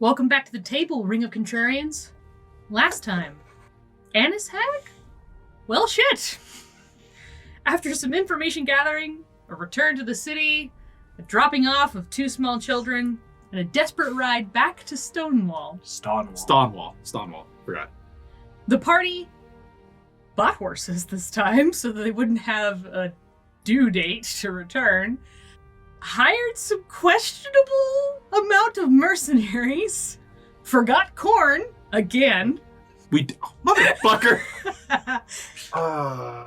Welcome back to the table, Ring of Contrarians. Last time, Annis Hag? Well, shit. After some information gathering, a return to the city, a dropping off of 2 small children, and a desperate ride back to Stonewal. Stonewal. Forgot. The party bought horses this time so that they wouldn't have a due date to return. Hired some questionable amount of mercenaries. Forgot corn again. Motherfucker.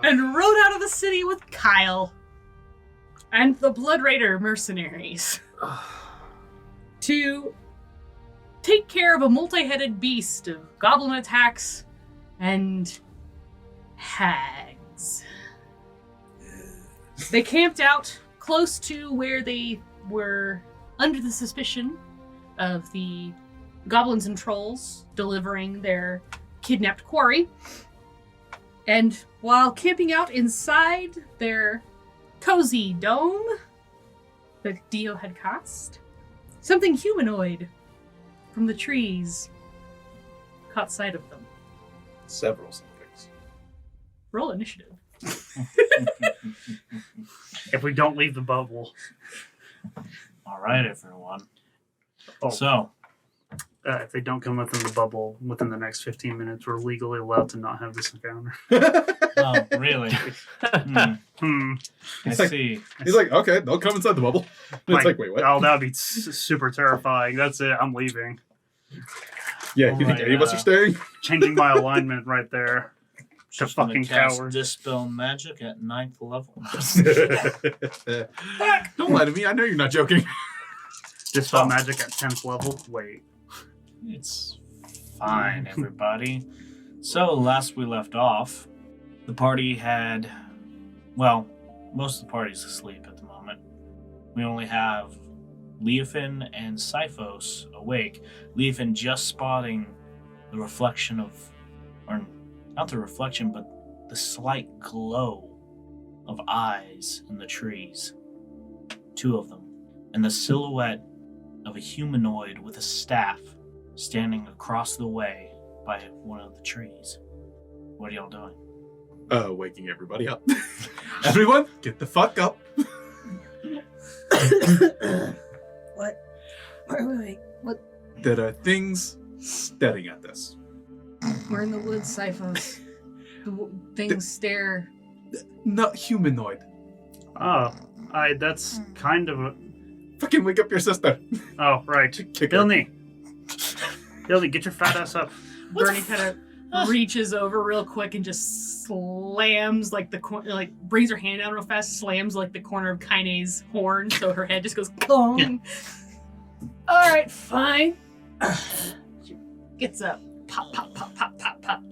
And rode out of the city with Kyle and the Blood Raider mercenaries to take care of a multi-headed beast of goblin attacks and hags. They camped out close to where they were under the suspicion of the goblins and trolls delivering their kidnapped quarry. And while camping out inside their cozy dome that Dio had cast, something humanoid from the trees caught sight of them. Several somethings. Roll initiative. If we don't leave the bubble. All right, everyone. Oh. So, If they don't come within the bubble within the next 15 minutes, we're legally allowed to not have this encounter. oh, really? I see. He's like, okay, they'll come inside the bubble. It's like, wait, what? Oh, that would be super terrifying. That's it. I'm leaving. Yeah, you think any of us are staying? Changing my alignment right there. To Just gonna fucking cast coward. Dispel magic at 9th level. Don't lie to me. I know you're not joking. Dispel magic at 10th level. Wait. It's fine, everybody. So, last we left off, the party had... Well, most of the party's asleep at the moment. We only have Leofin and Sifos awake. Leofin just spotting the reflection of... Or not the reflection, but the slight glow of eyes in the trees. 2 of them. And the silhouette of a humanoid with a staff standing across the way by one of the trees. What are y'all doing? Waking everybody up. Everyone, get the fuck up. What? Wait. What? There are things staring at us. We're in the woods, Sifos. Things stare. Not humanoid. Oh, that's kind of a... Fucking wake up your sister. Oh, right. Kick her. Billy, get your fat ass up. Bernie kind of reaches over real quick and just slams brings her hand down real fast, slams the corner of Kaine's horn, so her head just goes clong. Yeah. All right, fine. She gets up. Pop, pop, pop, pop, pop, pop.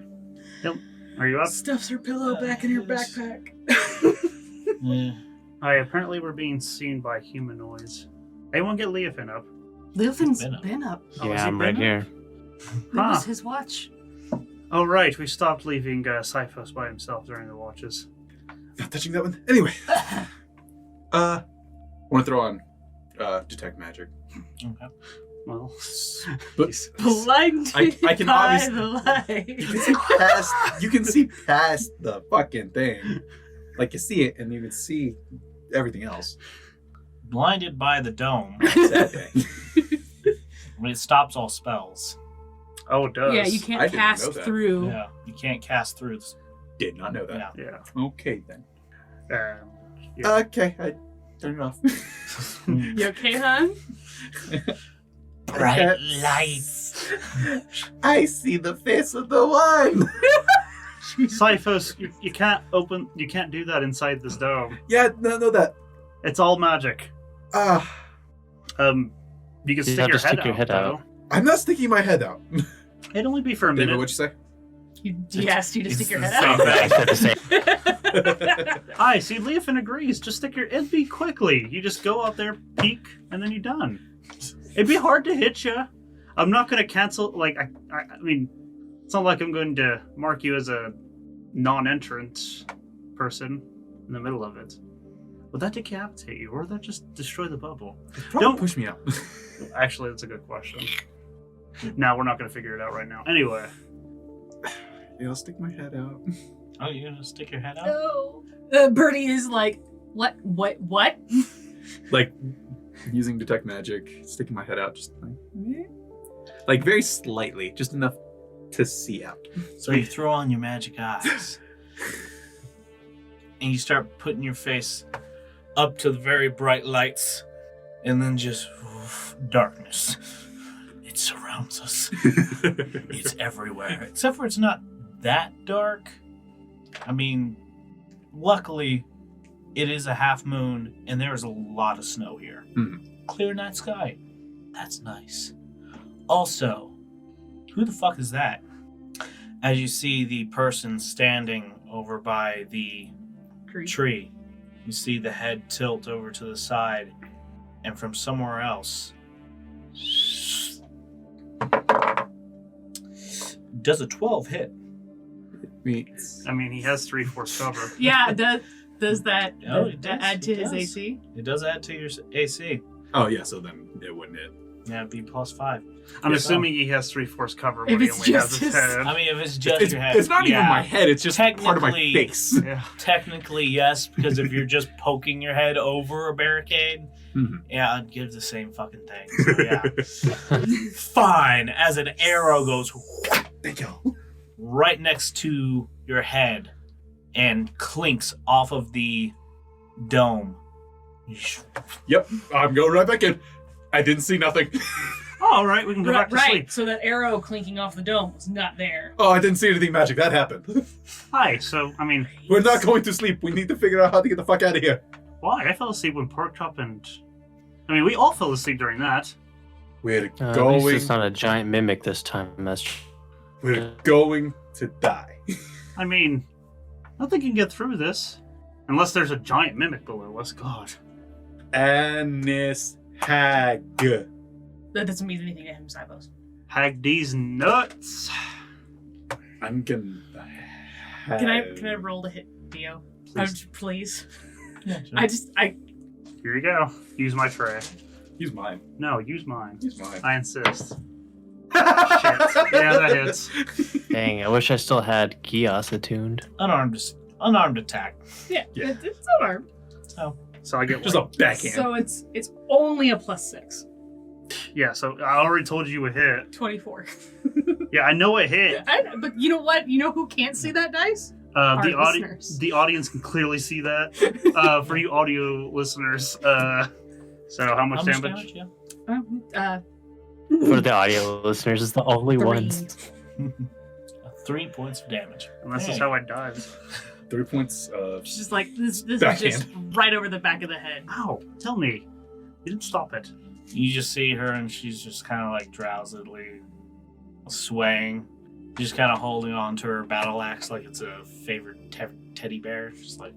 Yep. Are you up? Stuffs her pillow back in her backpack. Yeah. Apparently we're being seen by humanoids. Anyone get Leofin up? Leofin's been up. Yeah, I'm right here. It was his watch. Oh, right. We stopped leaving Sifos by himself during the watches. Not touching that one. Anyway. I want to throw on detect magic. Okay. Well, but blinded I can by obviously the light. you can see past the fucking thing. Like you see it and you can see everything else. Blinded by the dome. Sad thing. When it stops all spells. Oh, it does. Yeah, you can't cast through. Yeah, you can't cast through. Did not know that. Yeah. Okay then. Yeah. Okay, I turn it off. You okay, hon? Bright lights. I see the face of the one. Sifos, you can't do that inside this dome. Yeah, no, that. It's all magic. You can stick your head out. I'm not sticking my head out. It'd only be for a minute. David, what'd you say? He asked you to stick your head Same out. thing. Aye, see, Leofin agrees. Just it'd be quickly. You just go out there, peek, and then you're done. It'd be hard to hit you. I'm not going to cancel, I mean, it's not like I'm going to mark you as a non-entrant person in the middle of it. Would that decapitate you, or would that just destroy the bubble? Don't push me out. Actually, that's a good question. No, we're not going to figure it out right now. Anyway. Yeah, I'll stick my head out. Oh, you're gonna stick your head out? No. Birdie is like, what? Like, using detect magic, sticking my head out, just like very slightly, just enough to see out. So you throw on your magic eyes. And you start putting your face up to the very bright lights. And then just darkness. It surrounds us. It's everywhere. Except for it's not that dark. I mean, luckily, it is a half moon and there is a lot of snow here. Clear night sky. That's nice. Also, who the fuck is that? As you see the person standing over by the tree, you see the head tilt over to the side, and from somewhere else, does a 12 hit? I mean, he has 3/4 cover. Yeah, does that add to his does. AC? It does add to your AC. Oh yeah, so then it wouldn't hit. Yeah, it'd be +5. I'm assuming he has 3/4 cover If when he it's only has just his his- head. I mean, if it's just your head. It's not even my head, it's just part of my Technically- face. Yeah. Technically, yes, because if you're just poking your head over a barricade, yeah, I'd give the same fucking thing. So, yeah. Fine. As an arrow goes Thank you. right next to your head and clinks off of the dome. Yep, I'm going right back in. I didn't see nothing. Oh, all right, we can go back to Right, sleep. so that arrow clinking off the dome was not there. Oh, I didn't see anything magic. That happened. Hi, so, I mean, We're not going to sleep. We need to figure out how to get the fuck out of here. why? I fell asleep when Pork Chop and... I mean, we all fell asleep during that. We're At least going. it's not a giant mimic this time. We're going to die. I mean, nothing can get through this. Unless there's a giant mimic below us. God. Anis Hag. That doesn't mean anything to him, Sybos. Hag D's nuts. I'm gonna. Can I roll to hit Dio? Please. Yeah, Here you go. Use my tray. Use mine. No, use mine. Use mine. I insist. Shit. Yeah, that hits. Dang, I wish I still had Kios attuned. Unarmed attack. Yeah, Yeah. it's unarmed. So I get Just one. a backhand. So it's only a +6. Yeah, so I already told you a hit. 24. Yeah, I know it hit. But you know what? You know who can't see that dice? Our listeners. The audience can clearly see that. For you audio listeners. So how much damage? Yeah. For the audio listeners, it's the only 3. ones. 3 points of damage. And this is Hey. how I died. 3 points of. It's just like this is Backhand. just right over the back of the head. Ow, tell me. You didn't stop it. You just see her and she's just kind of like drowsily swaying. Just kind of holding on to her battle axe like it's a favorite teddy bear. Just like,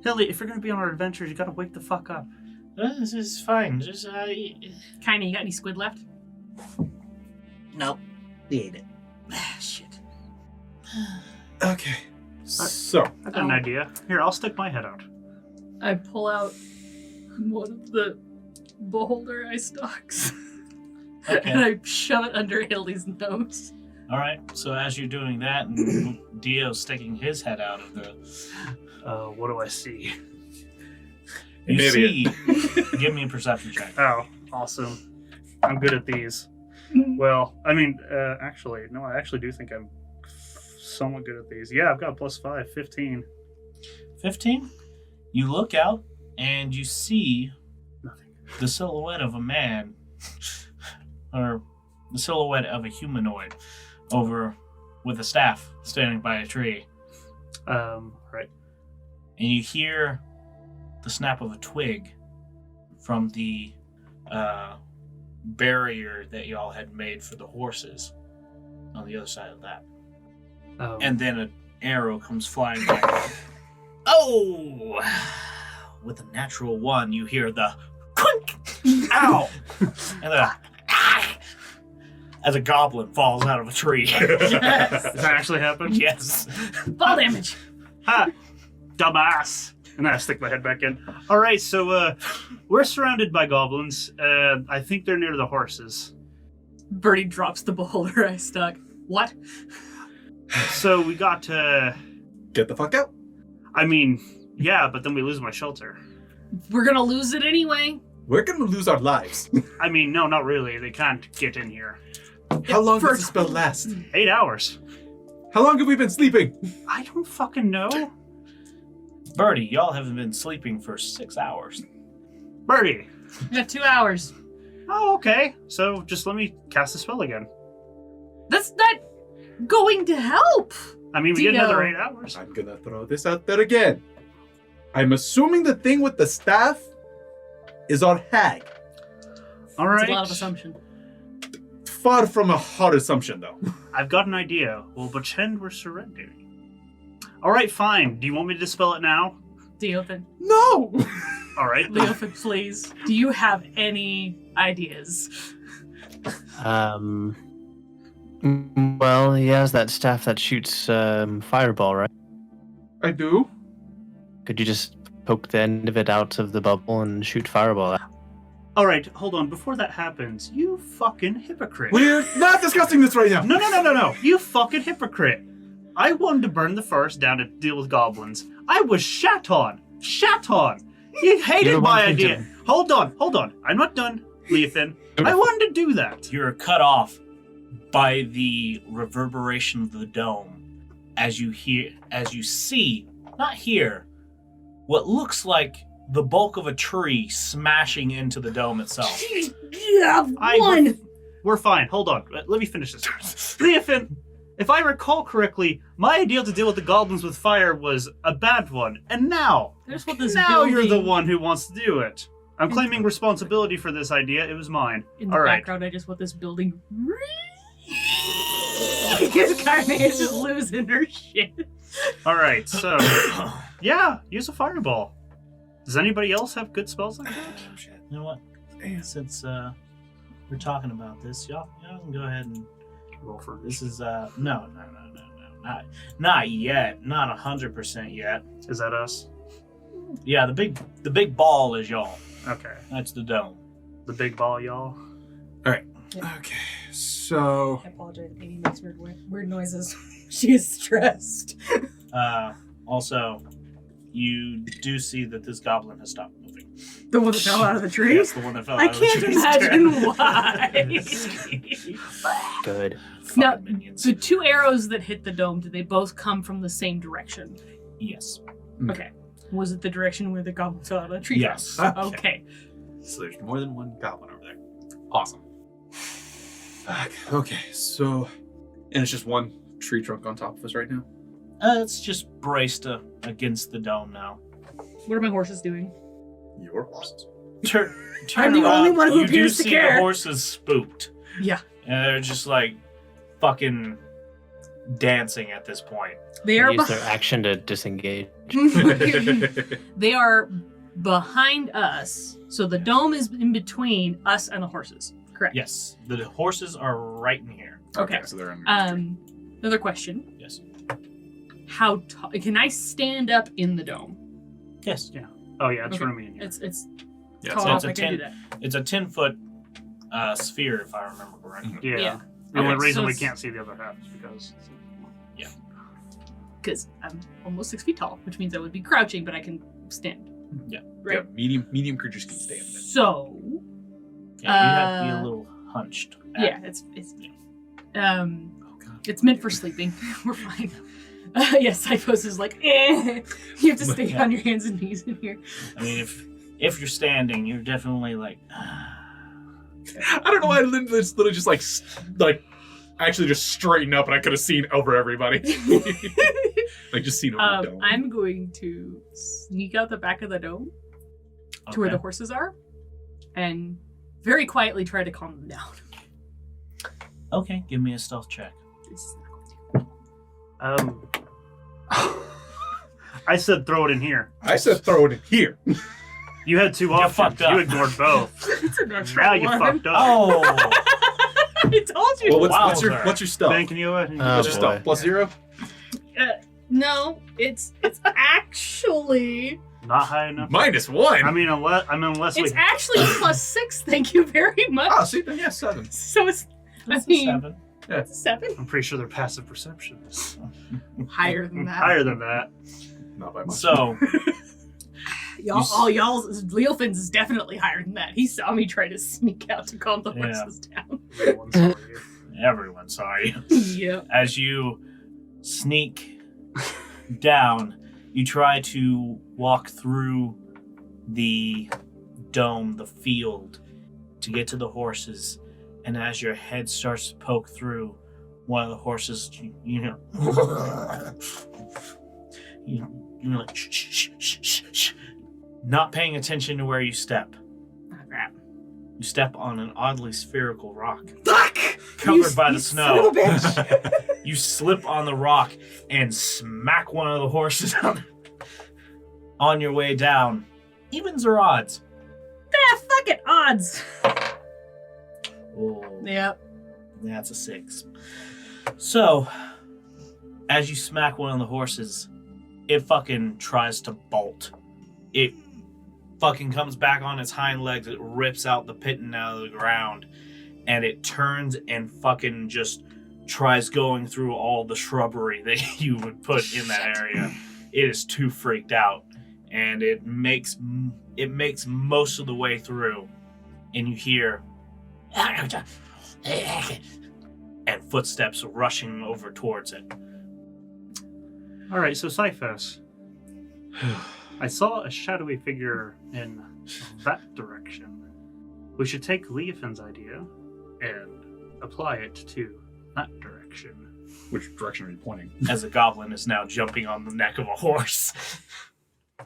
Hilly, if you're gonna be on our adventures, you gotta wake the fuck up. This is fine. Just, Kinda, you got any squid left? Nope. We ate it. Shit. Okay. So. I got an idea. Here, I'll stick my head out. I pull out one of the beholder eye stalks. Okay. And I shove it under Hildy's nose. All right. So as you're doing that, and Dio's sticking his head out of the, What do I see? you An see. idiot. Give me a perception check. Oh, awesome. I'm good at these. Well, I mean, actually, no, I actually do think I'm somewhat good at these. Yeah, I've got +5, 15. 15. You look out and you see Nothing. the silhouette of a man, or the silhouette of a humanoid, over with a staff standing by a tree. Right. And you hear the snap of a twig from the barrier that y'all had made for the horses on the other side of that. And then an arrow comes flying back. Oh! With a natural 1, you hear the clink! Ow! And then as a goblin falls out of a tree. Does that actually happen? Yes. Ball damage. Ha! Dumbass! And then I stick my head back in. Alright, so we're surrounded by goblins. I think they're near the horses. Birdie drops the beholder I stuck. What? So we got to... Get the fuck out. I mean, yeah, but then we lose my shelter. We're gonna lose it anyway. We're gonna lose our lives. I mean, no, not really. They can't get in here. How long For- does the spell last? 8 hours. How long have we been sleeping? I don't fucking know. Birdie, y'all haven't been sleeping for 6 hours. Birdie. We got 2 hours. Oh, okay. So just let me cast the spell again. That's not going to help. I mean, we get another 8 hours. I'm gonna throw this out there again. I'm assuming the thing with the staff is our hag. All That's right. a lot of assumption. Far from a hard assumption, though. I've got an idea. We'll pretend we're surrendering. All right, fine. Do you want me to dispel it now? Leofin. No! All right. Leofin, please. Do you have any ideas? Well, he has that staff that shoots fireball, right? I do. Could you just poke the end of it out of the bubble and shoot fireball out? All right, hold on. Before that happens, you fucking hypocrite. We're not discussing this right now. No. You fucking hypocrite. I wanted to burn the forest down to deal with goblins. I was shat on. You hated You're my one thing idea. Hold on. I'm not done, Leofin. I wanted to do that. You're cut off by the reverberation of the dome as you see, not hear, what looks like the bulk of a tree smashing into the dome itself. Yeah, one. We're fine. Hold on. Let me finish this. Leofin, if I recall correctly, my idea to deal with the goblins with fire was a bad one. And now you're the one who wants to do it. I'm claiming responsibility for this idea. It was mine. In the All right. background, I just want this building. Because Carne is just losing her shit. All right. So, yeah, use a fireball. Does anybody else have good spells like that? You know what? Since we're talking about this, y'all can go ahead and Roll for this is no, not yet, not 100% yet. Is that us? Yeah, the big ball is y'all. Okay. That's the dome. The big ball, y'all. Okay, so I apologize. Amy makes weird noises. She is stressed. Also, you do see that this goblin has stopped moving. The one that fell out of the tree? Yes, the one that fell I out of the can't tree. imagine why. Good. Now, Fucking minions. the 2 arrows that hit the dome, did they both come from the same direction? Yes. Okay. Was it the direction where the goblin fell out of the tree? Yes. Okay. So there's more than one goblin over there. Awesome. Okay, so... And it's just one tree trunk on top of us right now? It's just braced against the dome now. What are my horses doing? Your horses. Turn I'm the around, only one who you do appears to see care. the horses spooked. Yeah. And they're just like fucking dancing at this point. They are Use their action to disengage. They are behind us, so the dome is in between us and the horses. Correct. Yes, the horses are right in here. Okay. So they're in Another question. Yes. How tall can I stand up in the dome? Yes. Yeah. Oh, yeah, it's Okay. roomy in here. It's Yeah, tall so enough it's a I can do 10 that. It's a 10-foot sphere, if I remember correctly. Yeah. Yeah. The only Okay, reason so we it's- can't see the other half is because... Because I'm almost 6 feet tall, which means I would be crouching, but I can stand. Yeah. Right. Yeah, medium creatures can stay up there. So Yeah, you have to be a little hunched. yeah, it's Oh god. it's meant for sleeping. We're fine. Yes, Cyphos is like, eh. You have to stay Yeah. on your hands and knees in here. I mean, if you're standing, you're definitely like. I don't know why I literally just like actually just straighten up and I could have seen over everybody. Like just seen over the dome. I'm going to sneak out the back of the dome to where the horses are and very quietly try to calm them down. Okay, give me a stealth check. It's not going to. I said throw it in here. I said throw it in here. You had 2 options. fucked up. You ignored both. It's a natural Now you one. fucked up. Oh, I told you. Well, what's your Wowzer. stealth? Ben, can you... Oh, What's your stealth? boy. +0? No, it's actually Not high enough. -1. I mean, unless it's we... actually +6. Thank you very much. Oh, see, then yeah, 7. So it's That's mean- a 7. That's a 7. I'm pretty sure their passive perception is Higher than that. higher than that. Not by much. So, Y'all's Leofin's is definitely higher than that. He saw me try to sneak out to calm the Yeah. horses down. Everyone's sorry. everyone saw you. Yep. As you sneak down, you try to walk through the dome, the field, to get to the horses. And as your head starts to poke through, one of the horses, you're like, shh, shh, shh, shh, shh, not paying attention to where you step. Oh, crap. You step on an oddly spherical rock, Fuck! covered by the You snow. son of a bitch. You slip on the rock and smack one of the horses on your way down. Evens or odds? Fucking odds. Oh, Yep. that's a 6. So, as you smack one of the horses, it fucking tries to bolt. It fucking comes back on its hind legs, it rips out the pitton out of the ground, and it turns and fucking just tries going through all the shrubbery that you would put in that area. It is too freaked out, and it makes most of the way through, and you hear and footsteps rushing over towards it. All right, so Cyphus. I saw a shadowy figure in that direction. We should take Leofin's idea and apply it to that direction. Which direction are you pointing? As a goblin is now jumping on the neck of a horse.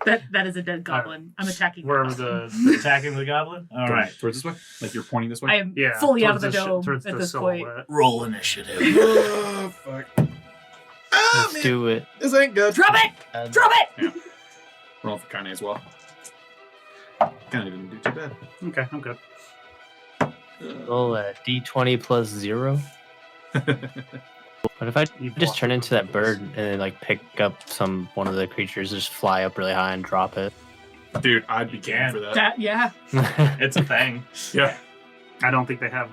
That is a dead goblin. I'm attacking Wherever goblin. the Attacking the goblin? Alright. Towards this way? Like you're pointing this way? I am yeah, fully out of towards the dome towards at the this point. silhouette. Roll initiative. Oh, fuck. Ah, Let's do it. This ain't good. Drop it! Drop it! Roll for Kanye as well. Kanye didn't do too bad. Okay, I'm good. Roll a d20 plus 0. What if I You just block turn the into that bird purpose. and then like pick up one of the creatures, just fly up really high and drop it? Dude, I'd be game for that. That, yeah. It's a thing. Yeah. I don't think they have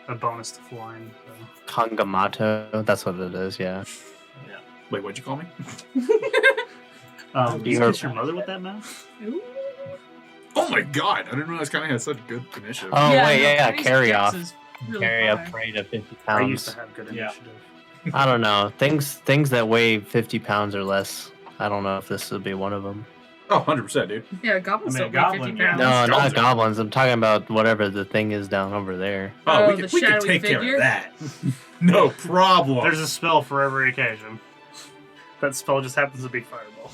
a bonus to flying. So. Kangamato, that's what it is, yeah. Wait, what'd you call me? You You're- kiss your mother with that mouth? Ooh. Oh my god, I didn't realize Kanye had such good initiative. Oh, wait, no, yeah, Kenny's carry dex off. is really Carry high. up rate of 50 I used pounds. to have good Yeah. initiative. I don't know. Things that weigh 50 pounds or less. I don't know if this would be one of them. Oh, 100%, dude. Yeah, goblins I mean, don't a weigh 50 goblin, yeah. pounds. No, Goblins not are- goblins. I'm talking about whatever the thing is down over there. Oh, we the can shadowy take care figure? of that. No problem. There's a spell for every occasion. That spell just happens to be fireball.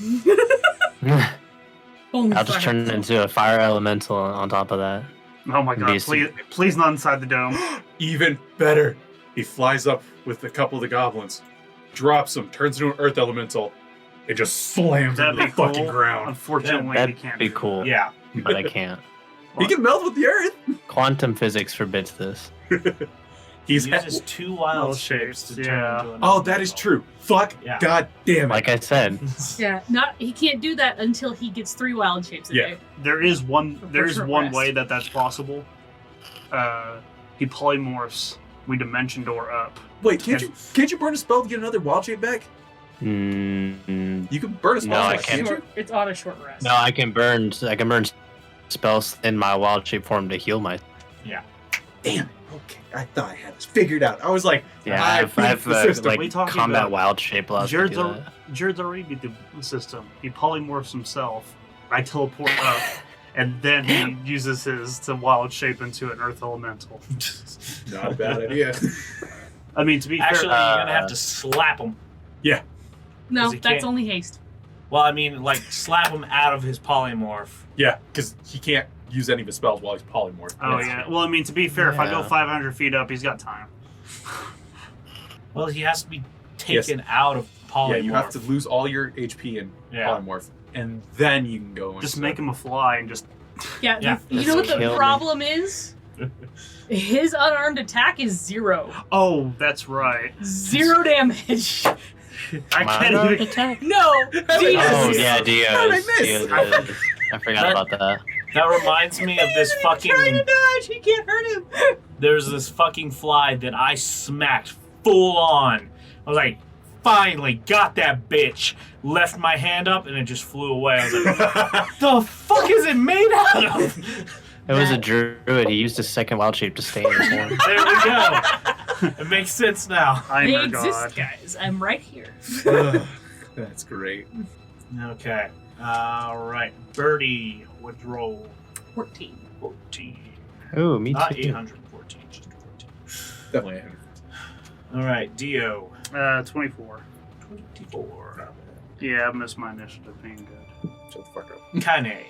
Only I'll just fire. turn it into a fire elemental on top of that. Oh my Be god, a please not inside the dome. Even better. He flies up with a couple of the goblins, drops them, turns into an earth elemental, and just slams That'd into be the fucking cool. ground. Unfortunately, That'd he can't be do cool. that. Yeah. But I can't. He can melt with the earth. Quantum physics forbids this. He's He uses 2 wild Wild shapes to shapes, turn yeah. into an Oh, that is elemental. true. Fuck. Yeah. God damn it. Like I said, Yeah, he can't do that until he gets 3 wild shapes a Yeah. day. There is one short one rest. way that's possible. He polymorphs. We dimension door up. Wait, can't you burn a spell to get another wild shape back? mm, You can burn a spell. No, I back, can't. you? It's on a short rest. no, I can burn spells in my wild shape form to heal my. Damn it. Okay, I thought I had this figured out. I was like, Yeah, I I've beat the system. like We talking combat about wild shape allows me to do that. Jared's already beat the system. He polymorphs himself. I teleport up, and then he uses his to wild shape into an earth elemental. Not a bad idea. I mean, to be Actually, fair, you're gonna have to slap him. No, 'Cause he that's can't- only haste. Well, I mean, like, slap him out of his polymorph. Yeah, because he can't use any of his spells while he's polymorphed. oh yeah. Well, I mean, to be fair, if I go Yeah. 500 feet up, he's got time. Well, he has to be taken out of polymorph. Yeah, you have to lose all your HP in Yeah. polymorph, and then you can go. Just into- make him a fly and just. Yeah, Yeah. you know what Kill the me. problem is? His unarmed attack is 0. Oh, that's right. 0 damage. I My can't unarmed even. attack? No, Oh Jesus. yeah, Perfect Dios. miss. Dios I forgot That- about that. That reminds me of this fucking. Trying to dodge, he can't hurt him. there's this fucking fly that I smacked full on. I was like, finally got that bitch. Left my hand up and it just flew away. I was like, the fuck is it made out of? It was a druid. He used his second wild shape to stay in his horn. There we go. It makes sense now. I'm They your exist, god. guys. I'm right here. That's great. Okay. Alright. Birdie would roll 14. 14. Ooh, me Not too. 814, just 14. Definitely. Alright, Dio. 24. 24. Yeah, I missed my initiative being good. Shut the fuck up. Kane.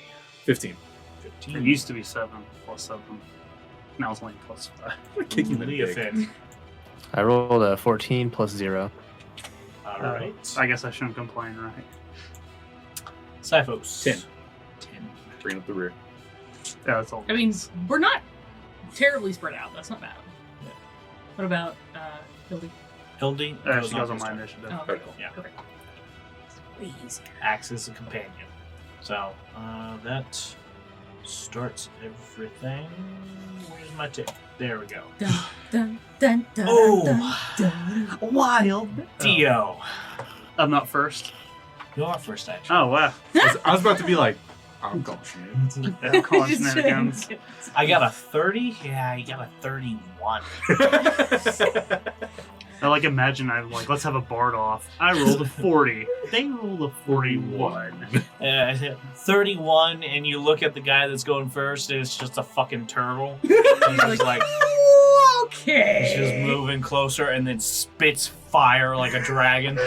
15. 15. It used to be 7 plus 7. Now it's only plus 5. I'm kicking the dick. Leofin. I rolled a 14 plus 0. Alright. I guess I shouldn't complain, right? Cyphos. 10. 10. Bringing up the rear. Yeah, that's all. I mean, we're not terribly spread out. That's not bad. Yeah. What about Hildy? Hildy. She goes on my first. initiative. Oh, okay, cool. Yeah. Perfect. Please. Acts as a companion. So, that starts everything. Where's my tick? There we go. Dun, dun, dun, dun, Oh. dun, dun. Wild. Dio. I'm not first. You're first, actually. Oh, wow. I was about to be like, I'm going shenanigans. Yeah, calling shenanigans. I got a 30? Yeah, you got a 31. I imagine let's have a Bard off. I rolled a 40. They rolled a 41. 31, and you look at the guy that's going first, and it's just a fucking turtle. He's just like, Okay. he's just moving closer, and then spits fire like a dragon.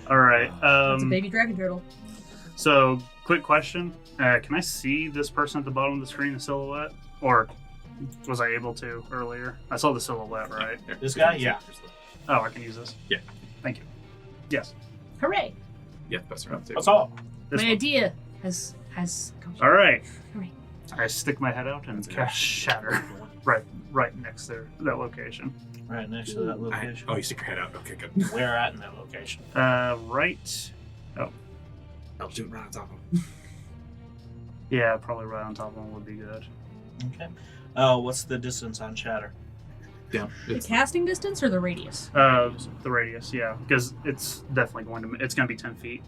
All right. It's a baby dragon turtle. So, quick question. Can I see this person at the bottom of the screen, the silhouette? Or was I able to earlier? I saw the silhouette, right? This guy? Yeah. Oh, I can use this? Yeah. Thank you. Yes. Hooray! Yeah, best around the table. That's all. This My one. idea has come All right. Hooray. I stick my head out and That's cast Shatter right next to that location. Right next to that location. Oh, you stick your head out. Okay, good. Where at in that location? Right. I'll do it right on top of him. Yeah, probably right on top of one would be good. Okay. What's the distance on Shatter? Damn. The casting distance or the radius? The radius, yeah, because it's definitely it's going to be 10 feet.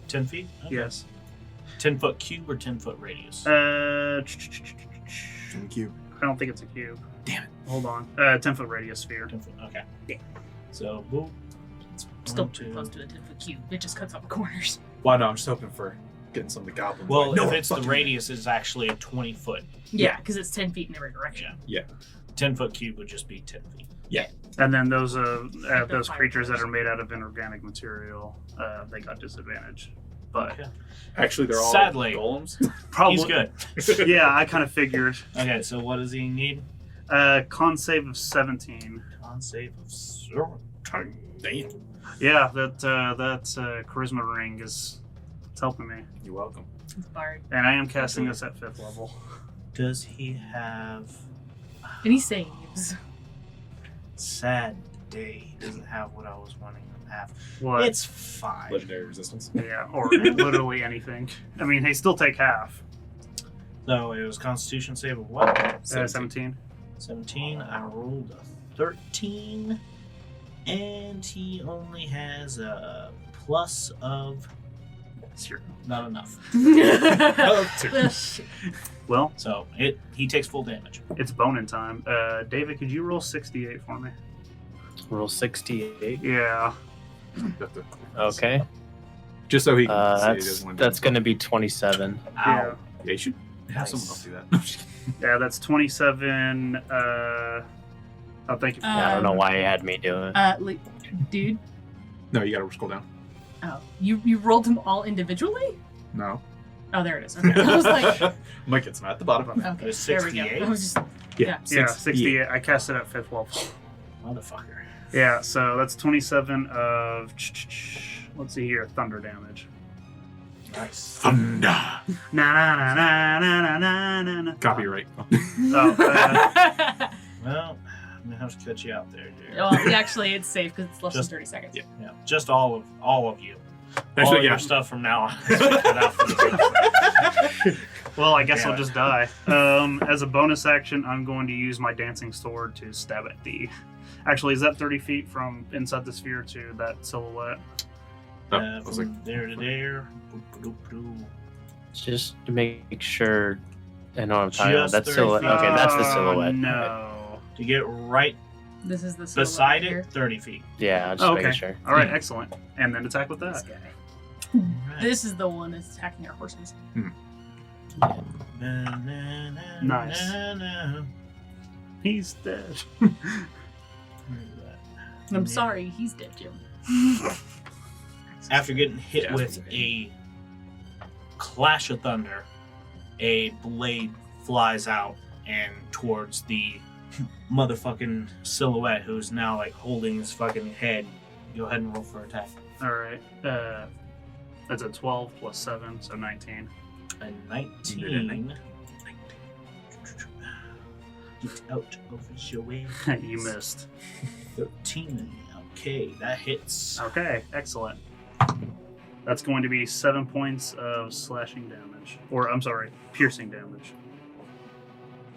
10 feet? Okay. Yes. 10 foot cube or 10 foot radius? Thank you. I don't think it's a cube. Damn it. Hold on. 10 foot radius sphere. 10 foot. Okay. Yeah. So, boop. Still One, pretty two. close to a 10-foot cube. It just cuts off the corners. Well, no, I'm just hoping for getting some of the goblins. Well, like, if no, it's the fuck you. radius, it's actually a 20 foot. Yeah, because it's 10 feet in every direction. Yeah. 10 foot cube would just be 10 feet. And then those those creatures that fireflies. are made out of inorganic material, they got disadvantage. But Okay. Actually, they're all Sadly. golems. probably He's good. Yeah, I kind of figured. Okay, so what does he need? Con save of 17. Con save of 17. Damn. Yeah, that charisma ring is it's helping me, You're welcome. It's bard. and I am casting this at 5th level. Does he have Any saves? sad day? He doesn't have what I was wanting him to have. What? It's fine. Legendary resistance. Yeah, or literally anything. I mean, they still take half. So it was Constitution save of what? 17. 17. I rolled a 13. And he only has a plus of 0. Not enough. Oh, two. Well, So he takes full damage. it's boning time. David, could you roll 68 for me? Roll 68. Yeah. Okay. Just so he can see he doesn't want to That's going to be 27. Ow. Yeah, you should have someone else do that. Yeah, that's 27. Oh, thank you. I don't know why he had me do it. Dude. No, you gotta scroll down. Oh, you rolled them all individually? No. Oh, there it is. Okay. I was like, Mike, it's not at the bottom. okay, There's there we go. 68? I was just, Yeah. Yeah, 68. I cast it at 5th level. Motherfucker. Yeah, so that's 27 of, let's see here, thunder damage. Nice. Thunder. Na na na na na na na na na. Copyright. Oh, Well, I'm gonna have to cut you out there, dude. well, actually, it's safe because it's less Just- than 30 seconds. Yeah. Yeah, just all of you. Actually, All of yeah. your stuff from now on. is cut out for the Well, I guess Damn I'll it. just die. As a bonus action, I'm going to use my dancing sword to stab at the. Actually, is that 30 feet from inside the sphere to that silhouette? Oh, I was like, From there to there. Boop-a-doop-a-doo. Just to make sure I know what I'm talking about. Just That's 30 silhouette. feet. Okay, that's the Oh, silhouette. No. To get right This is the silhouette beside here. it, 30 feet. Yeah, I'm just Okay. making sure. All right, excellent. And then attack with This that. guy. This is the one that's attacking our horses. Nice. He's dead. I'm sorry, he's dead, Jim. After getting hit Yeah, with a clash of thunder, a blade flies out and towards the motherfucking silhouette who's now like holding his fucking head. Go ahead and roll for attack. All right. That's a 12 plus 7, so 19. A You did 19. Get out of your way. You missed. 13. Okay, that hits. Okay, excellent. That's going to be 7 points of slashing damage. Or, I'm sorry, piercing damage.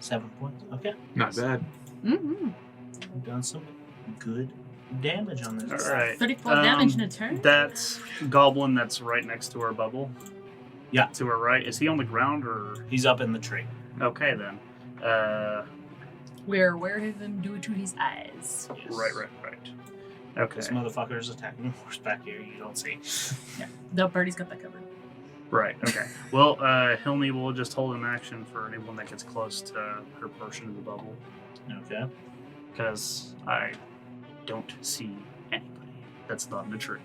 7 points. Okay. not bad. Mm-hmm. We've done some good damage on this. All right. 34 damage in a turn. That's Goblin that's right next to our bubble. Yeah. To our right. Is he on the ground or? He's up in the tree. Okay then. We're aware of him due to his eyes. Yes. Right. Okay. This motherfucker's attacking horseback here. You don't see. The birdie's got that covered. Right, okay. Well, Hilny will just hold an action for anyone that gets close to her portion of the bubble. Okay. Because I don't see anybody that's not in the tree.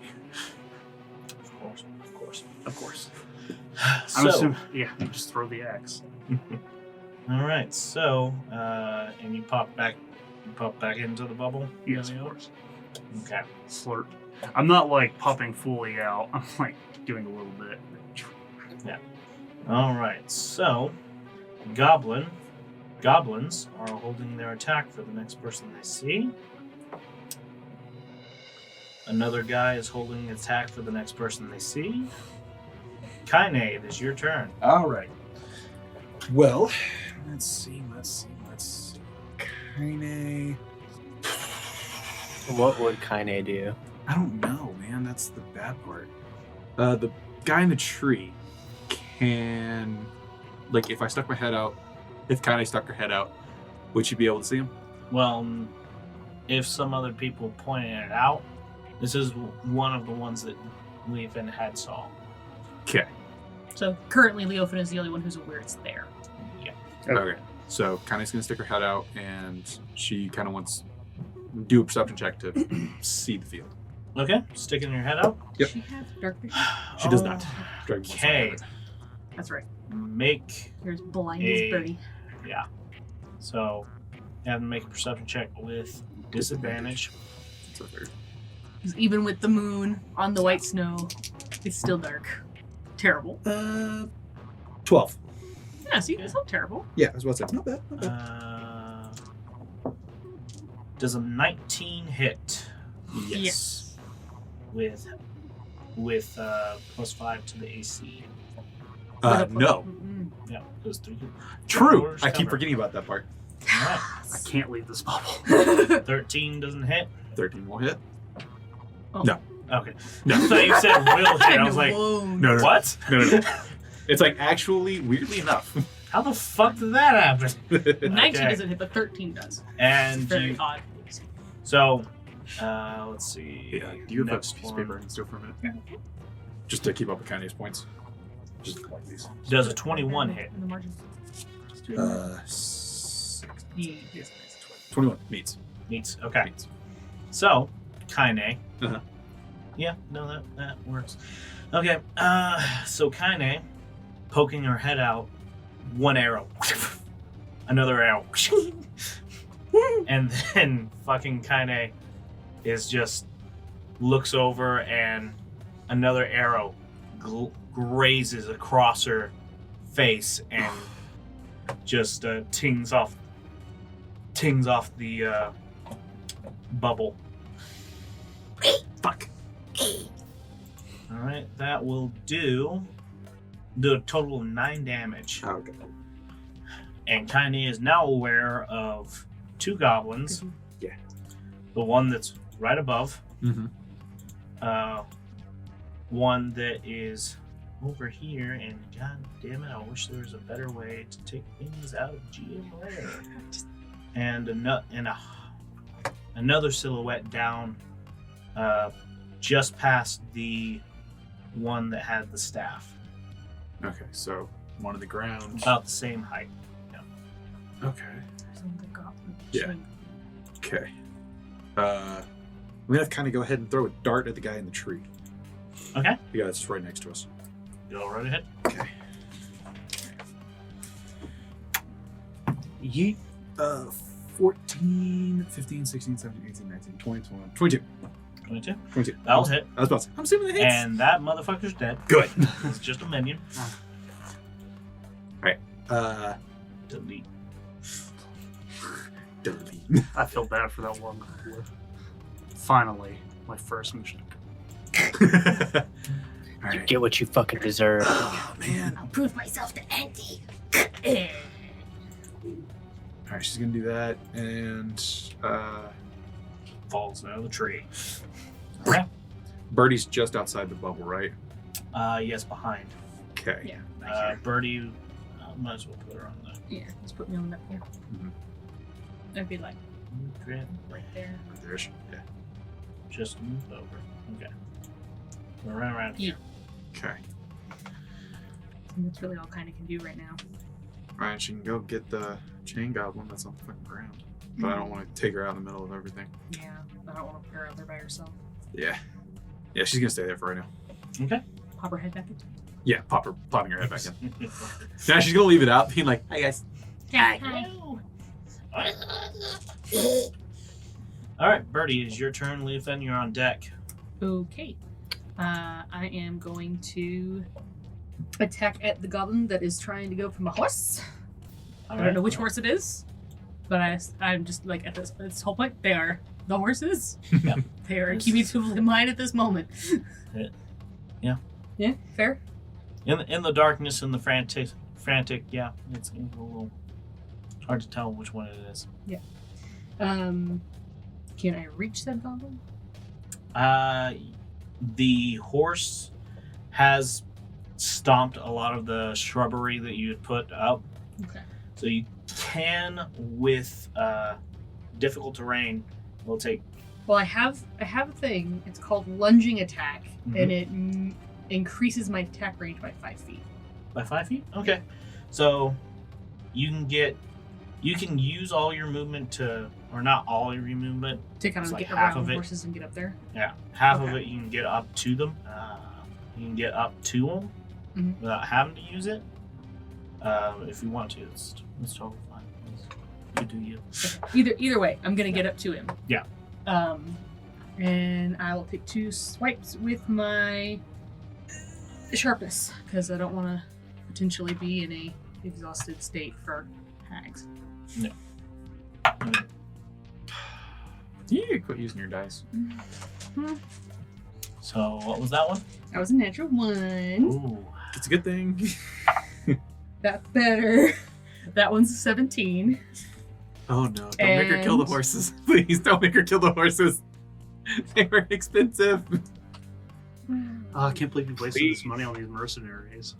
Of course. Of course. So, I'm assuming, yeah, just throw the axe. all right. So, and you pop back into the bubble. Yes, Leo? of course. Okay. Slurp. I'm not like popping fully out. I'm like doing a little bit. All right. So, goblins are holding their attack for the next person they see. Another guy is holding attack for the next person they see. Kaine, it is your turn. All right. Well, let's see. Kaine. What would Kaine do? I don't know, man. That's the bad part. The guy in the tree can, like, if I stuck my head out, if Kaine stuck her head out, would she be able to see him? Well, if some other people pointed it out, this is one of the ones that Leafin had saw. Okay. So currently, Leofin is the only one who's aware it's there. Yeah. Okay. So Kaine's gonna stick her head out, and she kind of wants do a perception check to see the field. Okay, sticking your head out. Yep. She have dark vision. She does not. Dragon wants to Okay, have it. That's right. make Here's blind Hey. as birdie. yeah. So, you have to make a perception check with disadvantage. It's a third. 'Cause even with the moon on the white snow, it's still dark. Terrible. 12. Yeah, see, it's not terrible. Yeah, I was about to say, not bad. Not bad. Does a 19 hit Yes. with +5 to the AC? No. Mm-mm. Yeah, those 3. True. Quarters I keep cover. forgetting about that part. All right. I can't leave this bubble. 13 doesn't hit. 13 will hit. Okay. No. I thought you said will hit. I was like, Whoa. No. what? No. It's like actually, weirdly enough. How the fuck did that happen? 19 Okay. doesn't hit, but 13 does. And Very you, odd. so, let's see. Yeah. Do you have a Next piece of one paper I can steal for a minute? Just to keep up with Kanye's points. Just collect these. Does a 21 hit? In the margin. 21 meets. Meets. Okay. Meets. So, Kaine. Uh-huh. Yeah, no, that works. Okay, so Kaine, poking her head out, one arrow, another arrow, and then fucking Kaine is just looks over and another arrow grazes across her face and just tings off the bubble. Fuck. All right, that will do do a total of 9 damage. Oh, okay. And Kaine is now aware of 2 goblins. Yeah. The one that's right above. Mm-hmm. One that is over here, and god damn it, I wish there was a better way to take things out of GM lair. And another silhouette down just past the one that had the staff. Okay, so one of the ground. About the same height. Okay. Yeah. Okay. We have to kind of go ahead and throw a dart at the guy in the tree. Okay. The guy that's right next to us. Go right ahead. Okay. Yeet. 14, 15, 16, 17, 18, 19, 20, 21, 22. 22. 22. That'll hit. I was about to say, I'm assuming it hits. And that motherfucker's dead. Good. It's just a minion. Alright. Delete. Delete. I feel bad for that one. Finally, my first mission. You get what you fucking deserve. Oh, man. I'll prove myself to Auntie. Alright, she's gonna do that, and Falls out of the tree. Okay. Birdie's just outside the bubble, right? Yes, behind. Okay. Yeah. Birdie, might as well put her on the Yeah, just put me on that here. Mhm. I'd be like grid. right there. There's, yeah. Just move over. Okay. We're right around here. Okay. And that's really all kind of can do right now. Alright, she can go get the chain goblin that's on the fucking ground. But I don't want to take her out in the middle of everything. Yeah, I don't want to put her out there by herself. Yeah. Yeah, she's gonna stay there for right now. Okay. Pop her head back in. Yeah, popping her head back in. Now she's gonna leave it out, being like, "Hi guys." Hi. All right, Birdie, it's your turn. Leafin, you're on deck. Okay. I am going to attack at the goblin that is trying to go from a horse. I don't know which horse it is, but I'm just like at this whole point, they are the horses. Yep. They are cumulatively mine at this moment. Yeah. Yeah, fair. In the darkness and the frantic, yeah, it's a little hard to tell which one it is. Can I reach that goblin? The horse has stomped a lot of the shrubbery that you had put up. Okay. So you can, with difficult terrain, will take. Well, I have a thing. It's called lunging attack, Mhm. and it increases my attack range by 5 feet. By 5 feet? Okay. So you can use all your movement to, or not all your movement. To kind It's of like get half around of it. horses and get up there. Yeah. Half of Okay. it you can get up to them. You can get up to them Mhm. without having to use it. If you want to, it's totally fine. You do you. Either way, I'm gonna get up to him. Yeah. And I will take 2 swipes with my sharpness because I don't want to potentially be in a exhausted state for hags. You quit using your dice. So what was that one? That was a natural 1. Ooh. It's a good thing. That's better. That one's a 17. Oh no! Don't make her kill the And- horses. Please don't make her kill the horses. They were expensive. Oh, I can't believe you wasted this money on these mercenaries.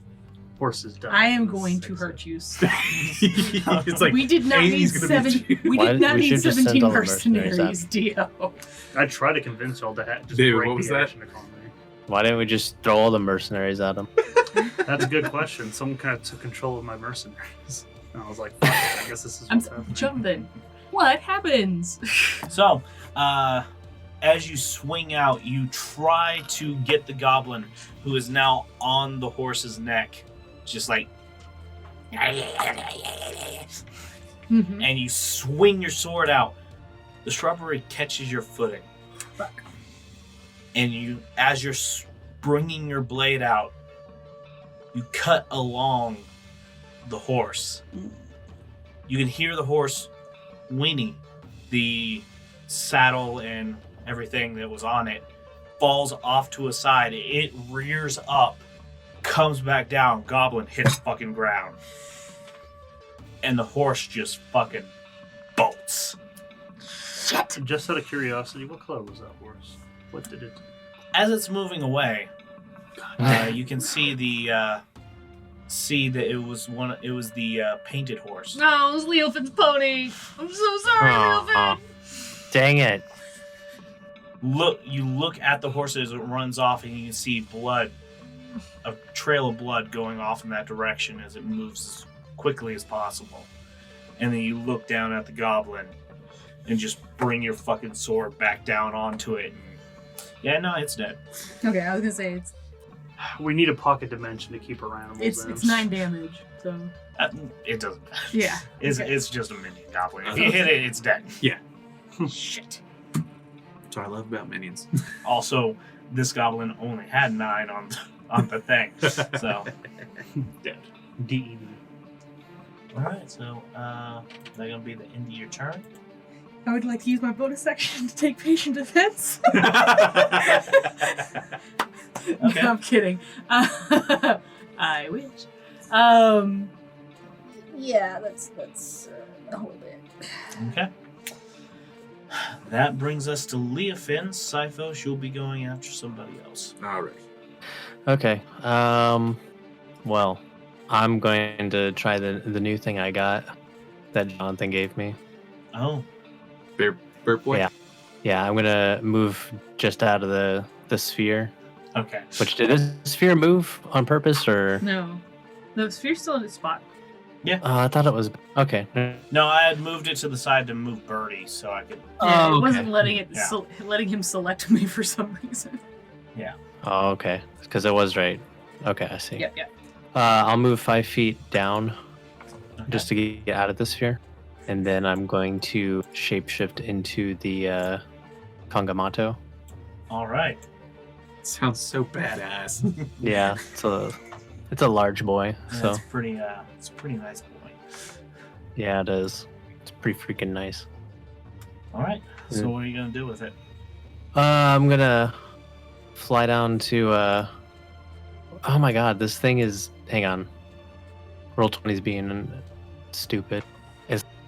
Horses die. I am going to hurt you. It's like we did not need Amy's gonna be 7. We Why- did not we need should just send 17 all the mercenaries mercenaries, Dio. I try to convince y'all to just David, break what was the that? action economy. Why didn't we just throw all the mercenaries at them? That's a good question. Someone kind of took control of my mercenaries. And I was like, fuck it, I guess this is I'm what's happening. Jonathan. What happens? So, as you swing out, you try to get the goblin who is now on the horse's neck, just like, Mhm. and you swing your sword out. The shrubbery catches your footing. Fuck. And you, as you're bringing your blade out, you cut along the horse. You can hear the horse whinny. The saddle and everything that was on it falls off to a side. It rears up comes back down. Goblin hits fucking ground. And the horse just fucking bolts. Just out of curiosity, what color was that horse? What did it do? As it's moving away, you can see that it was the painted horse. No, it was Leofin's pony. I'm so sorry, Leofin. Dang it. You look at the horse as it runs off, and you can see blood, a trail of blood going off in that direction as it moves as quickly as possible. And then you look down at the goblin and just bring your fucking sword back down onto it. And, yeah, no, it's dead. Okay, I was gonna say We need a pocket dimension to keep our animals in. it's 9 damage. So It doesn't matter. yeah, It's just a minion goblin. If you hit it, it's dead. Yeah. Shit. That's what I love about minions. Also, this goblin only had 9 on the thing, so dead. DED. All right, so that gonna be the end of your turn. I would like to use my bonus action to take patient defense. Okay. No, I'm kidding. I wish. Yeah, let's hold it. Okay. That brings us to Leofin. Sipho, she'll be going after somebody else. All right. Okay. Well, I'm going to try the new thing I got that Jonathan gave me. Oh, Burp boy. Yeah. Yeah, I'm gonna move just out of the sphere. okay. Which did the sphere move on purpose or? No, the sphere's still in its spot. I thought it was okay. No, I had moved it to the side to move Birdie, so I could. Yeah, Oh, it okay. wasn't letting it Yeah. letting him select me for some reason. Oh, okay. Because it was right. Okay, I see. Yep. I'll move 5 feet down Okay. just to get out of the sphere, and then I'm going to shapeshift into the Kangamato. All right. Sounds so badass. Yeah, it's a large boy. Yeah, So it's a pretty nice boy. yeah, it is. It's pretty freaking nice. All right. So Yeah. what are you gonna do with it? I'm gonna fly down to. Oh my god, this thing is. Hang on. Roll 20's being stupid.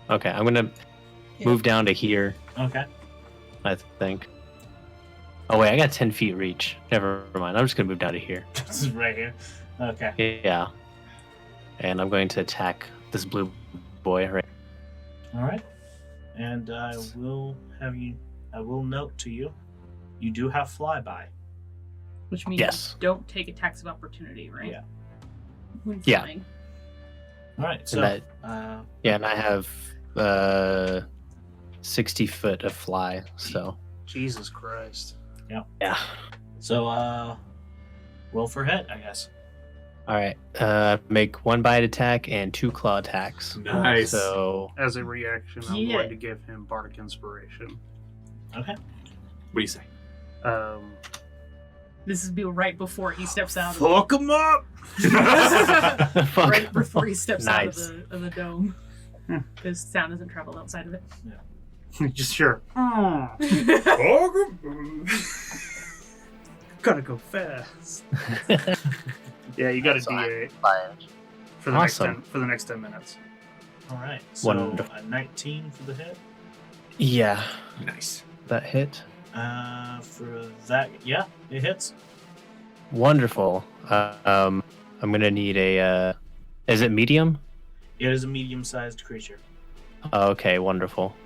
Okay, I'm gonna move down to here. Okay. I think. Oh wait, I got 10 feet reach. Never mind. I'm just gonna move down to here. This is right here. Okay. Yeah. And I'm going to attack this blue boy right. All right. And I will note to you, you do have flyby. Which means Yes. don't take attacks of opportunity, right? Yeah. When Yeah. flying. All right. So, And yeah, and I have 60 foot of fly. So Jesus Christ. yeah. so roll for hit, I guess. All right. Make 1 bite attack and 2 claw attacks. Nice. So As a reaction, I'm Yeah. going to give him Bardic Inspiration. Okay. What do you say? This is right before he steps out. Fuck him up! fuck. Right before he steps Nice. out of the dome. Hmm. Because sound doesn't travel outside of it. Just sure. Gotta go fast. Yeah, you got a So D8 for Awesome. the next 10 minutes. All right. So Wonderful. a 19 for the hit. Yeah, Nice. that hit. For that, yeah, it hits. Wonderful. I'm gonna need a. Is it medium? It is a medium-sized creature. Okay, wonderful.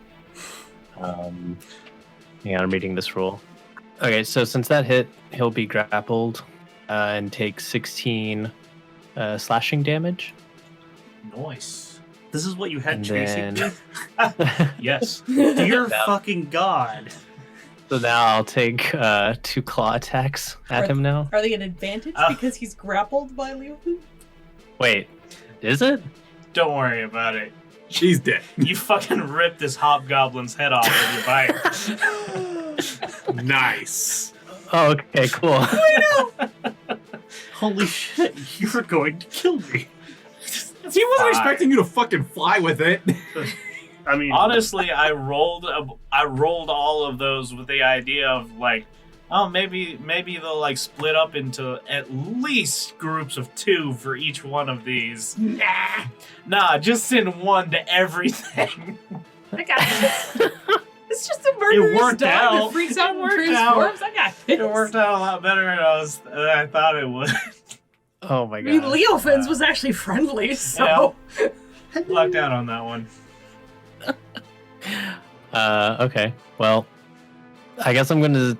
Yeah, I'm reading this rule. Okay, so since that hit, he'll be grappled and take 16 slashing damage. Nice. This is what you had And chasing then- me? Yes. Dear That- fucking God. So now I'll take 2 claw attacks at him now. Are they an advantage because he's grappled by Leofin? Wait, is it? Don't worry about it. She's dead. You fucking ripped this hobgoblin's head off with your bite. Nice. Oh, okay, cool. Holy shit, you were going to kill me. He wasn't expecting you to fucking fly with it. I mean, Honestly, I rolled all of those with the idea of like, Oh, maybe they'll like split up into at least groups of 2 for each one of these. Nah, just send one to everything. I got this. It's just a murderous worked dog out. that freaks out and It worked out. transforms. I got this. It worked out a lot better than I thought it would. Oh my I mean, god. Leofins was actually friendly, so... Lucked out on that one. Okay. Well, I guess I'm gonna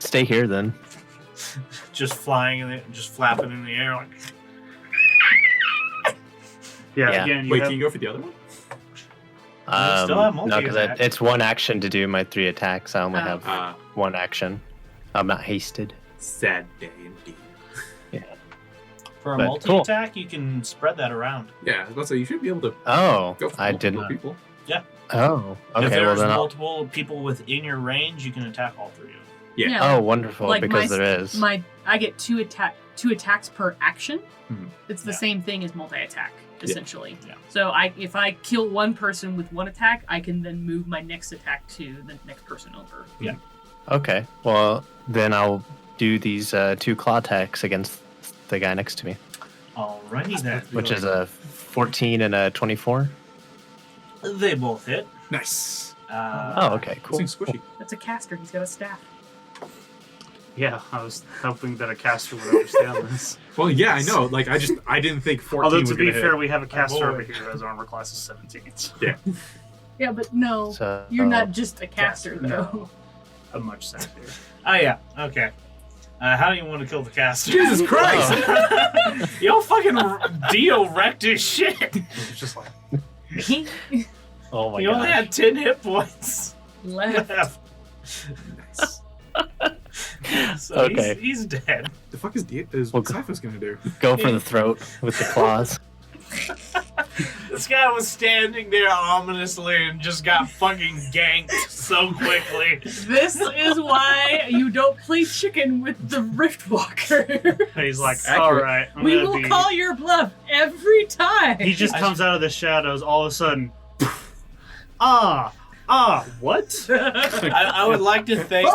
stay here then. Just flying just flapping in the air like. Yeah. Again, Wait, can you go for the other one? still have No, because multi-attack. it's one action to do my 3 attacks. I only Oh. have one action. I'm not hasted. Sad day indeed. For a But multi cool. attack, you can spread that around. Yeah, I was about to say, you should be able to Oh, go for I multiple didn't. people. Oh, If okay. Well there's then, I'll. multiple people within your range, you can attack all 3 of them. Yeah. Oh, wonderful! Like because my- there is. I get two attacks per action. Mhm. It's the Yeah. same thing as multi-attack, essentially. Yeah. So if I kill one person with one attack, I can then move my next attack to the next person over. Okay. Well, then I'll do these 2 claw attacks against the guy next to me, Alrighty then. which is a 14 and a 24. They both hit. Nice. Oh, okay. Cool. Seems squishy. That's a caster. He's got a staff. Yeah, I was hoping that a caster would understand this. Well, yeah, I know. Like, I didn't think 14 Although was to be gonna hit. fair, we have a caster boy. over here whose armor class is 17. Yeah, but no, So you're not just a caster, Caster, though. no. A much sassier. Oh yeah. Okay. How do you want to kill the caster? Jesus Christ! Y'all fucking Dio wrecked his shit. It's just like, Oh my He only god. had 10 hit points Left. Nice. So Okay. he's dead. The fuck is Well, Cypher's gonna do? Go for the throat with the claws. This guy was standing there ominously and just got fucking ganked so quickly. This is why you don't play chicken with the Riftwalker. he's like, Accurate. alright, I'm We gonna will be... call your bluff every time. He just comes out of the shadows, all of a sudden, what? I would like to think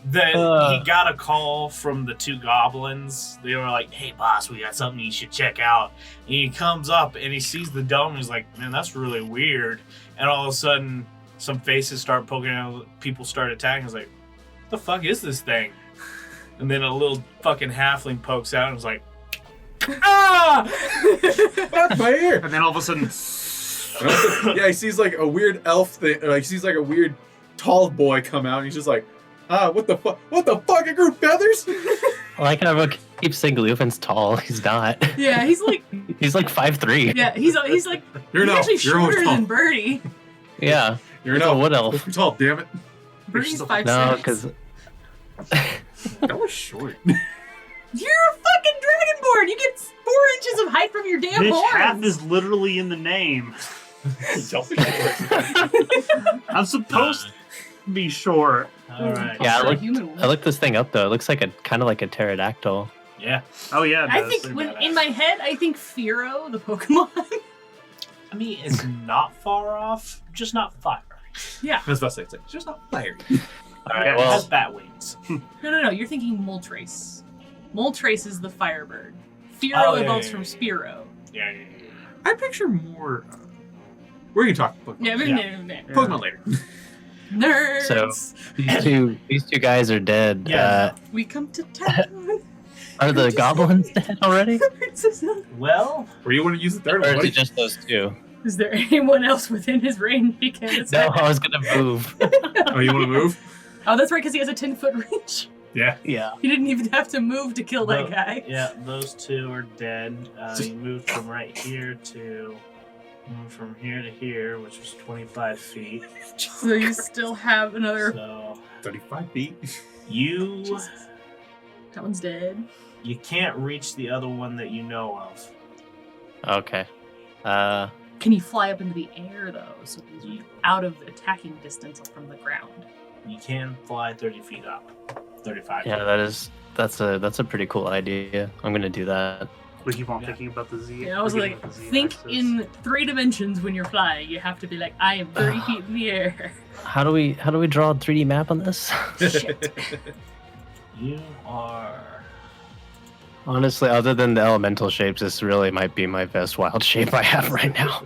that Uh. he got a call from the 2 goblins. They were like, hey boss, we got something you should check out. And he comes up and he sees the dome and he's like, man, that's really weird. And all of a sudden, some faces start poking out, people start attacking. He's like, what the fuck is this thing? And then a little fucking halfling pokes out and is like, ah! Fuck my ear! And then all of a sudden, Yeah, he sees like a weird elf thing. Like, he sees like a weird tall boy come out, and he's just like, what the fuck? What the fuck? I grew feathers? I like how everyone keeps saying Leofin's tall. He's not. Yeah, he's like, He's like 5'3". yeah, he's like, You're an he's elf. actually You're almost shorter tall. than Birdie. Yeah. You're an He's a elf. wood elf. You're tall, damn it. Birdie's still- 5'6". No, because That was short. You're a fucking dragonborn. You get 4 inches of height from your damn bitch, horns. half is literally in the name. I'm supposed to be short. Alright. Yeah, I For a looked- human woman. I looked this thing up though. It looks like kind of like a pterodactyl. Yeah. Oh yeah, it I does. think pretty when badass. in my head, I think Firo, the Pokemon. I mean, it's not far off, just not fire. Yeah. I was about to say, it's just not fiery. All right. Yeah, It Well, has bat wings. No. You're thinking Moltres. Moltres is the Firebird. Firo Oh, yeah, evolves yeah, from yeah. Spiro. Yeah. I picture more. We're gonna talk Pokemon. Yeah, Yeah. Pokemon later. Nerds. So- these two guys are dead. Yeah. We come to town. Are the goblins dead already? Well, Where do you want to use the third Or one? is it just those 2? Is there anyone else within his range he can No, attack? I was gonna move. Oh, you want to move? Oh, that's right, because he has a 10-foot reach. Yeah. Yeah. He didn't even have to move to kill that guy. yeah, those 2 are dead. You moved from right here to from here to here, which was 25 feet. So you still have another. So 35 feet. you That one's dead. you can't reach the other one that you know of. Okay. Can he fly up into the air though? So he's out of attacking distance from the ground. You can fly 30 feet up, 35. Yeah, that's a pretty cool idea. I'm gonna do that. We keep on thinking about the Z. Yeah, I was like, forgetting about the Z think axis. in 3 dimensions when you're flying. You have to be like, I am 30 feet in the air. How do we draw a 3D map on this? Shit. You are. Honestly, other than the elemental shapes, this really might be my best wild shape I have right now.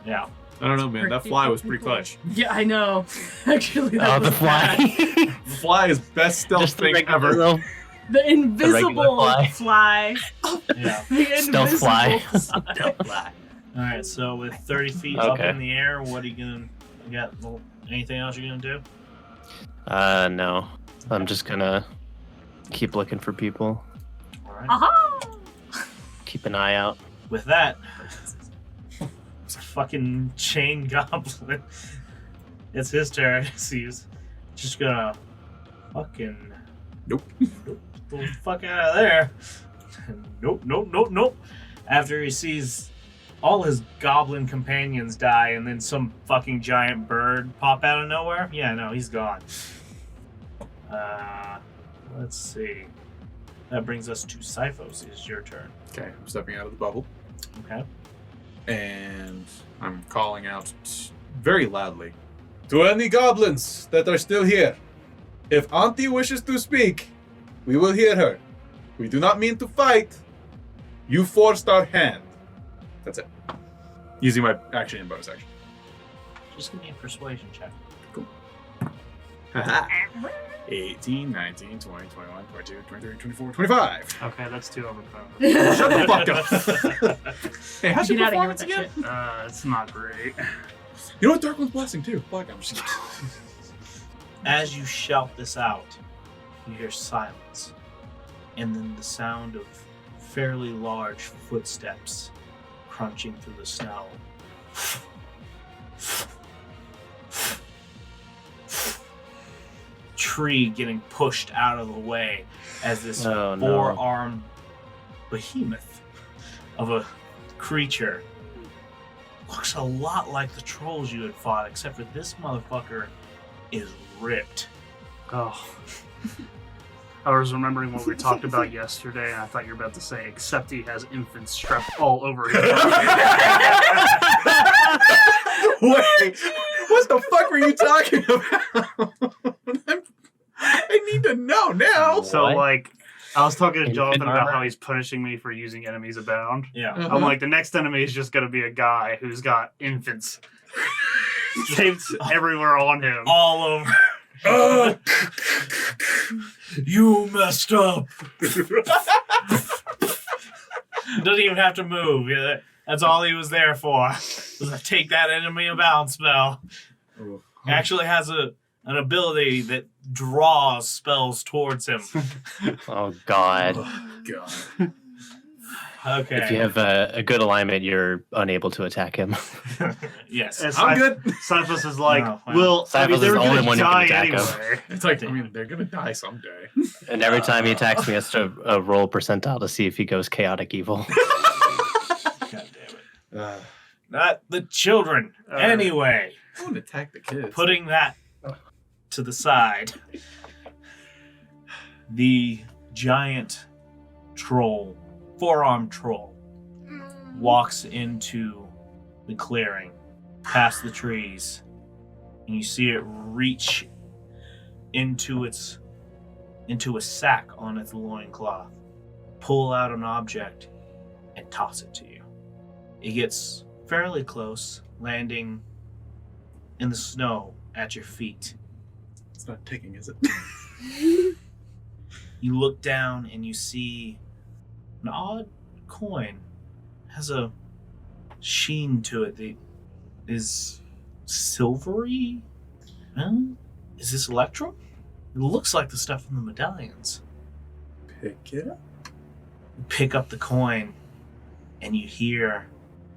Yeah. I don't know, man. That fly was pretty clutch. Yeah, I know. Actually, that Oh, was the fly. The fly is best stealth Just the thing regular ever. little- the invisible fly. fly. Yeah. The Stealth invisible fly. fly. All right. So with 30 feet up Okay. in the air, what are you gonna? You got anything else you're gonna do? No. I'm just gonna keep looking for people. All right. Aha! Keep an eye out. With that, it's a fucking chain goblin. It's his turn. He's just gonna fucking Nope. Get the fuck out of there. Nope. After he sees all his goblin companions die and then some fucking giant bird pop out of nowhere, yeah, no, he's gone. Let's see. That brings us to Sifos. It's your turn. Okay, I'm stepping out of the bubble. Okay. And I'm calling out very loudly. To any goblins that are still here, if Auntie wishes to speak, we will hear her. We do not mean to fight. You forced our hand. That's it. Using my action and bonus action. Just give me a persuasion check. Haha. 18, 19, 20, 21, 22, 23, 24, 25. Okay, that's too overpowered. Shut the fuck up. Hey, how's your Get out of here performance with that again? shit. It's not great. You know what? Dark One's Blessing too. Fuck, I'm just As you shout this out, you hear silence, and then the sound of fairly large footsteps crunching through the snow. Tree getting pushed out of the way as this Oh, no. four-armed behemoth of a creature looks a lot like the trolls you had fought, except for this motherfucker is ripped. Oh. I was remembering what we talked about yesterday, and I thought you were about to say, except he has infant strep all over his body. Wait, what the fuck were you talking about? I need to know now. So, What? like, I was talking to Infant Jonathan about armor? how he's punishing me for using enemies abound. Yeah. Uh-huh. I'm like, the next enemy is just going to be a guy who's got infants taped everywhere on him. All over. You messed up. Doesn't even have to move. Yeah, that's all he was there for. Was to take that enemy abound spell. Actually has an ability that draws spells towards him. Oh God. God. Okay. If you have a good alignment, you're unable to attack him. Yes. And I'm good. Cyphus is like, Oh, wow. well, I mean, Cyphus is they're the only going to one who can die attack him. anyway. It's like, I mean, they're gonna die someday. And every time he attacks me, he has to roll percentile to see if he goes chaotic evil. God damn it. Not the children. Anyway, I want to attack the kids. putting that to the side, the giant troll, four-armed troll, walks into the clearing, past the trees, and you see it reach into a sack on its loincloth, pull out an object, and toss it to you. It gets fairly close, landing in the snow at your feet. It's not ticking, is it? You look down and you see an odd coin. It has a sheen to it that is silvery. Huh? Is this electrum? It looks like the stuff in the medallions. Pick it up. You pick up the coin and you hear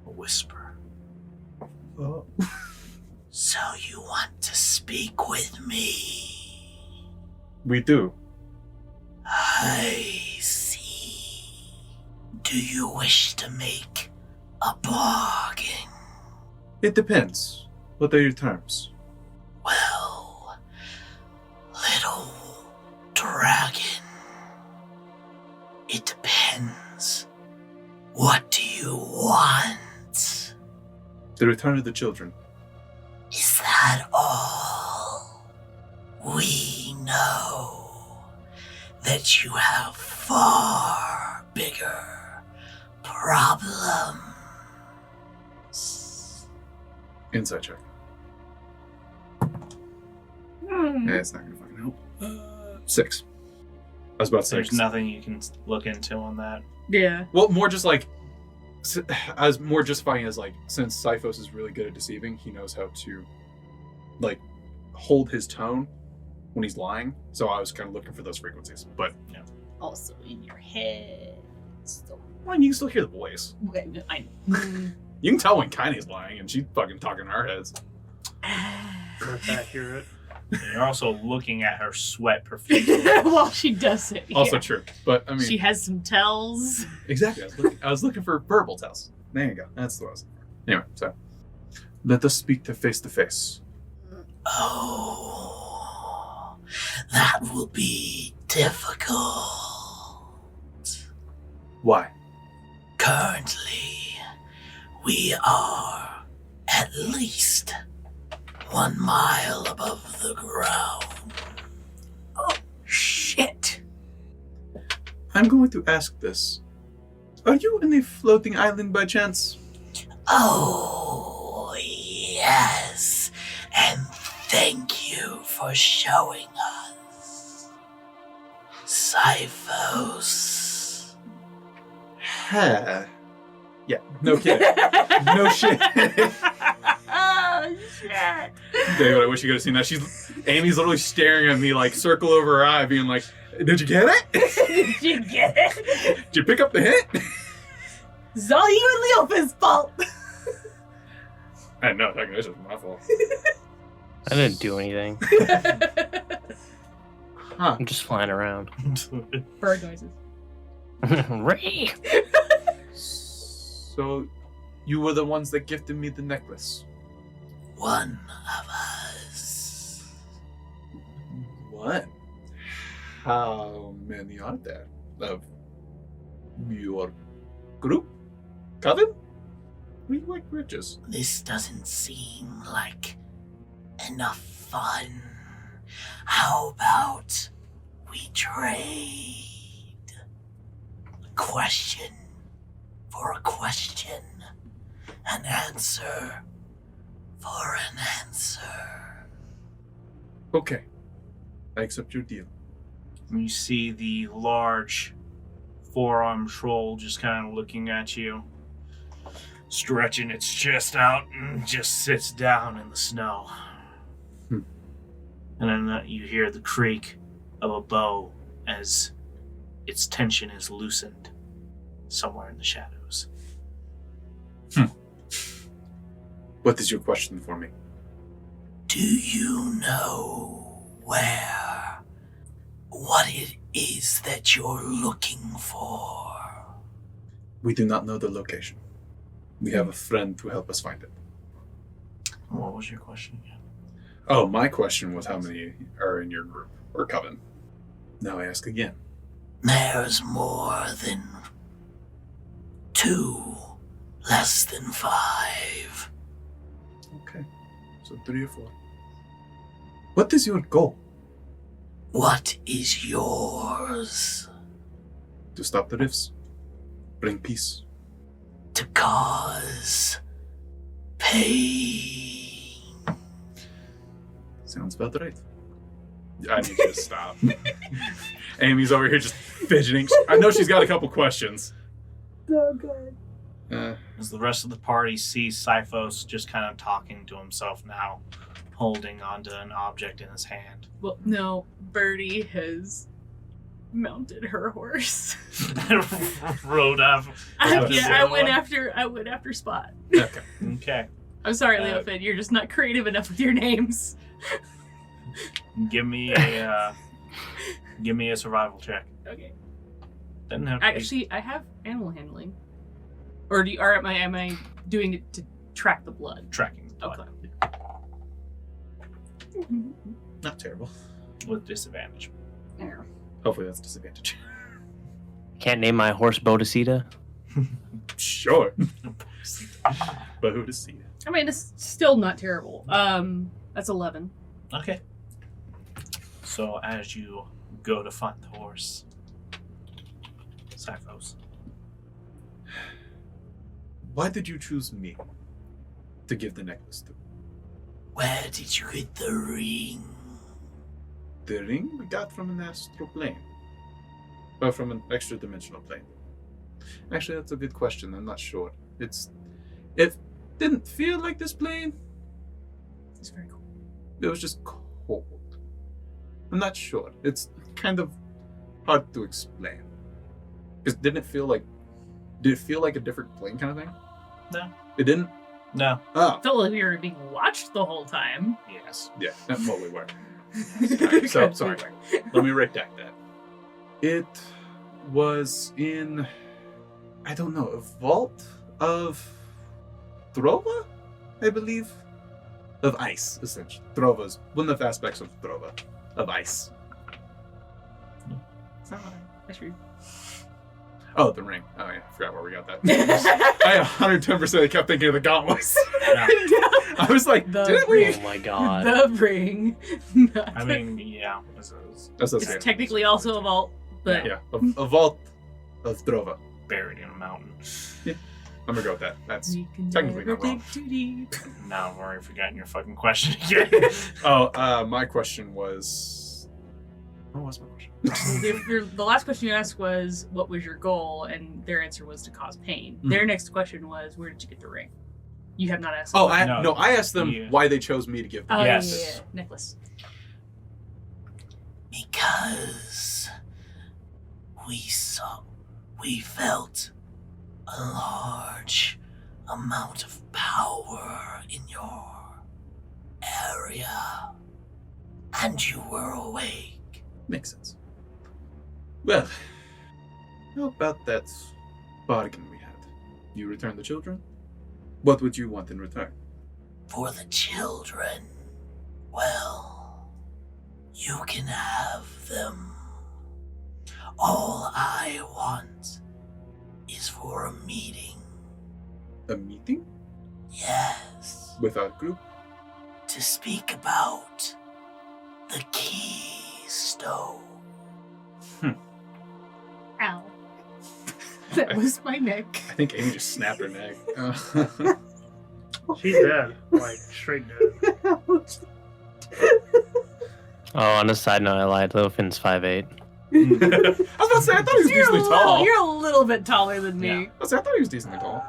a whisper. Oh. So you want to speak with me? We do. I see. Do you wish to make a bargain? It depends. What are your terms? Well, little dragon, it depends The return of the children. Is that all? We know that you have far bigger problems. Insight check. Yeah, it's not gonna fucking help. 6. I was about to say. There's nothing you can look into on that. Yeah. Well, more just like, I was more justifying as like, since Sifos is really good at deceiving, he knows how to, like, hold his tone when he's lying. So I was kind of looking for those frequencies. But yeah, Also in your head. So, well, you can still hear the voice. okay, You can tell when Kaine's lying, and she's fucking talking in our heads. That's accurate. You're also looking at her sweat profusely. While she does it. Also yeah. true, but I mean, She has some tells. exactly. I was looking for verbal tells. There you go. That's what I was looking for. Anyway, so let us speak to face. Oh, that will be difficult. Why? Currently, we are at least 1 mile above the ground. Oh, shit. I'm going to ask this. Are you in a floating island by chance? Oh, yes. And thank you for showing us. Sifos. Ha. Yeah, no kidding. No shit. Oh, shit. David, I wish you could have seen that. Amy's literally staring at me like circle over her eye, being like, did you get it? Did you get it? Did you pick up the hint? It's all you and Leofa's fault. I know, technically it's just my fault. I didn't do anything. Huh. I'm just flying around. Bird noises. Ray! So, you were the ones that gifted me the necklace. One of us. What? How many are there of your group? Coven? We like riches. This doesn't seem like enough fun. How about we trade a question for a question, an answer for an answer? Okay. I accept your deal. You see the large four-armed troll just kind of looking at you, stretching its chest out, and just sits down in the snow. And then you hear the creak of a bow as its tension is loosened somewhere in the shadows. What is your question for me? Do you know what it is that you're looking for? We do not know the location. We have a friend to help us find it. What was your question again? Oh, my question was how many are in your group or coven? Now I ask again. There's more than 2, less than 5. Okay, so 3 or 4. What is your goal? What is yours? To stop the rifts, bring peace. To cause pain. Sounds about right. I need you to stop. Amy's over here just fidgeting. I know she's got a couple questions. So good. As the rest of the party sees Sifos just kind of talking to himself now, holding onto an object in his hand. Well, no, Birdie has mounted her horse. Rode up. I went after Spot. Okay. Okay. I'm sorry, Leofin, you're just not creative enough with your names. Give me a survival check. Okay. Doesn't have to be- Actually, I have animal handling. Or am I doing it to track the blood? tracking Okay. Not terrible. with disadvantage. Yeah. Hopefully that's a disadvantage. Can't name my horse Bodicita. Sure. But who to see it? I mean, it's still not terrible. That's 11. Okay. So as you go to find the horse, Cyphos. Why did you choose me to give the necklace to? Where did you get the ring? The ring we got from an astral plane. Or from an extra dimensional plane. Actually, that's a good question. I'm not sure. It didn't feel like this plane. It's very cool. It was just cold. I'm not sure. It's kind of hard to explain. Because did it feel like a different plane kind of thing? No. It didn't? No. Oh. I felt like we were being watched the whole time. Yes. Yeah, well, we were. Alright, so, sorry. Let me redact that. It was in, I don't know, a vault of Drova, I believe? Of ice, essentially. Drova's one of the aspects of Drova. Of ice. Is that what I That's rude. Oh, the ring. Oh, yeah, I forgot where we got that. I 110% kept thinking of the gauntlets. Yeah. I was like, The didn't we? Oh my god. The ring. I mean, yeah. This is That's the It's same. technically also a vault, but Yeah, a vault of Drova. buried in a mountain. I'm gonna go with that. That's we can technically never not wrong. dig too deep. Now I've already forgotten your fucking question again. My question was. What was my question? The last question you asked was, what was your goal? And their answer was to cause pain. Mhm. Their next question was, where did you get the ring? You have not asked. Oh, them. I asked them Yeah. why they chose me to give them. Oh, Yes. yeah. Necklace. Because we felt a large amount of power in your area, and you were awake. Makes sense. Well, how about that bargain we had? You return the children? What would you want in return? For the children, well, you can have them. All I want is for a meeting. A meeting Yes, with our group? to speak about the keystone. Ow. That was my neck. I think Amy just snapped her neck. She's dead. Like, straight dead. Oh, on a side note, I lied. Lofin's 5'8". I was about to say, I thought he was decently tall. You're a little bit taller than me. I was like, I thought he was decently tall.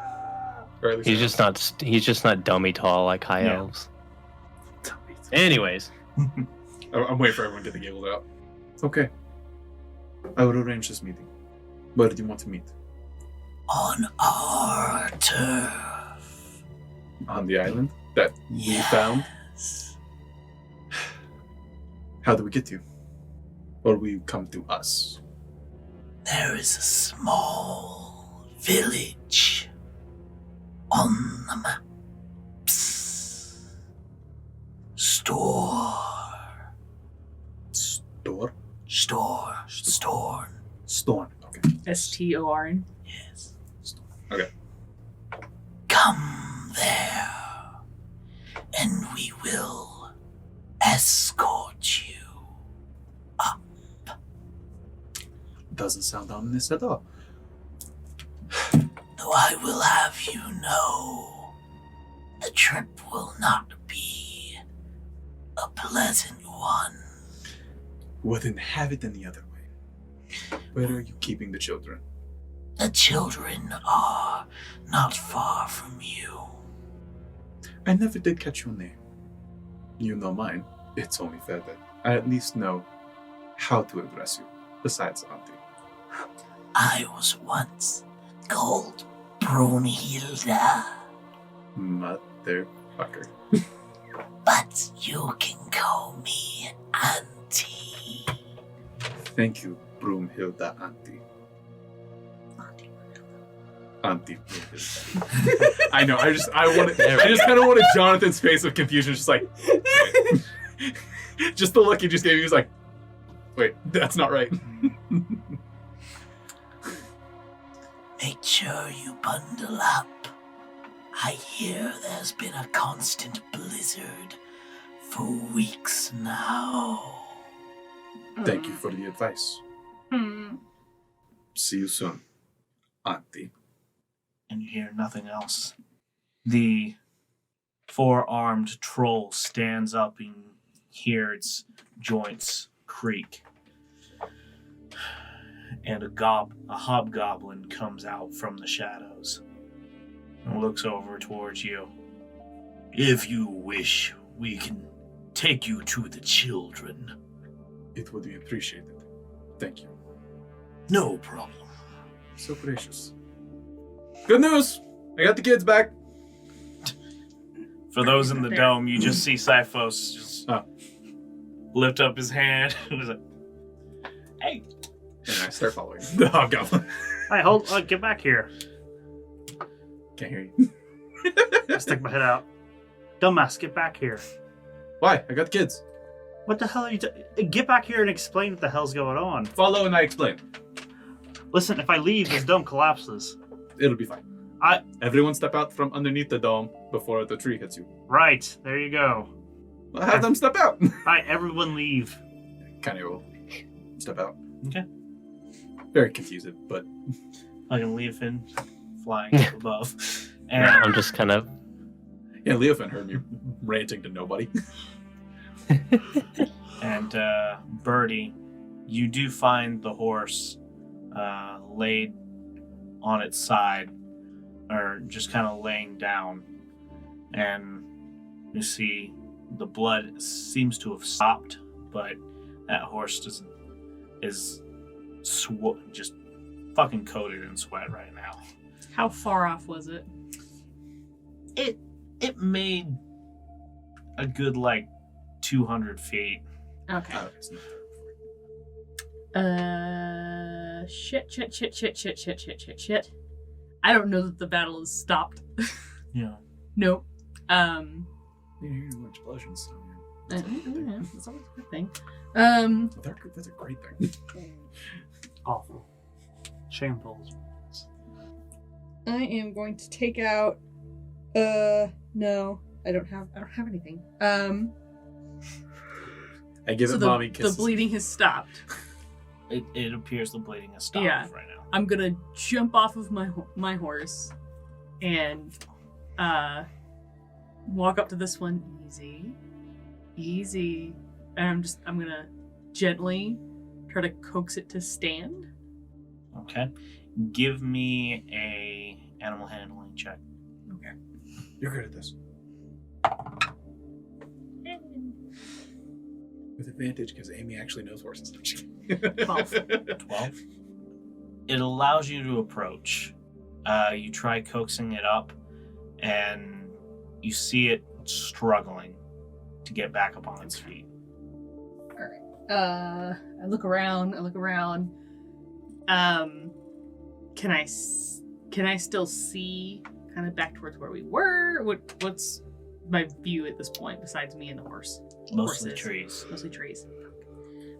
Or at least He's just not. He's just not dummy tall like high Yeah. elves. Anyways, I'm waiting for everyone to get the giggles out. Okay. I will arrange this meeting. Where do you want to meet? On our turf. On the island that we found? Yes. How do we get to you? Or will you come to us? There is a small village on the maps. Store. Storm. Okay. STORN. Yes. Okay. Come there, and we will escort you. Doesn't sound ominous at all. Though I will have you know, the trip will not be a pleasant one. Wouldn't have it any other way. Where are you keeping the children? The children are not far from you. I never did catch your name. You know mine. It's only fair that I at least know how to address you, besides Auntie. I was once called Brunhilda, Motherfucker. but you can call me Auntie. Thank you, Broomhilda Auntie. Auntie Broomhilda. I know, I just kind of wanted Jonathan's face of confusion, just like, wait. Just the look he just gave me, he was like, wait, that's not right. make sure you bundle up. I hear there's been a constant blizzard for weeks now. Thank you for the advice. See you soon, Auntie. And you hear nothing else. The four-armed troll stands up and hear its joints creak. And a hobgoblin comes out from the shadows and looks over towards you. If you wish, we can take you to the children. It would be appreciated. Thank you. No problem. So gracious. Good news! I got the kids back. For those in the dome, you just see Sifos just lift up his hand. He's like, hey. And I start following the hobgoblin. Hey, get back here. Can't hear you. I stick my head out. Dumbass, get back here. Why? I got the kids. What the hell are you get back here and explain what the hell's going on. Follow and I explain. Listen, if I leave, this dome collapses. It'll be fine. Everyone step out from underneath the dome before the tree hits you. Right, there you go. Well, have them step out. Alright, everyone leave. Kind of will step out. Okay. Very confused, but I can leave him flying up above. And I'm just kind of. yeah, Leofin heard me ranting to nobody. And Birdie, you do find the horse laid on its side, or just kind of laying down, and you see the blood seems to have stopped, but that horse is just fucking coated in sweat right now. How far off was it? It made a good 200 feet. Okay. Shit. I don't know that the battle is stopped. Yeah. Nope. You hear more explosions. That's always a good thing. That's a great thing. Awful. Shameful. I am going to take out. No, I don't have anything. I give it mommy kisses. The bleeding has stopped. It appears the bleeding has stopped right now. I'm gonna jump off of my horse and walk up to this one easy, and I'm gonna gently try to coax it to stand. Okay. Give me a animal handling check. Okay. You're good at this. With advantage, because Amy actually knows horses. 12. 12. It allows you to approach. You try coaxing it up, and you see it struggling to get back up on its feet. All right. I look around. Can I still see kind of back towards where we were? What's my view at this point besides me and the horse? Mostly trees. Mostly trees.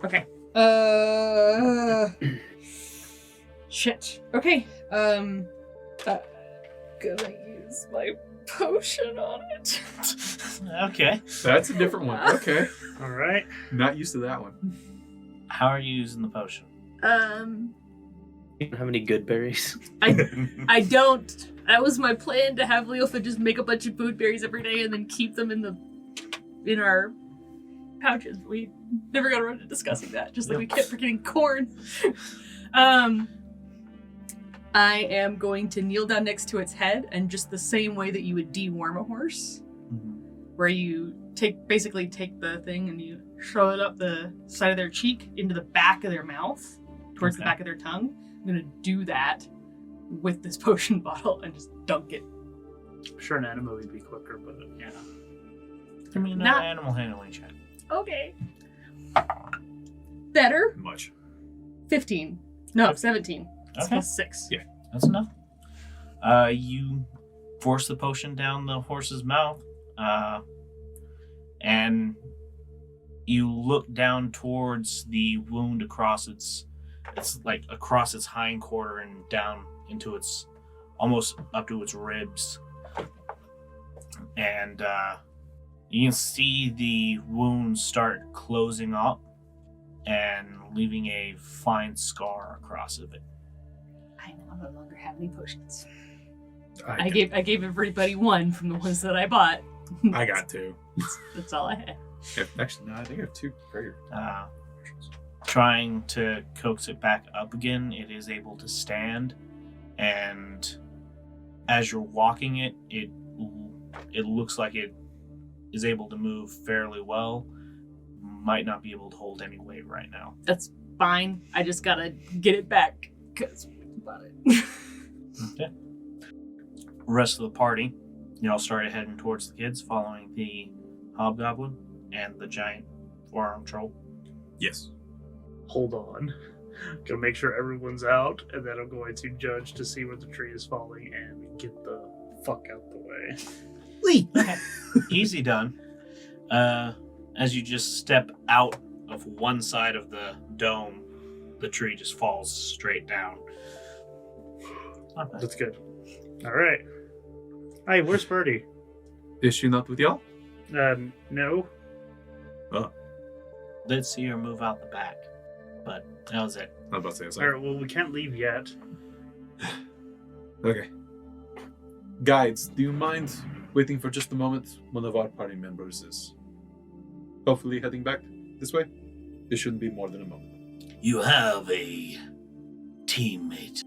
Okay. Shit. Okay. Gonna use my potion on it. Okay. That's a different one. Okay. All right. Not used to that one. How are you using the potion? You don't have any good berries? I don't. That was my plan, to have Leofa just make a bunch of food berries every day and then keep them in our pouches. We never got around to discussing that, just like we kept forgetting corn. I am going to kneel down next to its head, and just the same way that you would deworm a horse, where you basically take the thing and you shove it up the side of their cheek into the back of their mouth, towards the back of their tongue. I'm gonna do that with this potion bottle and just dunk it. I'm sure an animal would be quicker, but yeah. Give me another animal handling check. Okay. Better. Much. 15. No, 17. Okay. Plus 6. Yeah. That's enough. You force the potion down the horse's mouth, and you look down towards the wound across its hind quarter and down into its almost up to its ribs, and you can see the wounds start closing up and leaving a fine scar across of it. I now no longer have any potions. I I gave everybody one from the ones that I bought. got 2. That's all I had. Actually, no, I think I have 2 prayer. Trying to coax it back up again, it is able to stand, and as you're walking it, it looks like it is able to move fairly well. Might not be able to hold any weight right now. That's fine. I just gotta get it back because about it. Okay. Rest of the party, you all started heading towards the kids, following the hobgoblin and the giant four-armed troll. Yes. Hold on. Gonna make sure everyone's out, and then I'm going to judge to see where the tree is falling and get the fuck out the way. Okay. Easy done. As you just step out of one side of the dome, the tree just falls straight down. Not bad. That's good. All right. Hey, where's Birdie? Is she not with y'all? No. Let's see her move out the back. But that was it. I was about to say a All second. right. Well, we can't leave yet. Okay. Guides, do you mind waiting for just a moment? One of our party members is hopefully heading back this way. It shouldn't be more than a moment. You have a teammate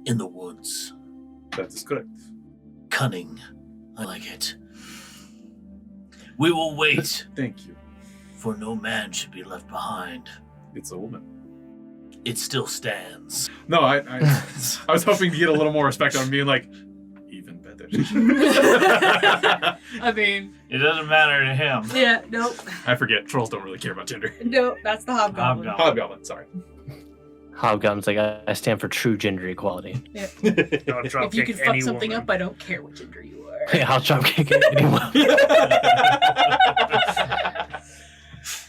in the woods. That is correct. Cunning. I like it. We will wait, Thank you. for no man should be left behind. It's a woman. It still stands. No, I was hoping to get a little more respect on being like, even better. I mean, It doesn't matter to him. yeah, nope. I forget. Trolls don't really care about gender. Nope, that's the hobgoblin. Hobgoblin, sorry. Hobgoblin's like, I stand for true gender equality. I'll drop If you kick can fuck any something woman. up, I don't care what gender you are. Hey, I'll drop kick anyone.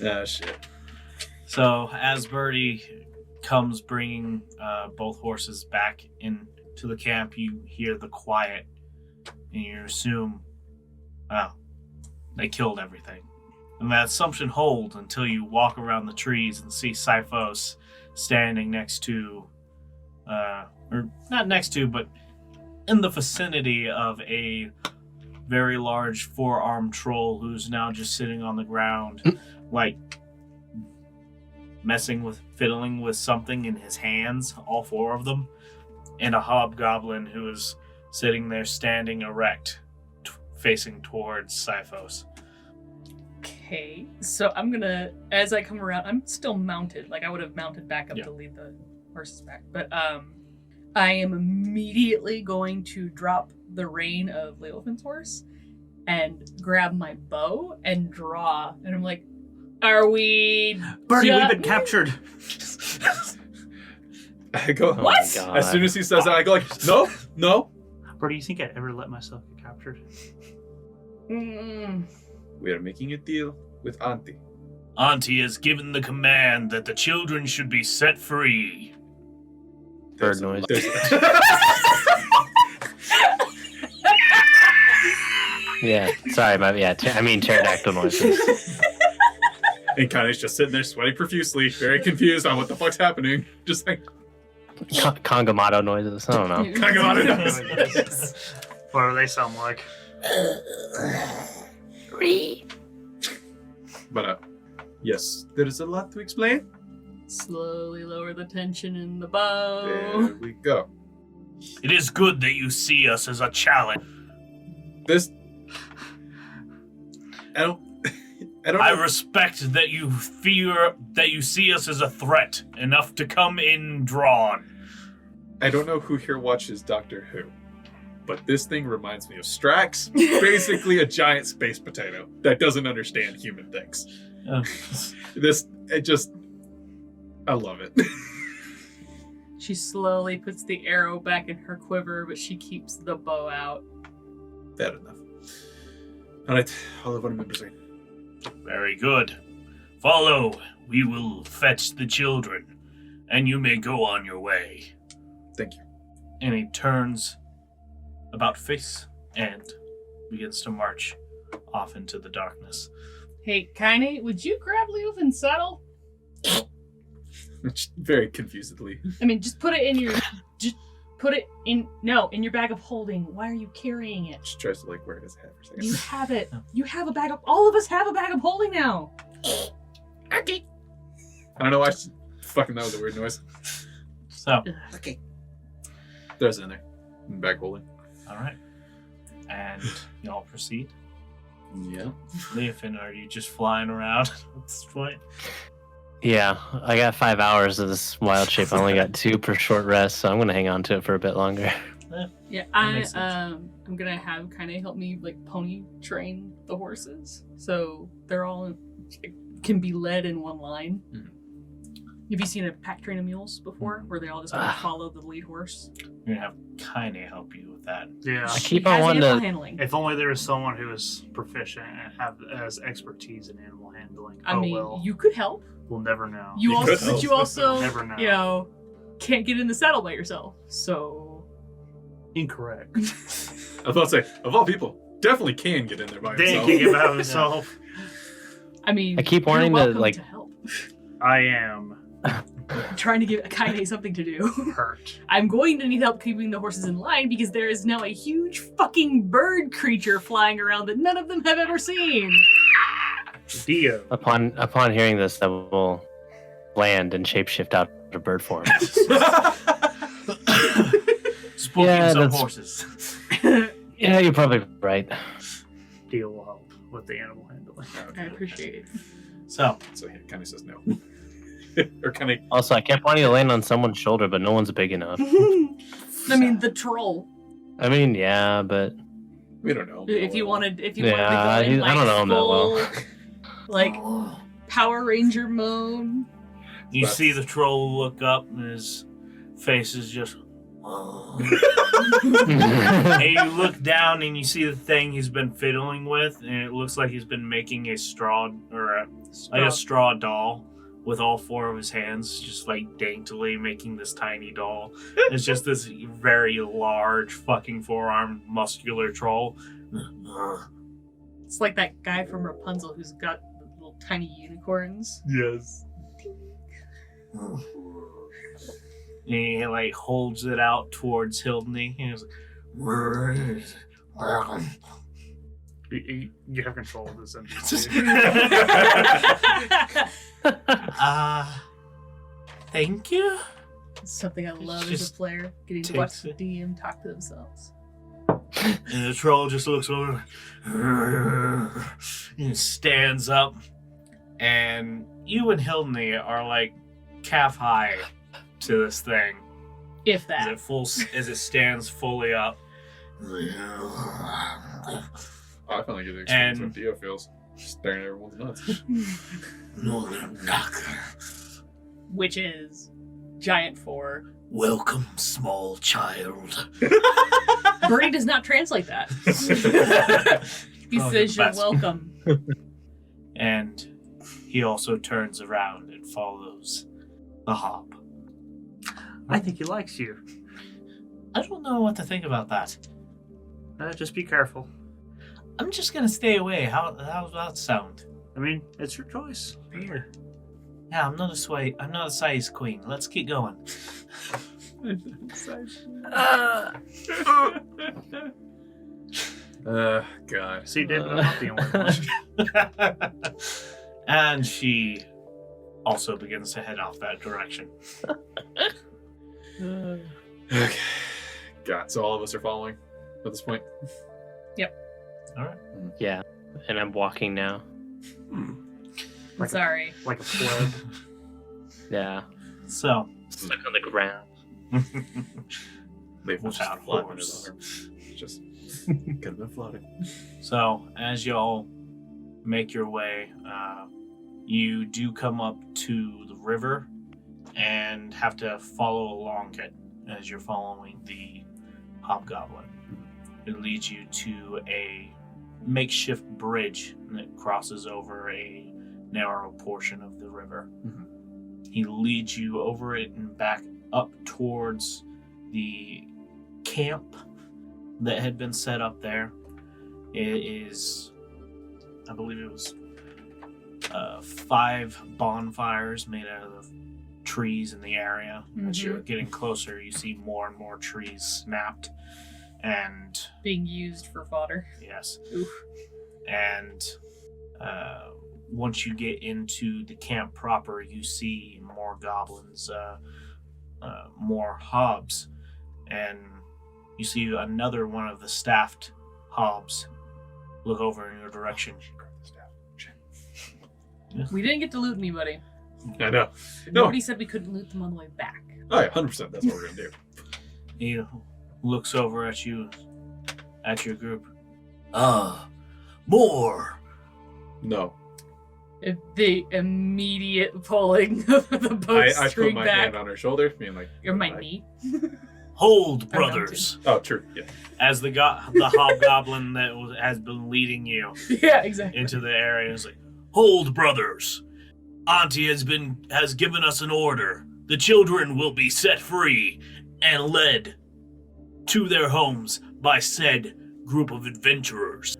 Ah, shit. So as Birdie comes bringing both horses back into the camp, you hear the quiet, and you assume, wow, they killed everything. And that assumption holds until you walk around the trees and see Siphos standing next to, or not next to, but in the vicinity of a very large four-armed troll who's now just sitting on the ground, like fiddling with something in his hands, all 4 of them, and a hobgoblin who is sitting there standing erect, facing towards Siphos. Okay, so I'm gonna, as I come around, I'm still mounted. Like I would have mounted back up Yeah. to lead the horses back, but I am immediately going to drop the rein of Leofin's horse and grab my bow and draw. And I'm like, "Are we?" Birdie, done?" we've been captured. I go, Oh What? my God. as soon as he says that, I go like, no. Birdie, you think I'd ever let myself get captured? Mm. We are making a deal with Auntie. Auntie has given the command that the children should be set free. Bird noise. Yeah, sorry, pterodactyl noises. And Kanye's just sitting there sweating profusely, very confused on what the fuck's happening. Just like, Congamado noises. I don't know. kind of on it. What do they sound like? But, yes, there is a lot to explain. Slowly lower the tension in the bow. There we go. It is good that you see us as a challenge. This... I don't I know. respect that you see us as a threat enough to come in drawn. I don't know who here watches Doctor Who, but this thing reminds me of Strax. Basically a giant space potato that doesn't understand human things. I love it. She slowly puts the arrow back in her quiver, but she keeps the bow out. Fair enough. Alright, all of our members are in. Very good. Follow. We will fetch the children, and you may go on your way. Thank you. And he turns about face and begins to march off into the darkness. Hey, Kaine, would you grab Leofin's saddle? Very confusedly. I mean, just put it in your... in your bag of holding. Why are you carrying it? Just tries to like wear his hat for a second. You have it. You have a bag of... All of us have a bag of holding now. Okay. I don't know why. Fucking that was a weird noise. So, Okay. There's it in there. Bag holding. all right. And y'all proceed. Yeah. Leofin, are you just flying around at this point? Yeah, I got 5 hours of this wild shape. I only got 2 per short rest, so I'm gonna hang on to it for a bit longer. Yeah, makes sense. I'm gonna have Kaine help me like pony train the horses, so they're all can be led in one line. Mhm. Have you seen a pack train of mules before, where they all just kind of follow the lead horse? You're gonna have Kaine help you with that. Yeah. I She keep on has wanting animal to. handling. If only there was someone who is proficient and has expertise in animal handling. I mean, well, you could help. we'll never know. You You also, could help. but you also, Never know. you know, can't get in the saddle by yourself. So Incorrect. I was about to say, of all people, definitely can get in there by Dan himself. can get out of himself. I mean, I keep you're wanting to, welcome like- to help. I am I'm trying to give Kaine something to do. hurt. I'm going to need help keeping the horses in line because there is now a huge fucking bird creature flying around that none of them have ever seen. Dio. Upon hearing this, I will land and shapeshift out of bird form. Spooking Yeah, some that's- horses. Yeah, you're probably right. Dio will help with the animal handling. I appreciate it. So, So he kind of says no. Or kind of. Also, I kept wanting to land on someone's shoulder, but no one's big enough. I mean, the troll. I mean, yeah, but We don't know. If you wanted to Yeah, go in, like, I don't know him that well. full, like Power Ranger mode. you But- see the troll look up and his face is just... And you look down and you see the thing he's been fiddling with, and it looks like he's been making a straw doll with all 4 of his hands, just like daintily making this tiny doll. It's just this very large fucking four-armed muscular troll. It's like that guy from Rapunzel who's got the little tiny unicorns. Yes. And he like holds it out towards Hildney. He was You have control of this Just- NPC. Thank you. Something I love as a Just player, getting to takes watch the it. DM talk to themselves. And the troll just looks over and stands up. And you and Hildney are like calf high to this thing If as that. as it stands fully up. Oh, I finally get to experience And- what Dio feels. Staring at everyone's nuts. Northern Knocker. Which is giant 4. Welcome, small child. Bernie does not translate that. He Oh, says the you're best. welcome. And he also turns around and follows the hop. I think he likes you. I don't know what to think about that. Just be careful. I'm just gonna stay away. How does that sound? I mean, it's your choice. Weird. Yeah, I'm not a size queen. Let's keep going. God. See, David, I'm not the only one. And she also begins to head off that direction. Okay. God, so all of us are following at this point. All right. Yeah, and I'm walking now. Like Sorry. like a pleb. Yeah, So, stuck on the ground. They've just Without flapping his horse. arms. Just could have been floating. So, as y'all make your way, you do come up to the river and have to follow along it as you're following the hobgoblin. It leads you to a makeshift bridge that crosses over a narrow portion of the river. He leads you over it and back up towards the camp that had been set up there. It is, I believe it was 5 bonfires made out of trees in the area. As you're getting closer, you see more and more trees snapped and Being used for fodder. yes. Oof. And once you get into the camp proper, you see more goblins, more hobs, and you see another one of the staffed hobs look over in your direction. We didn't get to loot anybody. I know. No. Nobody said we couldn't loot them on the way back. Oh yeah, 100%. That's what we're gonna do. He looks over at you, at your group. More. No. The immediate pulling of the boat I put string my back. hand on her shoulder, being like, Or my "Right." knee. Hold, I'm brothers. Oh, true. Yeah. As the hobgoblin that has been leading you Yeah, exactly. into the area is like, hold, brothers. Auntie has given us an order. The children will be set free and led to their homes by said group of adventurers.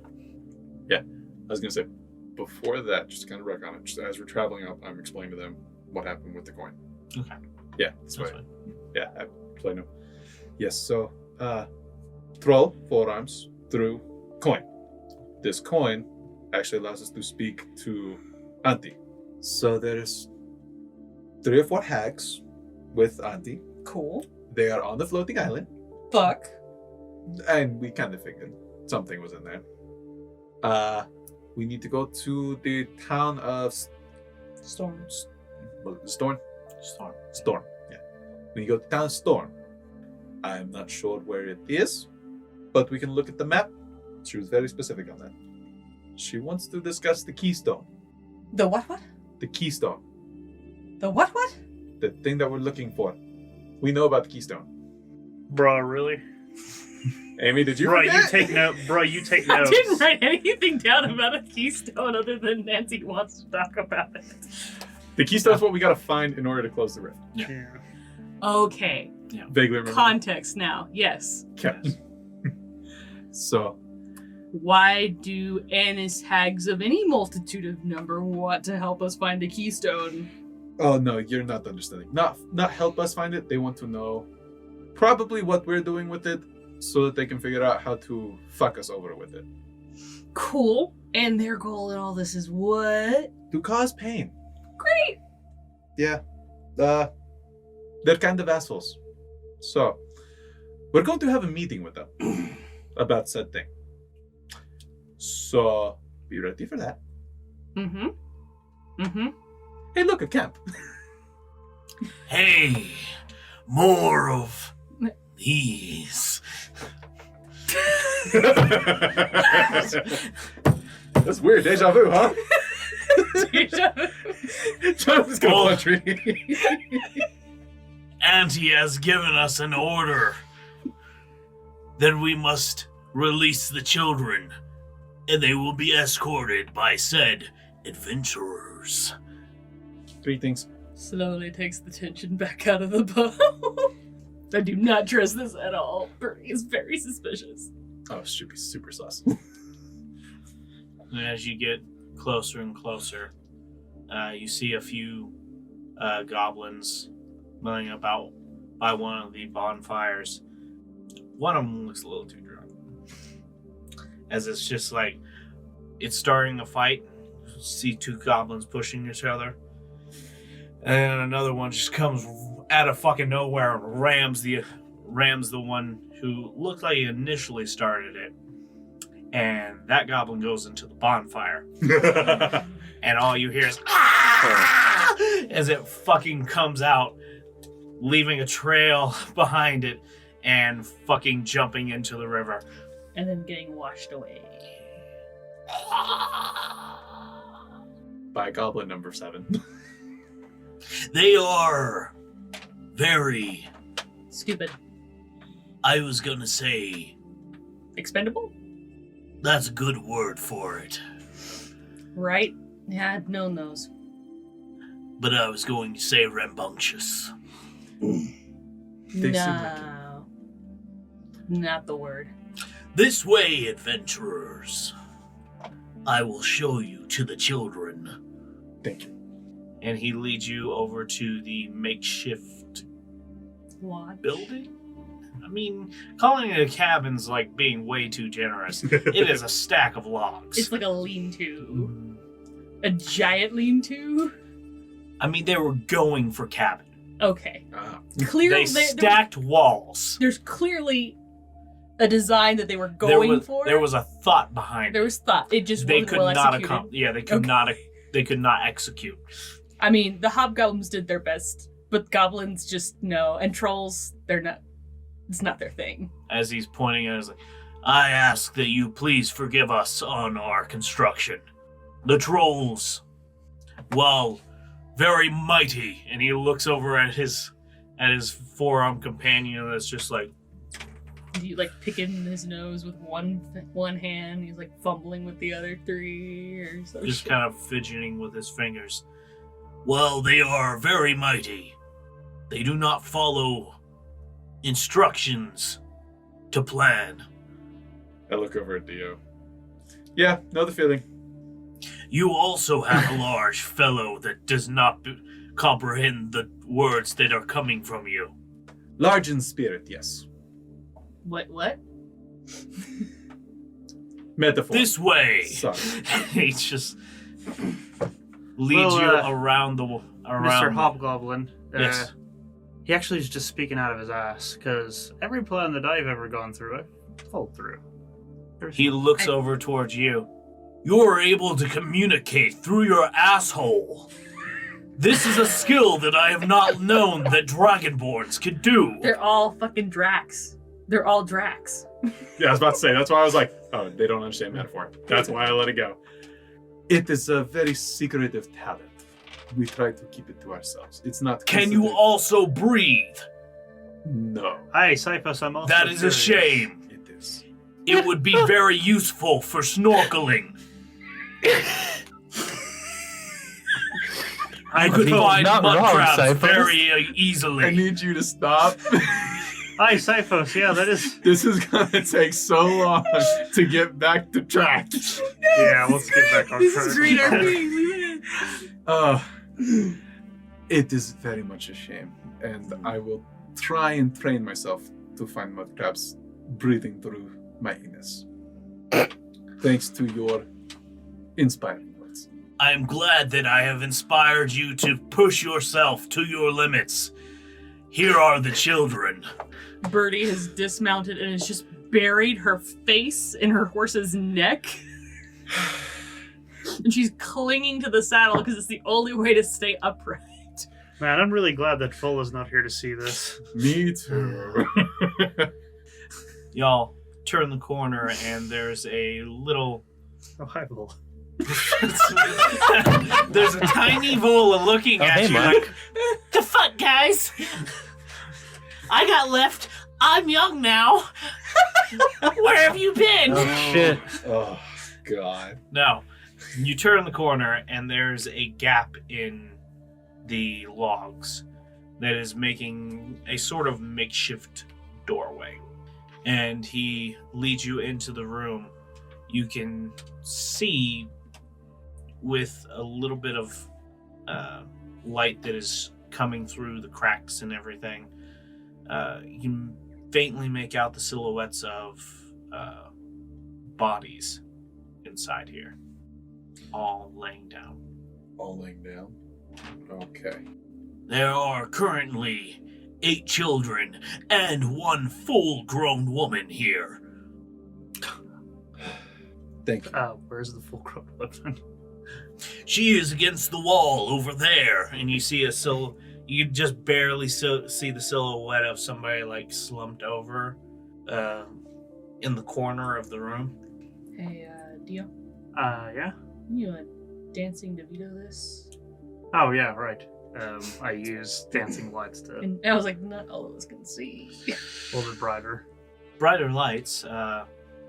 I was gonna say, before that, just to kind of wreck on it. Just as we're traveling up, I'm explaining to them what happened with the coin. Okay. Yeah, that's That's why. fine. Yeah, I play no. Yes, so Troll, forearms, through coin. This coin actually allows us to speak to Auntie. So there's 3 or 4 hags with Auntie. Cool. They are on the floating island, Fuck. and we kind of figured something was in there. We need to go to the town of Storms. Storm. Storm. Yeah. We go to town Storm. I'm not sure where it is, but we can look at the map. She was very specific on that. She wants to discuss the keystone. The what? The keystone. The what? The thing that we're looking for. We know about the keystone. Bro, really? Amy, did you Bro, forget? you take note. Bro, you take I notes. didn't write anything down about a keystone other than Nancy wants to talk about it. The keystone's what we gotta find in order to close the rift. Yeah. Okay. Vaguely remember. Context now. Yes. Okay. So, Why do Annis hags of any multitude of number want to help us find a keystone? oh no, you're not understanding. Not help us find it. They want to know probably what we're doing with it, so that they can figure out how to fuck us over with it. Cool. And their goal in all this is what? To cause pain. Great. Yeah. They're kind of assholes. So, we're going to have a meeting with them about said thing. So, be ready for that. Hey, look, a camp. Hey, more of these. That's weird. Deja vu, huh? Jonathan's gonna punch me. Auntie has given us an order that we must release the children, and they will be escorted by said adventurers. 3 things. Slowly takes the tension back out of the bow. I do not trust this at all. Bernie is very suspicious. Oh, it should be super sus. And as you get closer and closer, you see a few goblins milling about by one of the bonfires. One of them looks a little too drunk. As it's just like, it's starting a fight. You see 2 goblins pushing each other. And another one just comes out of fucking nowhere and rams the one who looked like he initially started it. And that goblin goes into the bonfire. And all you hear is "Ah!" as it fucking comes out, leaving a trail behind it and fucking jumping into the river. And then getting washed away. By goblin number 7. They are very, Stupid. I was gonna say, Expendable? that's a good word for it, Right? Yeah, I've known those. but I was going to say rambunctious. They seem like No. Not the word. This way, adventurers. I will show you to the children. Thank you. And he leads you over to the makeshift What? building? I mean, calling it a cabin's like being way too generous. It is a stack of logs. It's like a lean-to. A giant lean-to? I mean, they were going for cabin. Okay. Ah. Clearly, They stacked walls. there's clearly a design that they were going for. There was a thought behind There it. was thought. It just They wasn't could well not executed. they could Okay. not. They could not execute. I mean, the hobgoblins did their best, but goblins just no, and trolls, they're not. It's not their thing. As he's pointing at us, like, I ask that you please forgive us on our construction. The trolls, while very mighty, and he looks over at his forearm companion that's just like, He like picking his nose with one hand. He's like fumbling with the other three or something. just kind of fidgeting with his fingers. While they are very mighty, they do not follow instructions to plan. I look over at Dio. Yeah, know the feeling. You also have a large fellow that does not comprehend the words that are coming from you. Large in spirit, yes. What? Metaphor. This way. Sorry. He just leads Well, you around the Mr. Hobgoblin. Yes. He actually is just speaking out of his ass, because every plan that I've ever gone through, I've followed through. He looks over towards you. You're able to communicate through your asshole. This is a skill that I have not known that Dragonborns could do. They're all fucking Drax. They're all Drax. Yeah, I was about to say, that's why I was like, oh, they don't understand metaphor. That's why I let it go. It is a very secretive talent. We try to keep it to ourselves. It's not Can you considered- also breathe? No, Hi, Cyphus, I'm also That is a curious. shame. it is. It would be very useful for snorkeling. I could He's find not mud wrong, crabs Cyphus. very I easily. need you to stop. Hi, Cyphus, yeah, that is... This is gonna take so long to get back to track. Yeah, let's get back on This track. is great RP. Leave it in. It is very much a shame, and I will try and train myself to find mud crabs breathing through my anus. Thanks to your inspiring words. I am glad that I have inspired you to push yourself to your limits. Here are the children. Birdie has dismounted and has just buried her face in her horse's neck. And she's clinging to the saddle because it's the only way to stay upright. Man, I'm really glad that Full is not here to see this. Me too. Y'all turn the corner and there's a little Oh, hi, Full. there's a tiny Vola looking Oh, at hey, you Mark. like, The fuck, guys? I got left. I'm young now. Where have you been? Oh shit! Oh, God. no. You turn the corner and there's a gap in the logs that is making a sort of makeshift doorway. And he leads you into the room. You can see with a little bit of light that is coming through the cracks and everything. You can faintly make out the silhouettes of bodies inside here, all laying down. All laying down. Okay. There are currently 8 children and 1 full-grown woman here. Thank you. Where's the full-grown weapon? She is against the wall over there. And you see you just barely see the silhouette of somebody like slumped over in the corner of the room. Hey, Dio, Yeah? you dancing DeVito this? Oh, yeah, right. I use dancing lights to a And I was like, not all of us can see. little bit brighter. Brighter lights,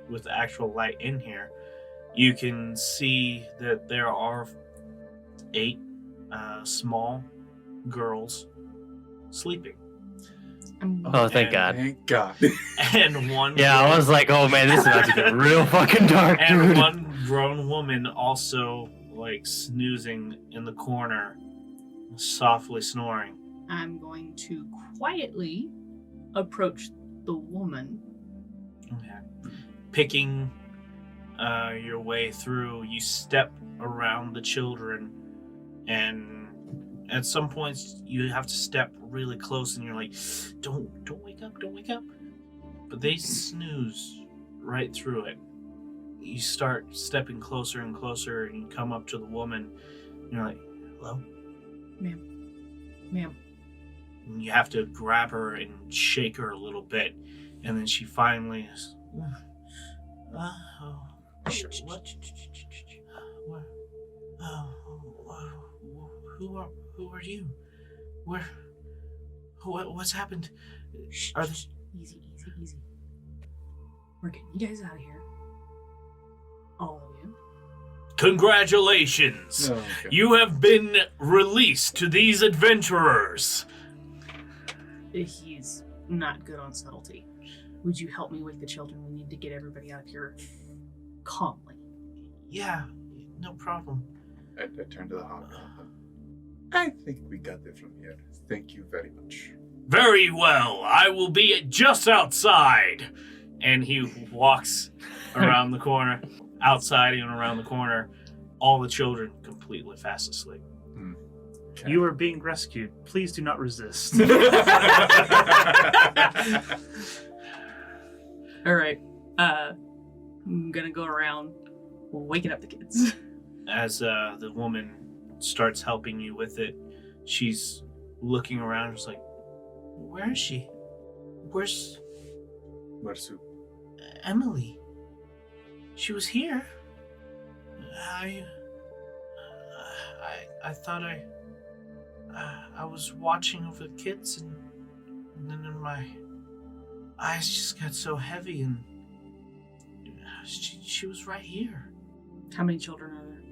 with the actual light in here, you can see that there are 8 small girls sleeping. Oh, thank God. Thank God. And one Yeah, I was like, oh man, this is about to get real fucking dark, and dude. one grown woman also like snoozing in the corner, softly snoring. I'm going to quietly approach the woman. Okay. Picking your way through, you step around the children, and at some points you have to step really close, and you're like, don't wake up, don't wake up. But they snooze right through it. You start stepping closer and closer, and you come up to the woman, and you're like, hello? Ma'am. And you have to grab her and shake her a little bit, and then she finally is, who are you? What's happened? Are they... Easy. We're getting you guys out of here. All of you. Congratulations! Oh, okay. You have been released to these adventurers. He's not good on subtlety. Would you help me wake the children? We need to get everybody out of here calmly. Yeah, no problem. I turned to the hobgoblin. I think we got it from here. Thank you very much. Very well, I will be just outside. And he walks around the corner, outside and around the corner, all the children completely fast asleep. Okay. You are being rescued. Please do not resist. All right. I'm gonna go around waking up the kids. As the woman starts helping you with it, she's looking around, just like, where is she? Where's Where's who? Emily? She was here. I thought I was watching over the kids, and then my eyes just got so heavy, and she was right here. How many children are there?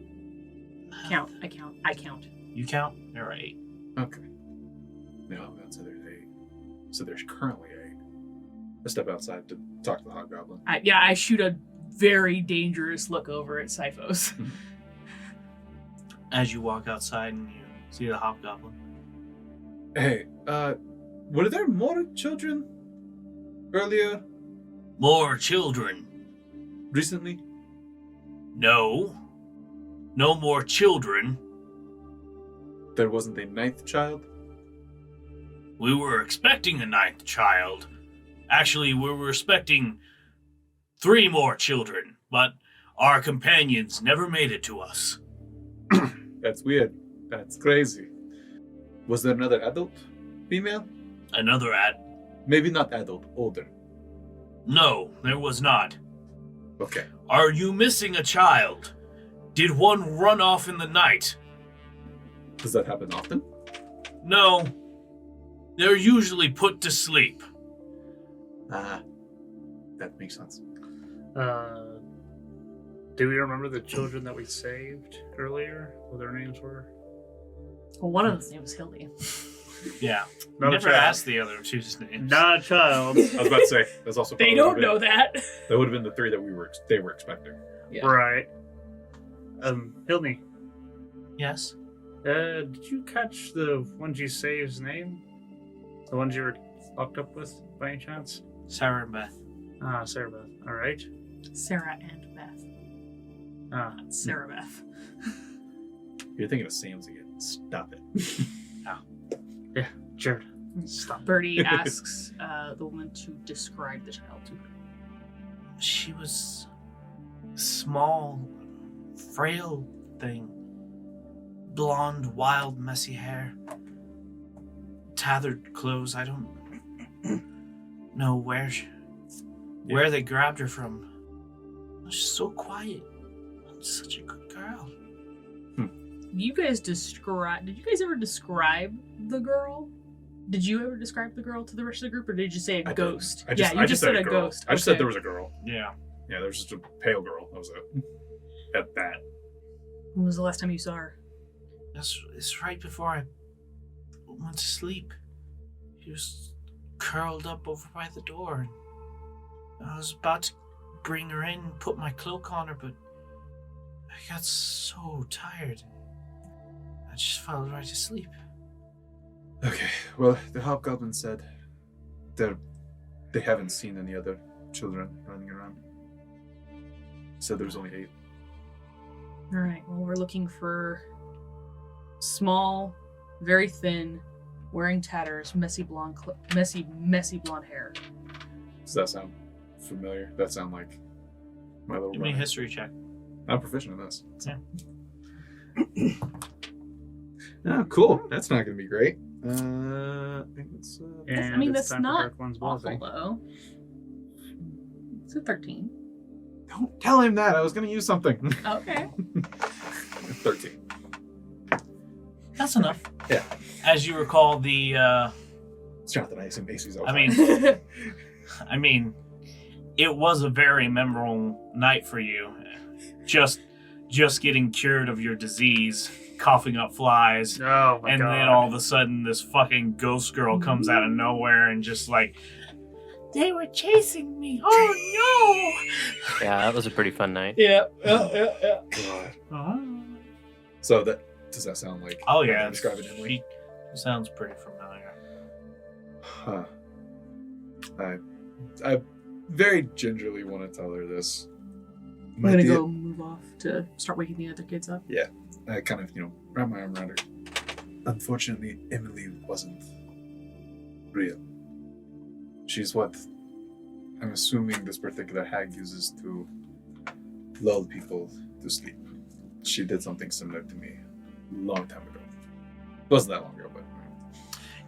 Count. I count. You count? There are 8. Okay. No, so there's 8. So there's currently 8. I step outside to talk to the hobgoblin. I shoot a very dangerous look over at Sifos. As you walk outside and you see the hobgoblin. Hey, were there more children earlier, More children. recently? No. No more children. There wasn't a 9th child? We were expecting a 9th child. Actually, we were expecting 3 more children, but our companions never made it to us. That's weird. That's crazy. Was there another adult female? Another Maybe not adult, older. No, there was not. Okay. Are you missing a child? Did one run off in the night? Does that happen often? No. They're usually put to sleep. That makes sense. Do we remember the children that we saved earlier? What their names were? Well, one of them's name was Hildy. Yeah. Not a Never child. asked the other two's names. Not a child. I was about to say that's also. They probably don't would've know been- that. That would have been the 3 that they were expecting. Yeah. Right. Hildy, Yes. did you catch the ones you saved's name? The ones you were locked up with, by any chance? Sarah and Beth. Ah, Sarah Beth. All right. Sarah and Beth. Ah, Not Sarah Beth. You're thinking of Sam's again. Stop it. Jared, stop. Birdie asks the woman to describe the child to her. She was a small, frail thing. Blonde, wild, messy hair. Tethered clothes. I don't know where they grabbed her from. She's so quiet. Such a good girl. Did you guys ever describe the girl? Did you ever describe the girl to the rest of the group, or did you say a I ghost? didn't. I You just said said a girl. ghost. I just said Okay. there was a girl. Yeah. Yeah, there was just a pale girl. That was it. At that. When was the last time you saw her? It's right before I went to sleep. She was curled up over by the door. I was about to bring her in, put my cloak on her, but I got so tired. I just fell right asleep. Okay, well, the hobgoblin said they haven't seen any other children running around. Said there was only 8. All right. Well, we're looking for small, very thin, wearing tatters, messy blonde hair. Does that sound familiar? That sound like my little Give me a brother? history check. I'm proficient in this. Yeah. Oh, cool. That's not going to be great. I think it's, And I mean, it's that's time for not Dark One's awful Blessing. though. It's a 13. Don't tell him that. I was going to use something. Okay. 13. That's enough. Yeah. As you recall, the It's not that I assume AC's all I mean, it was a very memorable night for you. Just getting cured of your disease, coughing up flies, Oh my and god. then all of a sudden this fucking ghost girl comes out of nowhere and just like, they were chasing me. Oh Yeah, that was a pretty fun night. yeah. no! So does that sound like? Oh how yeah, they describe it, Emily? she sounds pretty familiar. Huh. I very gingerly want to tell her this. I'm gonna go move off to start waking the other kids up. I kind of, wrap my arm around her. Unfortunately, Emily wasn't real. She's what I'm assuming this particular hag uses to lull people to sleep. She did something similar to me a long time ago. Wasn't that long ago, but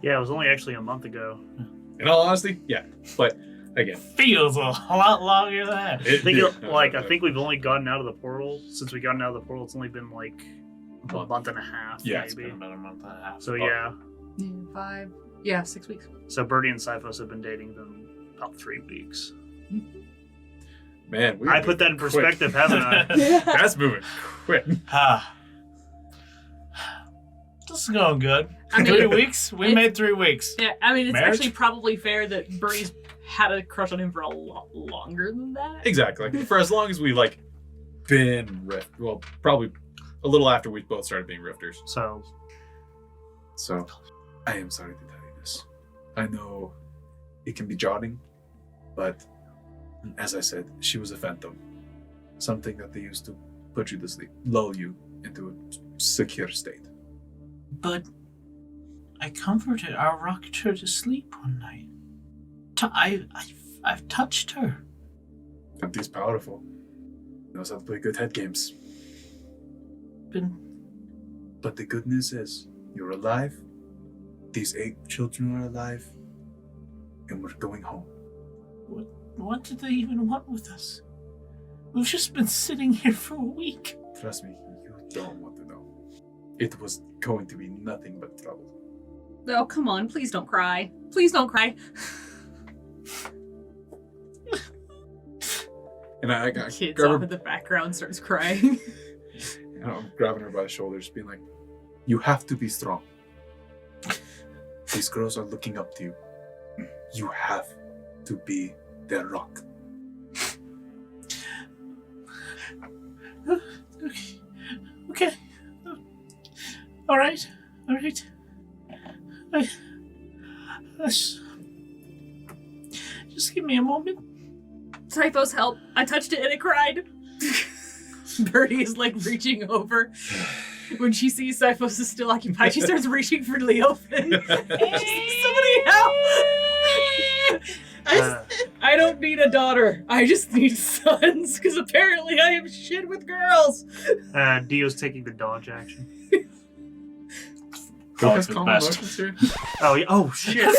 Yeah, it was only actually a month ago. in all honesty, yeah. But again, Feels a lot longer than that. I think I think we've only gotten out of the portal. Since we gotten out of the portal, it's only been like a month and a half, Yeah, It's maybe. been about a month and a half. So yeah. 5. Yeah, 6 weeks. So Birdie and Cyphos have been dating them about 3 weeks. man, I put that in perspective, haven't I? That's moving quick. This is going good. I mean, 3 weeks? We it- made 3 weeks. Yeah, I mean, it's Marriage? actually probably fair that Bernie's had a crush on him for a lot longer than that. Exactly. Like, for as long as we been rift. Well, probably a little after we both started being rifters. So So, I am sorry to tell you this. I know it can be jarring, but as I said, she was a phantom. Something that they used to put you to sleep, lull you into a secure state. But I comforted our rocked her to sleep one night. I've touched her. Empty's powerful. Knows how to play good head games. But the good news is, you're alive. These 8 children are alive. And we're going home. What did they even want with us? We've just been sitting here for a week. Trust me, you don't want to know. It was going to be nothing but trouble. Oh, come on. Please don't cry. Please don't cry. And I got Kids grab off her, in the background starts crying. and I'm grabbing her by the shoulders, being like, you have to be strong. These girls are looking up to you. You have to be their rock. Okay. All right. Just give me a moment. Typhos, help. I touched it and it cried. Birdie is reaching over. When she sees Typhos is still occupied, she starts reaching for Leofin. Somebody help! I don't need a daughter. I just need sons, because apparently I am shit with girls. Dio's taking the dodge action. Who has the calm best. emotions here? Oh yeah. Oh shit.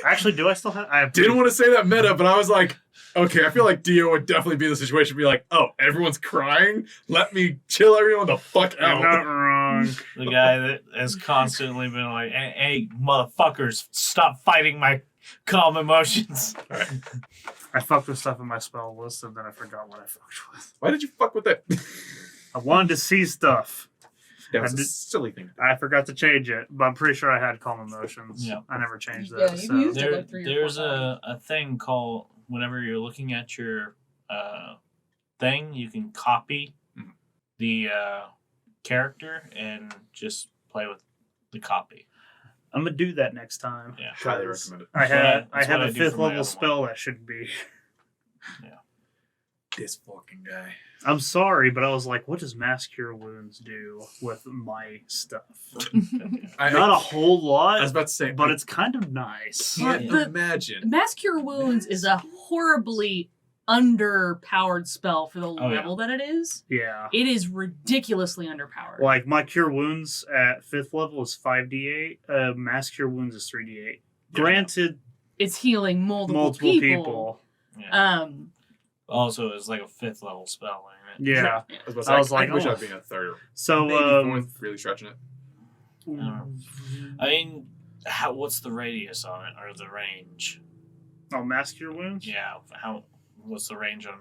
Actually, do I still have? I have Didn't want to say that meta, but I was like, okay, I feel like Dio would definitely be in the situation, be like, oh, everyone's crying? Let me chill everyone the fuck You're out. not wrong. The guy that has constantly been like, hey, motherfuckers, stop fighting my calm emotions. I fucked with stuff in my spell list and then I forgot what I fucked with. Why did you fuck with it? I wanted to see stuff. That was I a did- silly thing. I forgot to change it, but I'm pretty sure I had calm emotions. Yeah. I never changed Yeah, that. you've So. used it like 3 or 4 there's times. a thing called whenever you're looking at your thing, you can copy Mhm. the character and just play with the copy. I'm gonna do that next time. Yeah. Highly 'cause recommend it. I That's what have I a do 5th for my level other spell that should be. This fucking guy. I'm sorry, but I was like, what does Mass Cure Wounds do with my stuff? Not a whole lot, I was about to say, but I it's kind of nice. Well, can't the- imagine. Mass Cure Wounds is a horribly underpowered spell for the Oh, yeah. level that it is. Yeah. It is ridiculously underpowered. Like, my Cure Wounds at 5th level is 5d8. Mass Cure Wounds is 3d8. Granted, It's healing multiple people. Yeah. Um, Also, it's like a 5th level spell, ain't it? Yeah. I was about to say, I was I like, wish oh. I'd been a third. So, Maybe fourth, really stretching it. I mean, what's the radius on it or the range? oh, Mass Cure Wounds? Yeah, what's the range on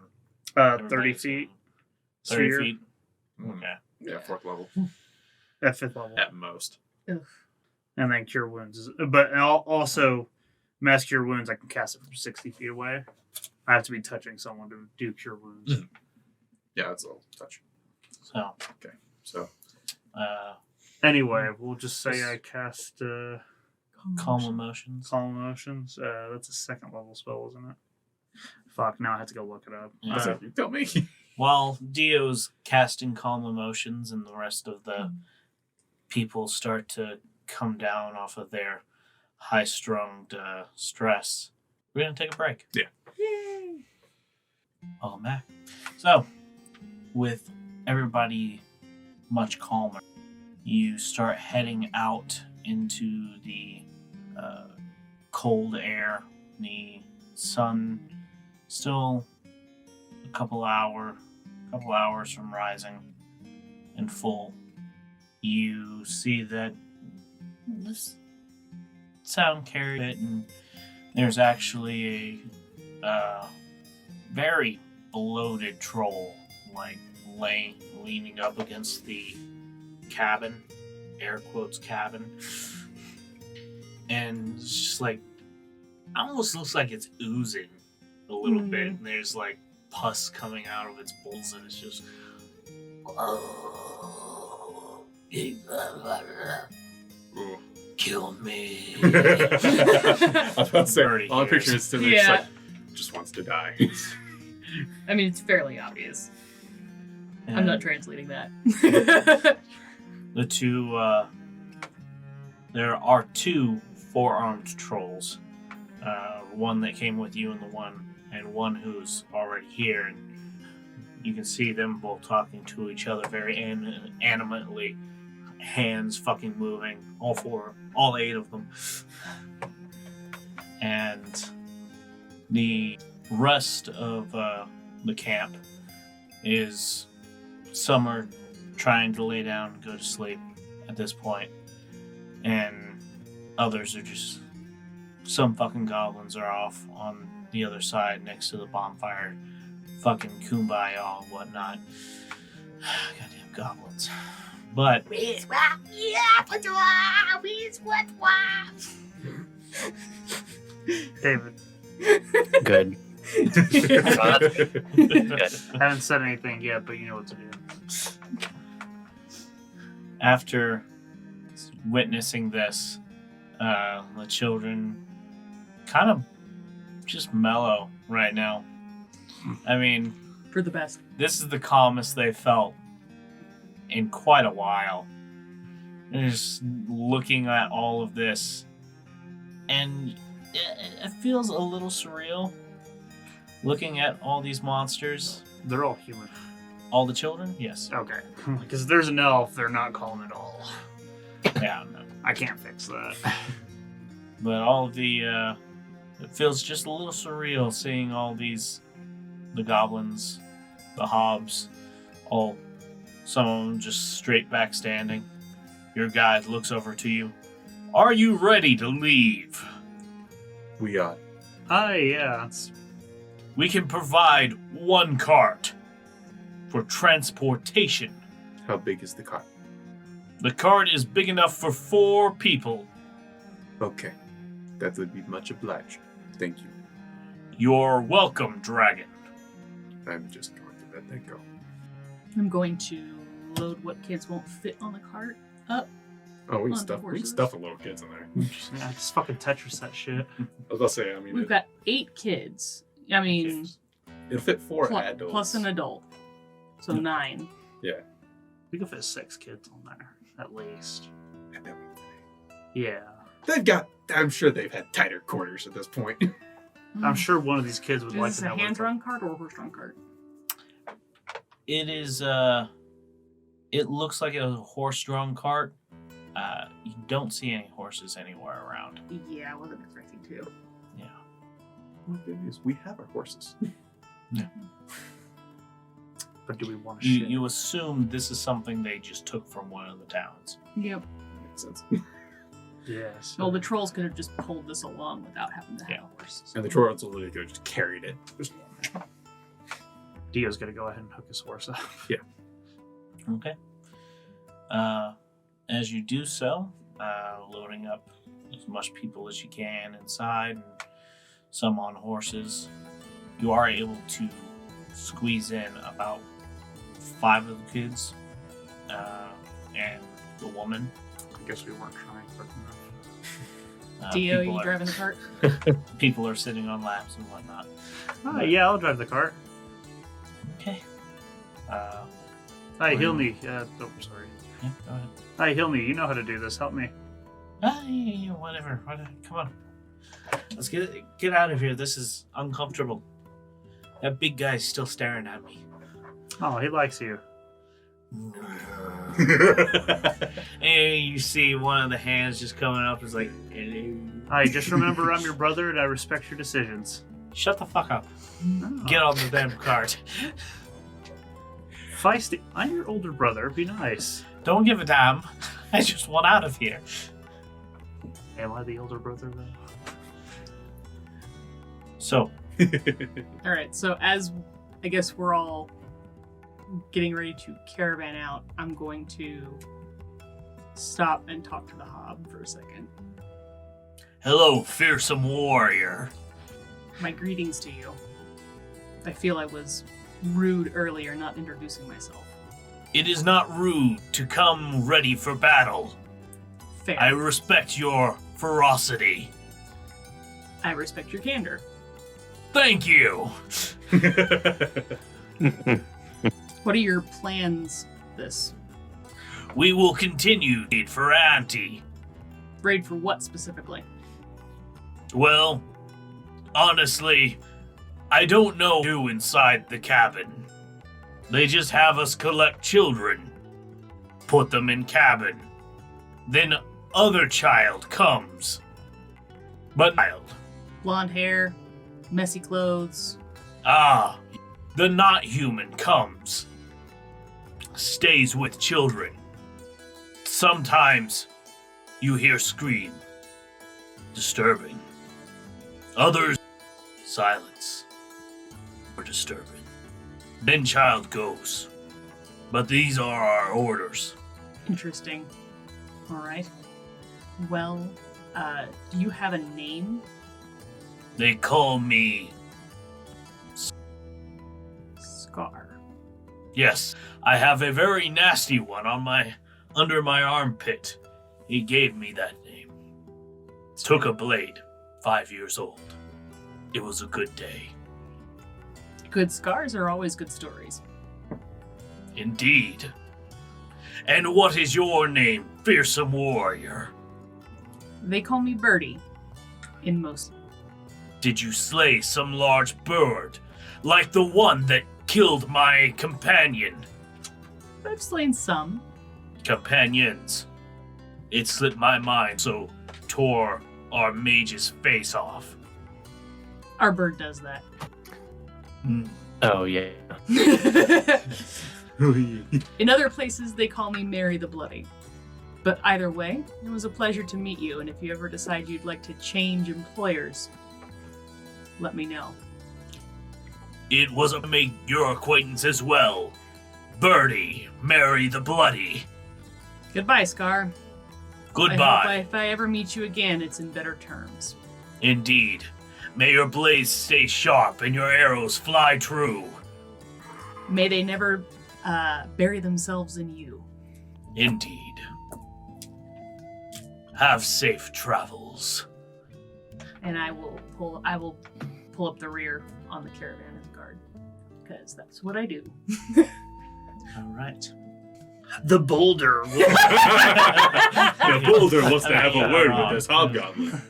30 everybody's feet. 30 Sphere. feet? Mm. Okay. Yeah, 4th level At 5th level. at most. And then Cure Wounds. But also, Mass Cure Wounds, I can cast it from 60 feet away. I have to be touching someone to do Cure Wounds. Mhm. Yeah, that's all touch. So, So Anyway, we'll just say I cast calm emotions. Calm Emotions. That's a 2nd level spell, isn't it? Fuck, now I have to go look it up. Yeah. I was like, you tell me. While Dio's casting calm emotions and the rest of the people start to come down off of their high-strung stress, we're going to take a break. Yeah. Yay! Welcome back. So, with everybody much calmer, you start heading out into the cold air. The sun still a couple hours from rising in full. You see that this sound carried it, and there's actually a very bloated troll, like leaning up against the cabin, air quotes cabin, and it's just like almost looks like it's oozing a little bit, and there's like pus coming out of its balls, and it's just Kill me. I was about to say, Already all I'm here. picturing is still just wants to die. I mean, it's fairly obvious. I'm and not translating that. the two there are 2 4-armed trolls, one that came with you and one who's already here, and you can see them both talking to each other very animately, hands fucking moving, all 8 of them. And the rest of the camp is, some are trying to lay down and go to sleep at this point, and others are just, some fucking goblins are off on the other side next to the bonfire, fucking kumbaya and whatnot. Goddamn goblins. But David, Good. I haven't said anything yet, but you know what to do. after witnessing this, the children kind of just mellow right now. I mean, For the best. this is the calmest they've felt in quite a while. They're just looking at all of this, and it feels a little surreal looking at all these monsters. They're all human. All the children? Yes. Okay. Because if there's an elf, they're not calm at all. Yeah, no. I can't fix that. But all of the, it feels just a little surreal seeing all these, the goblins, the hobs, some of them just straight back standing. Your guide looks over to you. Are you ready to leave? We are. Yeah. We can provide 1 cart for transportation. How big is the cart? The cart is big enough for 4 people. Okay. That would be much obliged. Thank you. You're welcome, dragon. I'm just going to let that go. I'm going to load what kids won't fit on the cart up. Oh, we can On stuff horses. the little kids in there. Yeah, just fucking Tetris that shit. I was about to say, I mean, We've got 8 kids. I mean, it'll fit 4 pl- adults. plus an adult. So 9. Yeah. We can fit 6 kids on there, at least. Yeah. I'm sure they've had tighter quarters at this point. I'm sure one of these kids would Is like this to a know. hand-drawn cart or a horse-drawn cart? It is, it looks like a horse-drawn cart. You don't see any horses anywhere around. Yeah, I wasn't expecting to. Yeah. Well, good news. We have our horses. But do we want to ship? You assume this is something they just took from one of the towns. Yep. Makes sense. Yes. Well, the trolls could have just pulled this along without having to have a horse. And the Trojans literally could have just carried it. Just Dio's gonna go ahead and hook his horse up. Okay. As you do so, loading up as much people as you can inside, and some on horses, you are able to squeeze in about 5 of the kids and the woman. I guess we weren't trying quick enough. Dio, people you are- driving the cart? People are sitting on laps and whatnot. Yeah, I'll drive the cart. Okay. Hi, Hilny. Oh, sorry. Yeah, go ahead. Hi, Hilny. You know how to do this. Help me. Yeah, whatever. Come on. Let's get out of here. This is uncomfortable. That big guy's still staring at me. Oh, he likes you. And you see one of the hands just coming up. It's like, hello. Hi, just remember I'm your brother and I respect your decisions. Shut the fuck up. Oh. Get on the damn cart. Feisty. I'm your older brother. Be nice. Don't give a damn. I just want out of here. Am I the older brother though? So, All right, so as I guess we're all getting ready to caravan out, I'm going to stop and talk to the hob for a second. Hello, fearsome warrior. My greetings to you. I feel I was rude earlier not introducing myself. It is not rude to come ready for battle. Fair. I respect your ferocity. I respect your candor. Thank you. What are your plans this? We will continue to raid for Auntie. Raid for what specifically? Well, honestly, I don't know who inside the cabin. They just have us collect children, put them in cabin. Then other child comes. But child. Blonde hair, messy clothes. Ah, the not human comes. Stays with children. Sometimes you hear scream. Disturbing. Others, silence. Or disturbing. Then child goes. But these are our orders. Interesting. All right. Well, do you have a name? They call me. Scar. Yes, I have a very nasty one under my armpit. He gave me that name. Took a blade, 5 years old. It was a good day. Good scars are always good stories. Indeed. And what is your name, fearsome warrior? They call me Birdie. In most. Did you slay some large bird, like the one that killed my companion? I've slain some. Companions. It slipped my mind, so tore our mage's face off. Our bird does that. Oh, yeah. In other places, they call me Mary the Bloody. But either way, it was a pleasure to meet you, and if you ever decide you'd like to change employers, let me know. It was to make your acquaintance as well. Birdie, Mary the Bloody. Goodbye, Scar. Goodbye. If I ever meet you again, it's in better terms. Indeed. May your blades stay sharp and your arrows fly true. May they never bury themselves in you. Indeed. Have safe travels. And I will pull up the rear on the caravan and the guard, because that's what I do. All right. The boulder. The boulder wants to have a Yeah, word wrong. with this hobgoblin.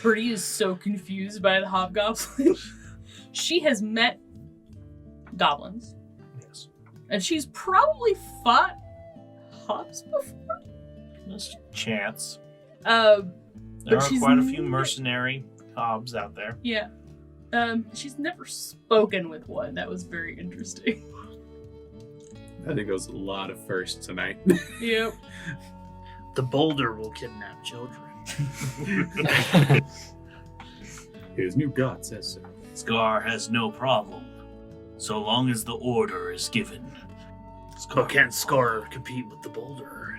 Birdie is so confused by the hobgoblin. She has met goblins, Yes. and she's probably fought hobs before. There's a chance. There There are quite a few mercenary hobs out there. Yeah. She's never spoken with one. That was very interesting. I think it was a lot of firsts tonight. Yep. The boulder will kidnap children. His new god says so. Scar has no problem, so long as the order is given. But can Scar compete with the boulder?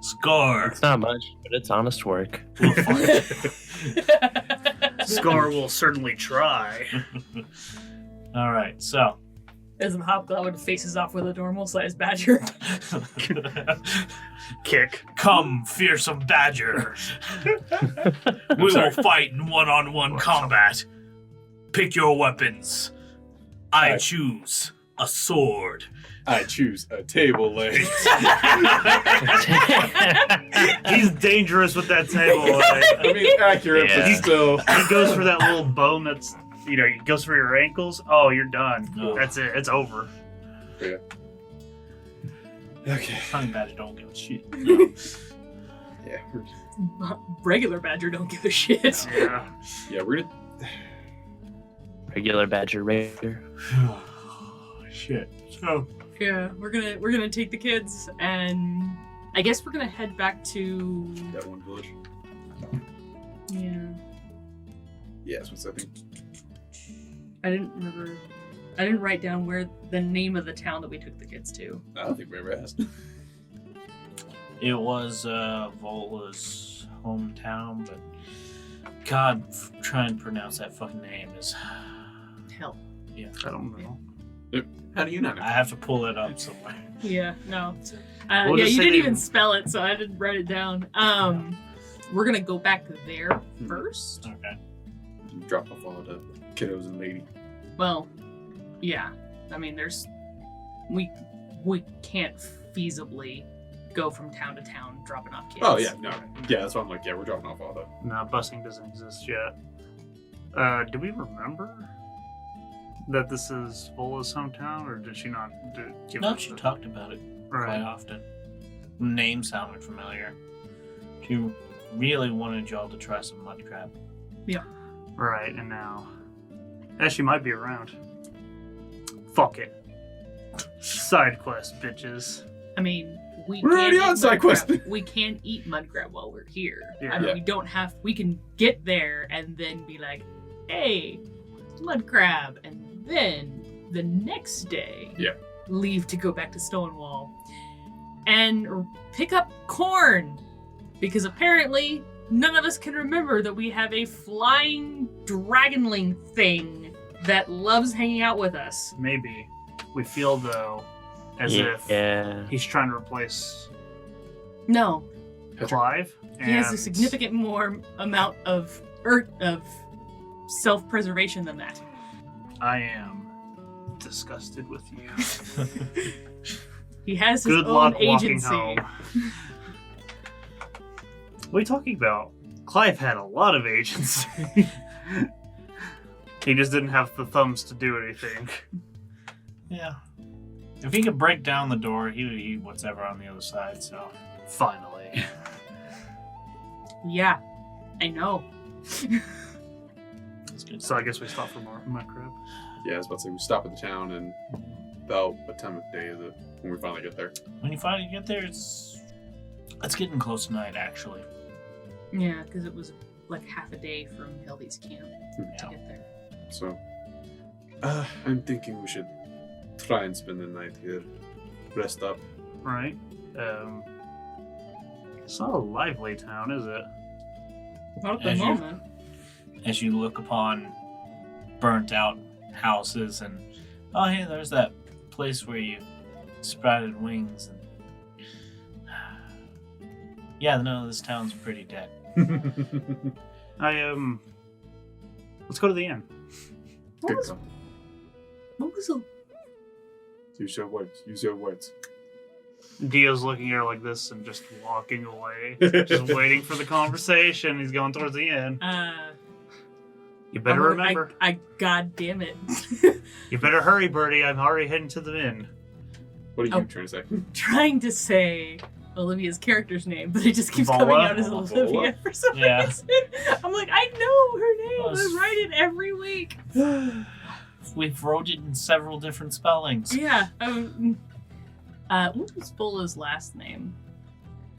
Scar It's not much, but it's honest work. will fight. Scar will certainly try. All right, so As the hobgoblin faces off with a normal-sized badger. Kick. Come, fearsome badger. We will fight in one-on-one combat. Pick your weapons. I Alright. choose a sword. I choose a table leg. He's dangerous with that table. Like, I mean, accurate, Yeah. but still. he goes for that little bone that's, he goes for your ankles. Oh, you're done. Oh. That's it. It's over. Okay. honey badger don't give a shit. Yeah, Regular badger don't give a shit. Yeah. we're gonna. Regular badger raider. Shit. So Yeah, we're gonna take the kids, and I guess we're gonna head back to. That one village. Yeah, Yeah, that's what's I think. I didn't remember. I didn't write down where the name of the town that we took the kids to. I don't think we ever asked. it was Vola's hometown, but God, trying to pronounce that fucking name is. Hell. I don't know. How do you not know? I have to pull it up somewhere. Yeah, no. We'll Yeah, just you say didn't they- even spell it, so I didn't write it down. We're gonna go back there first. Okay. Drop off all the kiddos and lady. Well, yeah. I mean, we can't feasibly go from town to town dropping off kids. Oh yeah, no, yeah. That's why I'm like, yeah, we're dropping off all the. No, busing doesn't exist yet. Do we remember that this is Vola's hometown, or did she not give No, us she the- talked about it quite Right. often. Name sounded familiar. She really wanted y'all to try some mud crab. Right, and now. Yeah, she might be around. Fuck it. Side quest, bitches. I mean, we We're can't already eat on side mud quest. crab. We can't eat mud crab while we're here. Yeah. I mean, Yeah. we don't have. We can get there and then be like, "Hey, mud crab," and then the next day, Yeah. leave to go back to Stonewall and pick up corn, because apparently none of us can remember that we have a flying dragonling thing that loves hanging out with us. Maybe. We feel, though, as if Yeah. he's trying to replace No, Clive. he has a and- significant more amount of self-preservation than that. I am disgusted with you. He has his Good own luck walking agency. home. What are you talking about? Clive had a lot of agency. He just didn't have the thumbs to do anything. Yeah. If he could break down the door, he would eat whatever on the other side, so. Finally. Yeah, I know. That's good. So I guess we stop for more mud crab. Yeah, I was about to say we stop at the town, and about what time of day is it when we finally get there? When you finally get there, it's getting close to night, actually. Yeah, because it was like half a day from Hildy's camp to Yeah. get there. So, I'm thinking we should try and spend the night here, rest up, right? It's not a lively town, is it? Not at the As you- moment. As you look upon burnt out houses and oh hey, there's that place where you sprouted wings and yeah, no, this town's pretty dead. Let's go to the inn. What was, call. what was a... Use your words. Use your words. Dio's looking at her like this and just walking away, just waiting for the conversation. He's going towards the inn. You better remember. God damn it. You better hurry, Birdie. I'm already heading to the inn. What are you Oh. trying to say? Trying to say Olivia's character's name, but it just keeps Vola? coming out as Vola? Olivia for some Yeah. reason. I'm like, I know her name. Well, I write it every week. We've wrote it in several different spellings. Yeah. What was Vola's last name?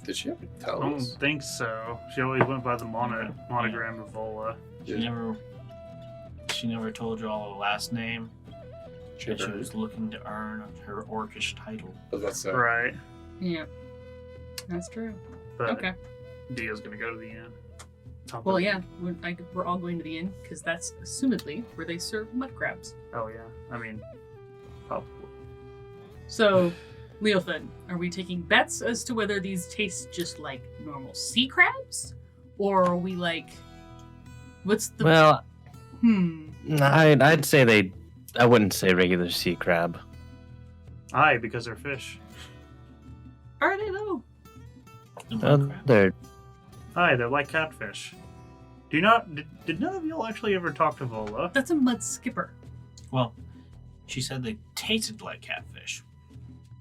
Did she ever I tell don't us? think so. She always went by the monogram of Vola. She never told you all her last name. She And she ever was looking to earn her orcish title. I was about to say. Right. Yeah. That's true. But Okay. Dio's gonna go to the inn. Top Well, of- yeah, we're all going to the inn because that's assumedly where they serve mud crabs. Oh, yeah. I mean, probably. So, Leothan, are we taking bets as to whether these taste just like normal sea crabs? Or are we like... What's the... Well, I'd say they. I wouldn't say regular sea crab. Aye, because they're fish. Are they though? The mud crab. They're Aye, they're like catfish. Do you not... Did none of y'all actually ever talk to Vola? That's a mud skipper. Well, she said they tasted like catfish.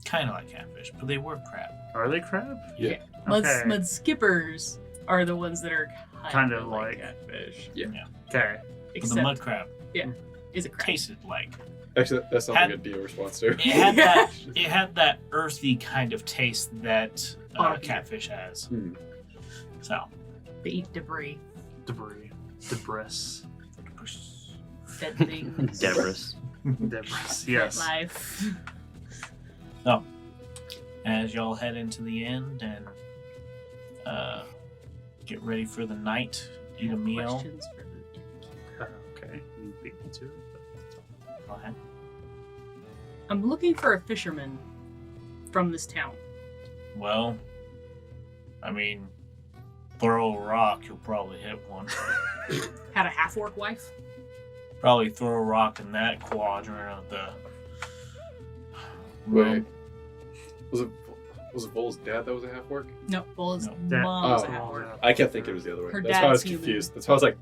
Kind of like catfish, but they were crab. Are they crab? Yeah. Okay. Mud skippers are the ones that are Kind of of like- catfish. Okay. But Except, the mud crab is it crab? tasted like. Actually, that sounds Had- like a Dio response too. It had that. It had that earthy kind of taste that Barbecue. catfish has. Hmm. So. They eat debris, Debris. Debris. dead things, Debris. Debris. Yes. dead life. So, as y'all head into the inn and get ready for the night, eat a meal. Questions for the... Okay. You beat me to it. Go ahead. I'm looking for a fisherman from this town. Well, I mean, throw a rock, you'll probably hit one. Had a half-orc wife? Probably throw a rock in that quadrant of the Wait. Was it Vol's dad that was a half orc? No, Vola's No. That- mom was a Oh. half-orc. I kept thinking it was the other way. Her That's why I was dad's human. confused. That's why I was like,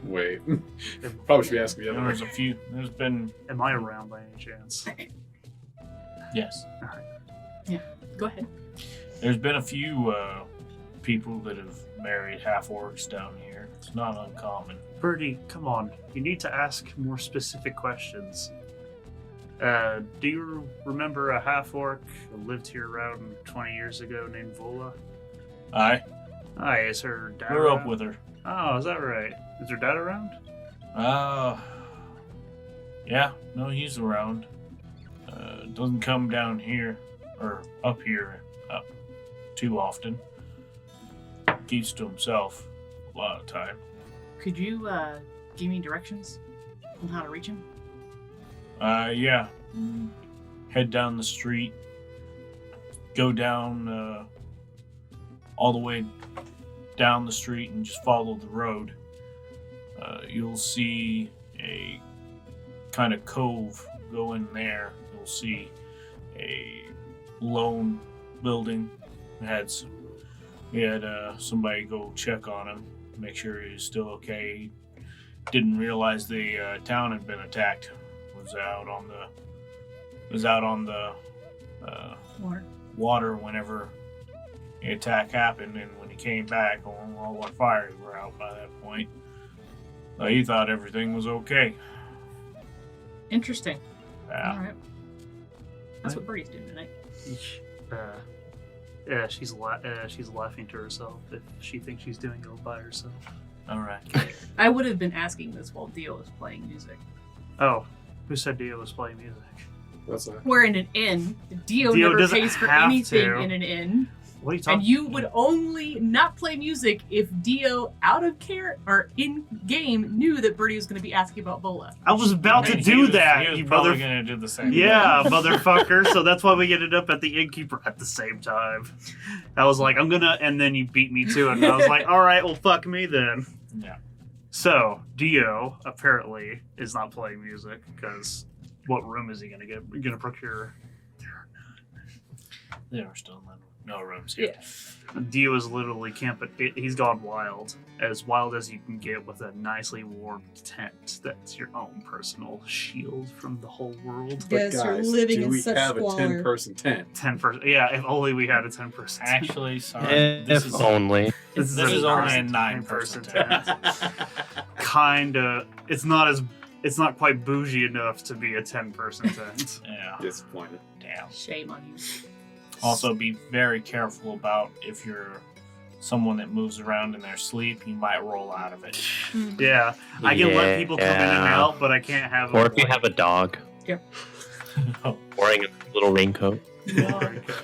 wait. Probably should be asking the other There's way. a few. There's been Am I around by any chance? yes. Go ahead. There's been a few people that have married half orcs down here. It's not uncommon. Birdie, come on. You need to ask more specific questions. Do you remember a half-orc who lived here around 20 years ago named Vola? I Aye, is her dad grew up around? with her. Oh, is that right? Is her dad around? Yeah, no, he's around. Doesn't come down here or up here too often. Keeps to himself a lot of time. Could you give me directions on how to reach him? Yeah. Head down the street. Go down all the way down the street and just follow the road. You'll see a kind of cove. Go in there. You'll see a lone building. We had somebody go check on him, make sure he was still okay. Didn't realize the town had been attacked. Was out on the water whenever the attack happened, and when he came back, all our fires were out by that point. He thought everything was okay. Interesting. Yeah. All right. That's what Birdie's doing tonight. Yeah, she's laughing to herself if she thinks she's doing it all by herself. All right. I would have been asking this while Dio was playing music. Oh, who said Dio was playing music? What's that? We're in an inn. Dio Dio never doesn't pays for have anything to. in an inn. What are you talking And you would only not play music if Dio, out of care or in game, knew that Birdie was going to be asking about Vola. I was about to do that, He was you probably mother... gonna do the same. Yeah, motherfucker. So that's why we ended up at the innkeeper at the same time. I was like, I'm gonna... And then you beat me to it. And I was like, all right, well, fuck me then. Yeah. So, Dio, apparently, is not playing music, because what room is he gonna procure? There are still no rooms here. Yeah. Dio is literally camping. He's gone wild as you can get, with a nicely warmed tent that's your own personal shield from the whole world. Yes, you're living in such have a squalor. 10-person tent? 10%. Yeah, if only we had a 10%. Actually, sorry. This If is only. This this is only a 9% 9% tent. Kinda. It's not quite bougie enough to be a 10-person tent. Yeah. Disappointed. Damn. Shame on you. Also, be very careful about if you're someone that moves around in their sleep, you might roll out of it. Yeah, I can let people come in and Yeah. out, but I can't have. Or them, if you have a dog No. wearing a little raincoat.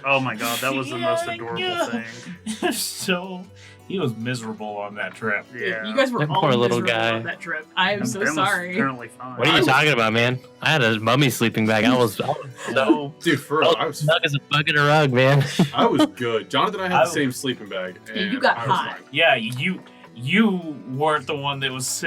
Oh my god, that was the most adorable thing. So he was miserable on that trip. Yeah, You guys were That all poor little miserable guy. on that trip. I am And so Ben was sorry. Apparently fine. What are you talking about, man? I had a mummy sleeping bag. I was so Dude, for real, I was snug as a bug in a rug, man. I was good. Jonathan and I had I the same sleeping bag. And Yeah, you got I was hot. fine. Yeah, you weren't the one that was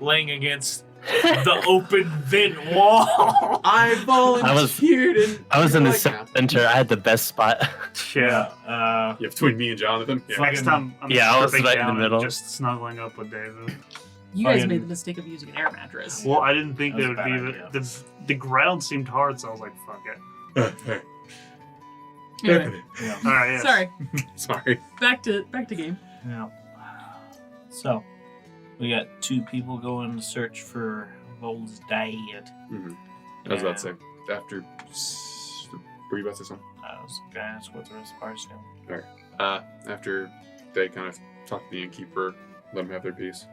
laying against the open vent wall. I volunteered and I was in the like, center. I had the best spot. Yeah. yeah, between me and Jonathan. Yeah. Next time, I'm Yeah, I was stripping right in the down and middle. just snuggling up with David. You guys Fucking- made the mistake of using an air mattress. Well, I didn't think That they was would a be. bad idea. The ground seemed hard, so I was like, "Fuck it." Anyway, Yeah. All right. Yes. sorry. Sorry. Back to game. Yeah. So, we got 2 people going to search for Vol's dad. Mhm. I was about to say, after. Were you about to say something? I was gonna ask what the rest of the party's doing. After they kind of talk to the innkeeper, let them have their piece,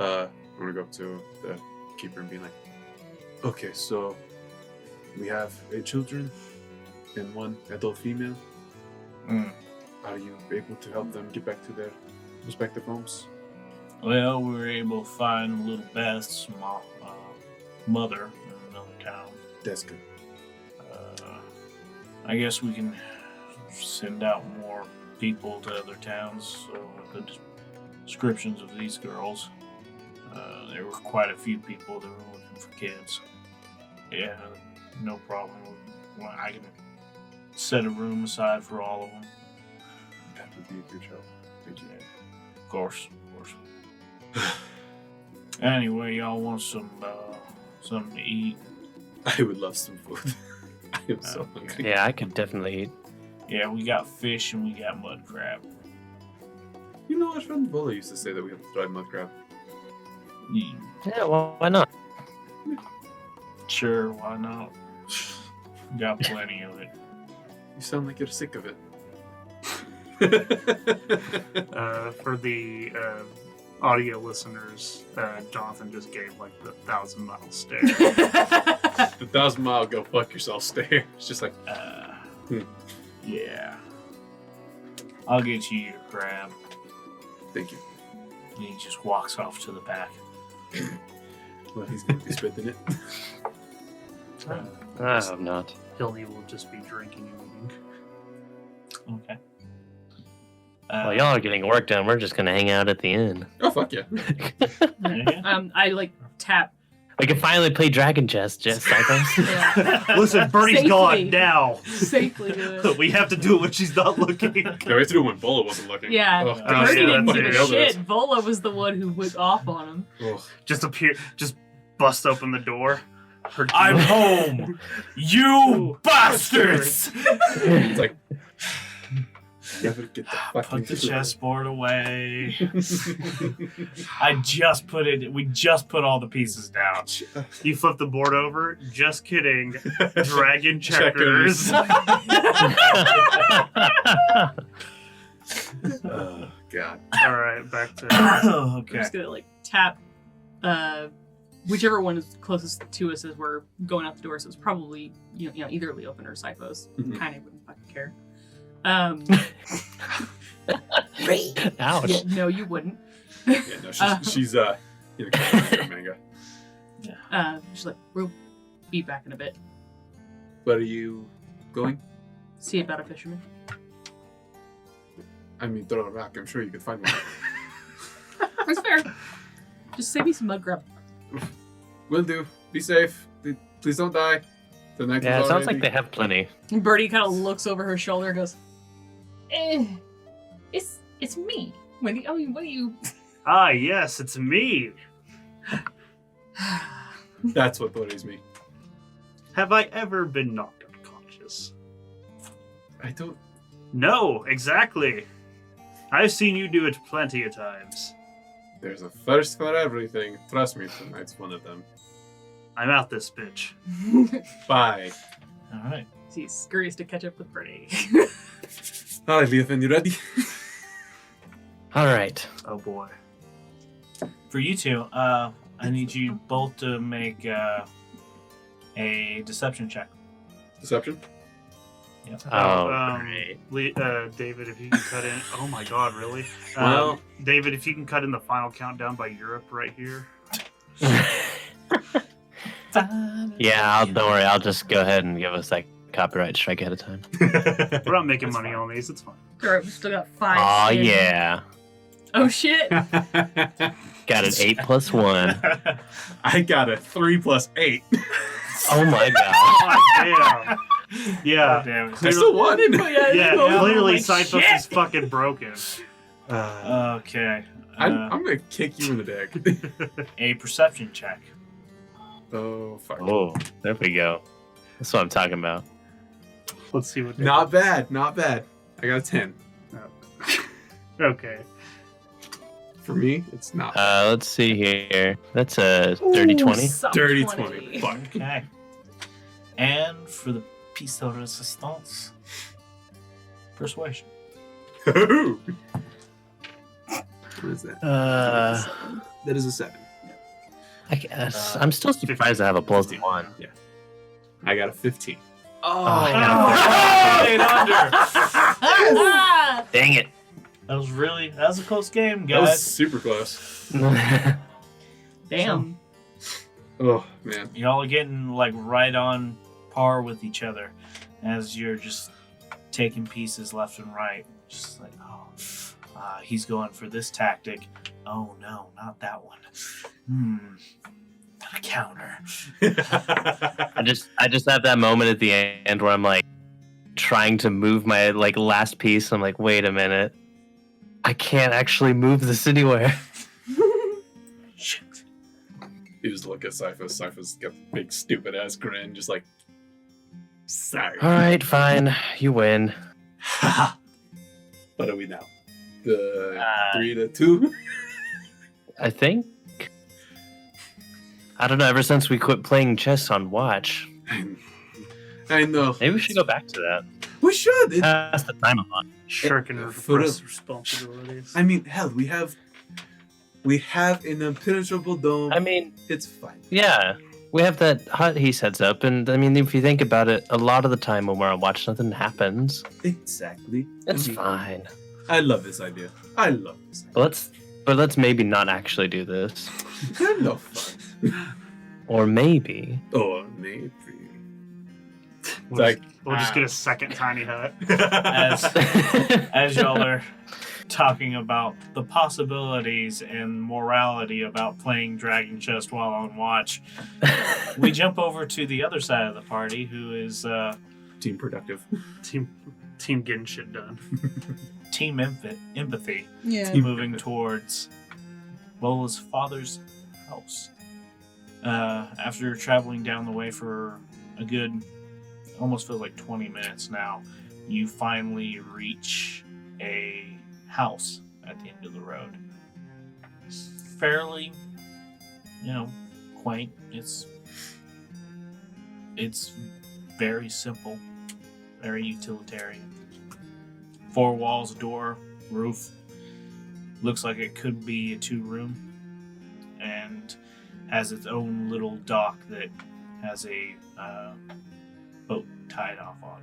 I'm gonna go up to the keeper and be like, okay, so we have 8 children and 1 adult female. Mm. Are you able to help them get back to their respective homes? Well, we were able to find little Beth's mother in another town. That's good. I guess we can send out more people to other towns with the descriptions of these girls. There were quite a few people that were looking for kids. Yeah, no problem. I can set a room aside for all of them. That would be a good help. Thank you. Of course, Anyway, y'all want something to eat? I would love some food. I am so hungry. Yeah, I could definitely eat. Yeah, we got fish and we got mud crab. You know, our friend Vola used to say that we have to try mud crab. Mm, Yeah, well, why not? Sure, why not? Got plenty of it. You sound like you're sick of it. For the audio listeners, Jonathan just gave like the 1,000-mile stare. The 1,000-mile go fuck yourself stare. It's just like, Yeah. I'll get you your crab. thank you. And he just walks off to the back. Well, he's gonna be spitting it. I hope not. Hildy will just be drinking and eating. Okay. Well, y'all are getting work done. We're just gonna hang out at the inn. Oh, fuck yeah. Yeah. I like tap. We can finally play Dragon Chess, Cycles. Yeah. Listen, Birdie's Safely. gone now. Safely do it. We have to do it when she's not looking. No, we have to do it when Vola wasn't looking. Yeah, Oh, yeah, Birdie didn't that's give a it. Nailed it. shit. Vola was the one who went off on him. Ugh. Just bust open the door. Her- I'm home, you bastards! It's like, never get the fucking Put the chessboard away. We just put all the pieces down. You flip the board over. Just kidding. Dragon checkers. Oh, God. All right, back to. I'm Okay. just gonna like tap whichever one is closest to us as we're going out the door. So it's probably either Leofin or Sipho's. Mhm. Kind of wouldn't fucking care. Ouch. Yeah, no, you wouldn't. Yeah, no, she's manga. She's like, we'll be back in a bit. Where are you going? See about a fisherman. I mean, throw a rock. I'm sure you could find one. That's fair. Just save me some mud grub. Will do. Be safe. Please don't die. The night Yeah, is it sounds like already- they have plenty. And Birdie kind of looks over her shoulder and goes, it's me. What do you... Ah, yes, it's me. That's what worries me. Have I ever been knocked unconscious? I don't. No, exactly. I've seen you do it plenty of times. There's a first for everything. Trust me, tonight's one of them. I'm out this bitch. Bye. All right. He scurries to catch up with Birdie. Hi, Leofin, you ready? All right. Oh boy. For you two, I need you both to make a deception check. Deception? Oh, David, if you can cut in. Oh my God, really? Well- David, if you can cut in the final countdown by Europe right here. yeah, don't worry. I'll just go ahead and give us that copyright strike ahead of time. We're not making money on these. It's fine. Alright, we still got 5. Oh in. yeah, Oh shit. got an 8 plus 1. I got a 3 plus 8. Oh my god. Oh, damn. Yeah. Damn it. I still won. Yeah, clearly like, Cyphus shit. is fucking broken. Okay. I'm gonna kick you in the dick. A perception check. Oh, fuck. Oh, there we go. That's what I'm talking about. Let's see what. Not bad, not bad. I got a 10. Okay. For me, it's not bad. Let's see here. That's a dirty 20. Dirty 20. Fuck. Okay. And for the piece de resistance, persuasion. What is that? That is a 7. I guess. I'm still surprised I have a plus 1. Yeah. I got a 15. I got Eight under. Ah! Dang it. That was a close game, That was guys. super close. Damn. Oh, man. Y'all are getting like right on par with each other as you're just taking pieces left and right. Just like, he's going for this tactic. Oh no, not that one. Not a counter. I just have that moment at the end where I'm like trying to move my like last piece. I'm like, wait a minute. I can't actually move this anywhere. Shit. You just look at Cyphus. Cyphus got the big stupid ass grin, just like, sorry. All right, fine. You win. What are we now? The 3-2? I think. I don't know. Ever since we quit playing chess on watch, I know. maybe we should go back to that. We should. Pass the time on. Shirking For the- responsibilities. I mean, hell, we have an impenetrable dome. I mean, It's fine. yeah, we have that hut he sets up, and I mean, if you think about it, a lot of the time when we're on watch, nothing happens. Exactly. It's I mean, fine. I love this idea. I love this idea. But let's maybe not actually do this, I love fun. or maybe. Or maybe. We'll just get a second tiny hut. As y'all are talking about the possibilities and morality about playing Dragon Chest while on watch, we jump over to the other side of the party, who is Team productive. Team getting shit done. Team Empathy, Yeah. moving towards Lola's father's house. After traveling down the way for a good, almost feels like 20 minutes now, you finally reach a house at the end of the road. It's fairly, quaint. It's very simple, very utilitarian. 4 walls, a door, roof. Looks like it could be a 2-room. And has its own little dock that has a boat tied off on.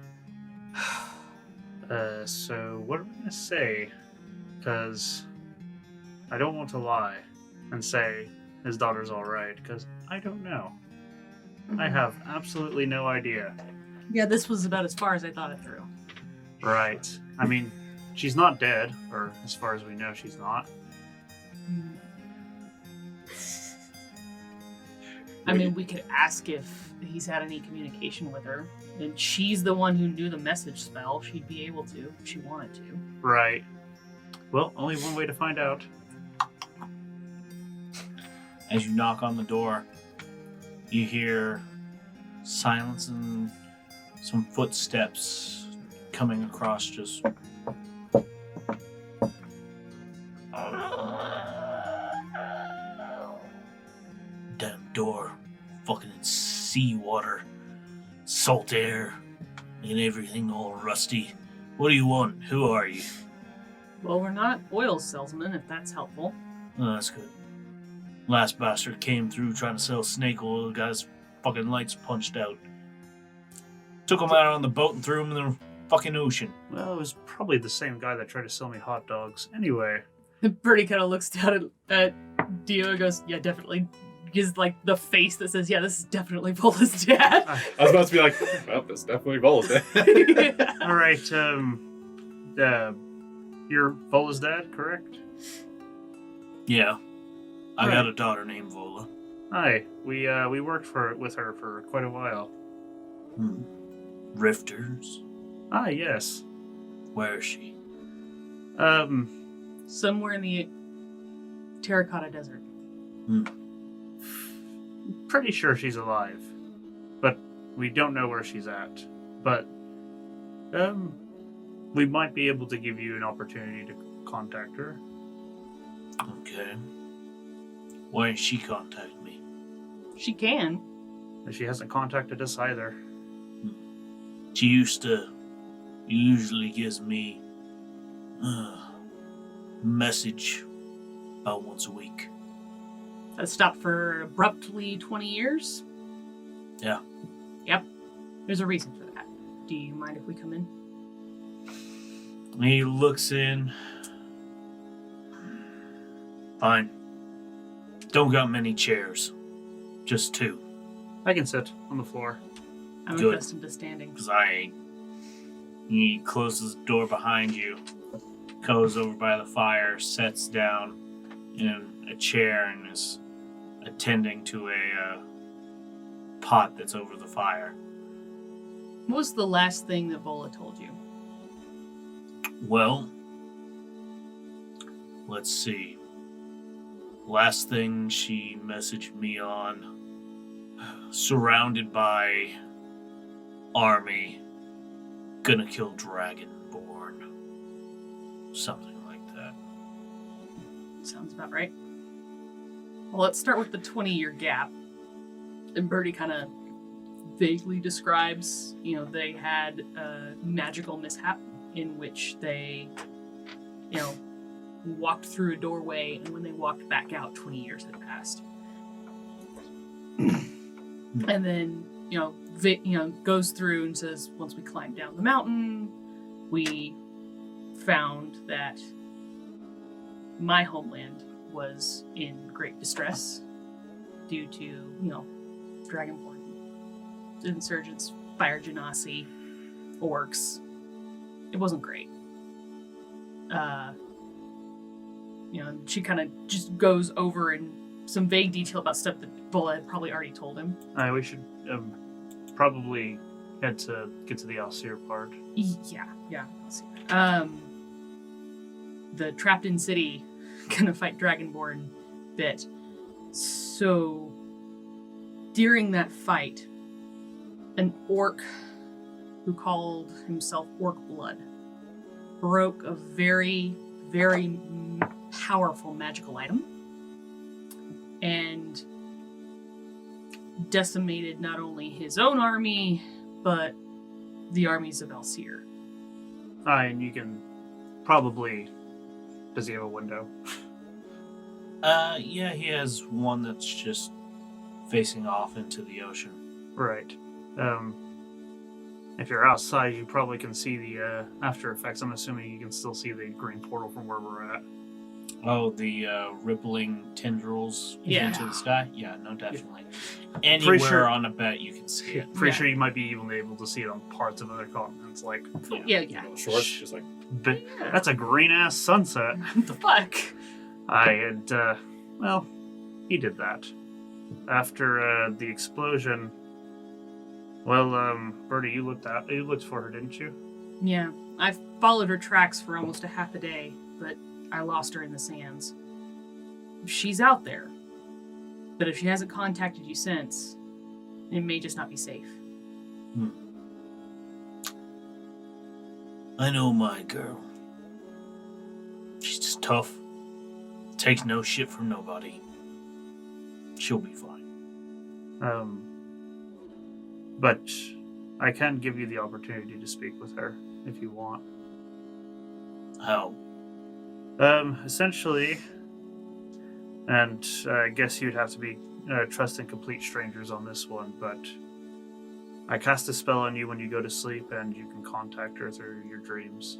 So what am I gonna say? Because I don't want to lie and say his daughter's all right, because I don't know. I have absolutely no idea. Yeah, this was about as far as I thought it through. Right. I mean, she's not dead, or as far as we know, she's not. I mean, we could ask if he's had any communication with her. And she's the one who knew the message spell. She'd be able to if she wanted to. Right. Well, only one way to find out. As you knock on the door, you hear silence and some footsteps coming across just. Damn door. Fucking seawater. Salt air. And everything all rusty. What do you want? Who are you? Well, we're not oil salesmen, if that's helpful. Oh, that's good. Last bastard came through trying to sell snake oil, got his fucking lights punched out. Took him out on the boat and threw him in the fucking ocean. Well, it was probably the same guy that tried to sell me hot dogs. Anyway. Birdie kind of looks down at Dio and goes, yeah, definitely. Gives like the face that says, yeah, this is definitely Vola's dad. I was about to be like, well, that's definitely Vola's dad. All right, you're Vola's dad, correct? Yeah. I Right. got a daughter named Vola. Hi, we worked with her for quite a while. Rifters. Ah, yes. Where is she? Somewhere in the Terracotta Desert. Pretty sure she's alive, but we don't know where she's at. But, we might be able to give you an opportunity to contact her. Okay. Why didn't she contact me? She can. And she hasn't contacted us either. She usually gives me a message about once a week. That stopped for abruptly 20 years. Yeah. Yep. There's a reason for that. Do you mind if we come in? He looks in. Fine. Don't got many chairs. Just 2. I can sit on the floor. I'm Good. accustomed to standing. Because I ain't. He closes the door behind you, goes over by the fire, sits down in a chair, and is attending to a pot that's over the fire. What was the last thing that Vola told you? Well, let's see. Last thing she messaged me on, surrounded by army, gonna kill Dragonborn. Something like that. Sounds about right. Well, let's start with the 20-year gap. And Birdie kind of vaguely describes, they had a magical mishap in which they, walked through a doorway, and when they walked back out, 20 years had passed. And then, goes through and says, once we climbed down the mountain, we found that my homeland was in great distress due to, Dragonborn insurgents, fire genasi, orcs. It wasn't great. She kind of just goes over in some vague detail about stuff that Vola had probably already told him. We should probably get to the Alcir part. Yeah, I'll see that. The trapped in city gonna fight Dragonborn bit. So during that fight, an orc who called himself Orc Blood broke a very, very powerful magical item and decimated not only his own army, but the armies of Alcir. And you can probably... Does he have a window? Yeah, he has one that's just facing off into the ocean. Right. If you're outside, you probably can see the after effects. I'm assuming you can still see the green portal from where we're at. Oh, the rippling tendrils Yeah. into the sky? Yeah, no, definitely. Pretty Anywhere sure- on a bet you can see it. Pretty Yeah. sure you might be even able to see it on parts of other continents. Like, Yeah. Shorts, just like but that's a green ass sunset. What the fuck? I had, well, he did that. After the explosion, well, Bertie, you looked for her, didn't you? Yeah, I've followed her tracks for almost a half a day, but I lost her in the sands. She's out there, but if she hasn't contacted you since, it may just not be safe. I know my girl. She's just tough. Takes no shit from nobody. She'll be fine. But I can give you the opportunity to speak with her if you want. How? Essentially, and I guess you'd have to be trusting complete strangers on this one, but I cast a spell on you when you go to sleep, and you can contact her through your dreams.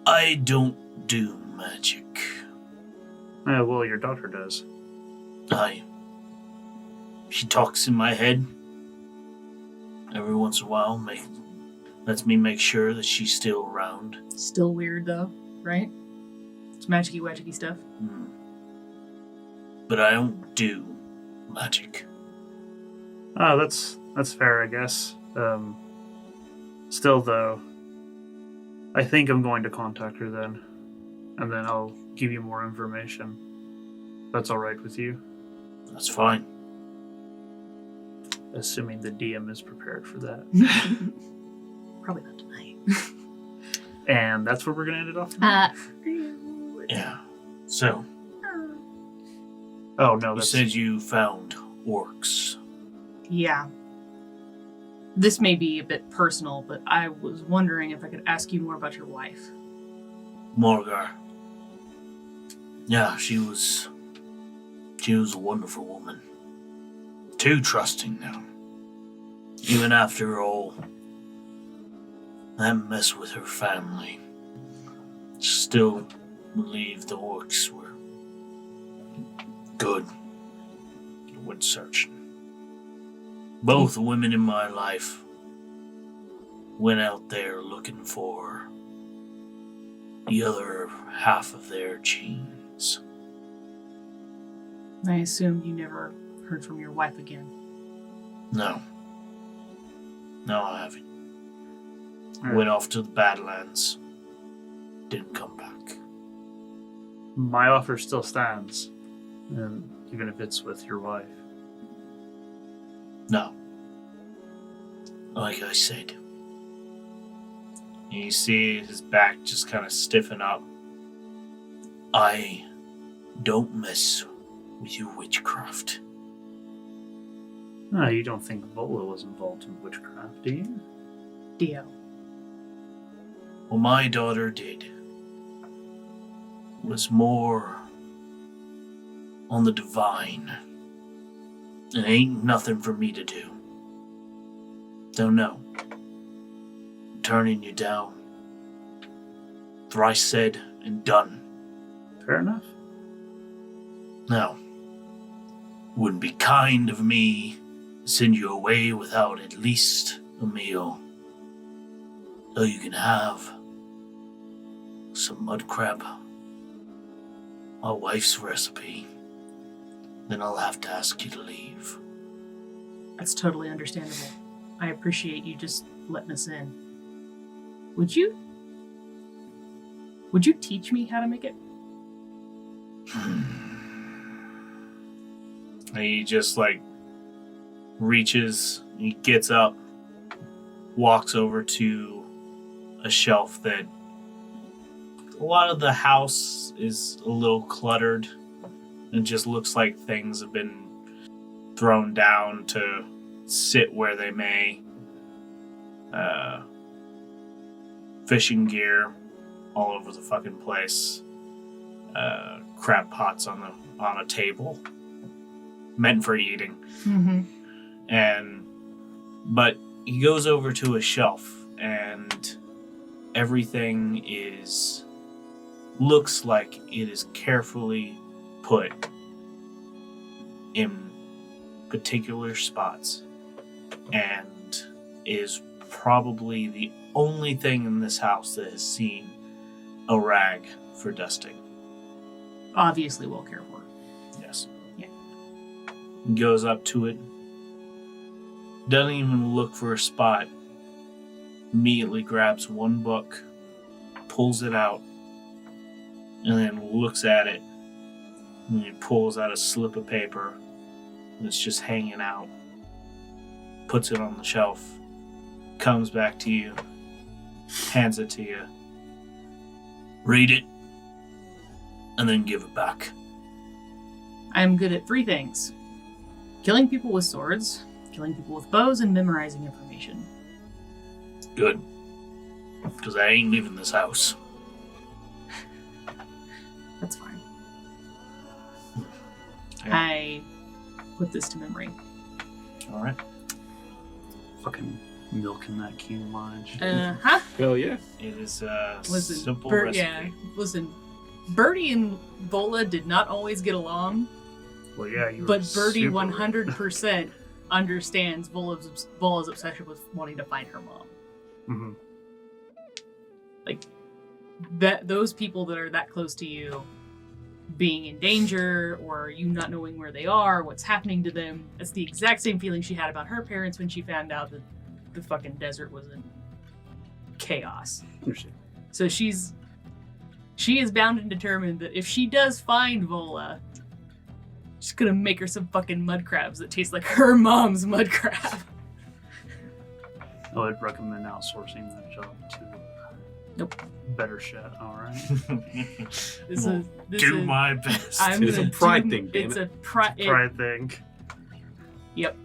I don't do magic. Well, your daughter does. She talks in my head. Every once in a while, lets me make sure that she's still around. Still weird though, right? It's magicy wagicy stuff. But I don't do magic. Oh, that's fair, I guess. Still, though, I think I'm going to contact her then, and then I'll give you more information. That's all right with you? That's fine. Assuming the DM is prepared for that. Probably not tonight. And that's where we're going to end it off. Yeah. So, Oh, no, you that's... said you found orcs. Yeah. This may be a bit personal, but I was wondering if I could ask you more about your wife. Morgar. Yeah, she was a wonderful woman. Too trusting now. Even after all that mess with her family. Still believed the orcs were good. Went searching. Both the women in my life went out there looking for the other half of their genes. I assume you never heard from your wife again. No. No, I haven't. Alright. Went off to the Badlands. Didn't come back. My offer still stands, and even if it's with your wife. No. Like I said. You see his back just kind of stiffen up. I don't mess with your witchcraft. You don't think Vola was involved in witchcraft, do you? Dio. What my daughter did was more on the divine. It ain't nothing for me to do. Don't know. Turning you down. Thrice said and done. Fair enough. Now, wouldn't be kind of me to send you away without at least a meal. So you can have some mud crab. My wife's recipe. Then I'll have to ask you to leave. That's totally understandable. I appreciate you just letting us in. Would you teach me how to make it? He just reaches, he gets up, walks over to a shelf that a lot of the house is a little cluttered. It just looks like things have been thrown down to sit where they may. Fishing gear all over the fucking place. crab pots on a table, meant for eating. Mm-hmm. But he goes over to a shelf, and everything looks like it is carefully put in particular spots, and is probably the only thing in this house that has seen a rag for dusting. Obviously well cared for. Yes. Yeah. He goes up to it, doesn't even look for a spot, immediately grabs one book, pulls it out, and then looks at it, and he pulls out a slip of paper that's just hanging out, puts it on the shelf, comes back to you, hands it to you. Read it, and then give it back. I'm good at 3 things: killing people with swords, killing people with bows, and memorizing information. Good. Because I ain't leaving this house. That's fine. Okay. I put this to memory. All right. Fucking milking that quinoa. Uh-huh. Hell yeah. It is a Listen, simple recipe. yeah. Listen, Birdie and Vola did not always get along, Well, yeah, you were but Birdie super 100% understands Vola's obsession with wanting to find her mom. Mm-hmm. That those people that are that close to you being in danger, or you not knowing where they are, what's happening to them, that's the exact same feeling she had about her parents when she found out that the fucking desert was in chaos. So she is bound and determined that if she does find Vola, she's gonna make her some fucking mud crabs that taste like her mom's mud crab. I would recommend outsourcing that job to Nope. better shit. All right. Do my best. It's a pride thing, damn It's it. a pride. Try thing. Yep.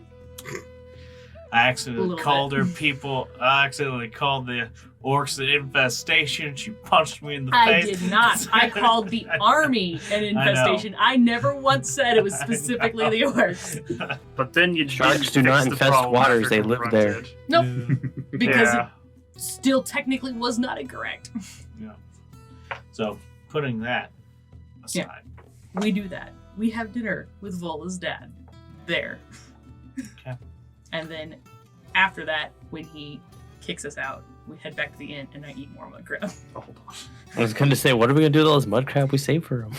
I accidentally little called bit. her people. I accidentally called the orcs an infestation. She punched me in the I face. did not. I called the army an infestation. I never once said it was specifically the orcs. But then you Sharks didn't do not fix the infest problem waters, after they live there. confronted. Nope. Because Yeah. it still technically was not incorrect. So putting that aside, We do that. We have dinner with Vola's dad there. Okay. And then after that, when he kicks us out, we head back to the inn and I eat more mud crab. Oh, hold on. I was going to say, what are we going to do with all this mud crab we saved for him?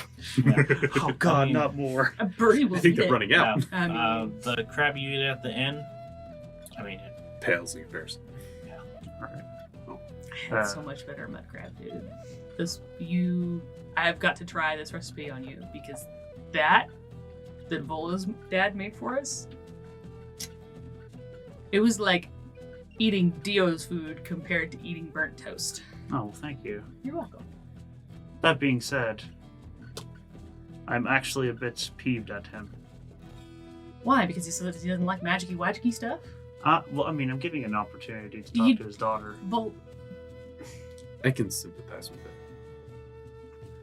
Oh God, I mean, not more. A birdie will I think eat they're it. running out. I mean, the crab you eat at the inn. I mean, Pales in comparison. All right. I had so much better mud crab, dude. I've got to try this recipe on you because that Vola's dad made for us, it was like eating Dio's food compared to eating burnt toast. Oh, well, thank you. You're welcome. That being said, I'm actually a bit peeved at him. Why? Because he said he doesn't like magicy wagicky stuff? Well, I mean, I'm giving an opportunity to talk to his daughter. Well, I can sympathize with that.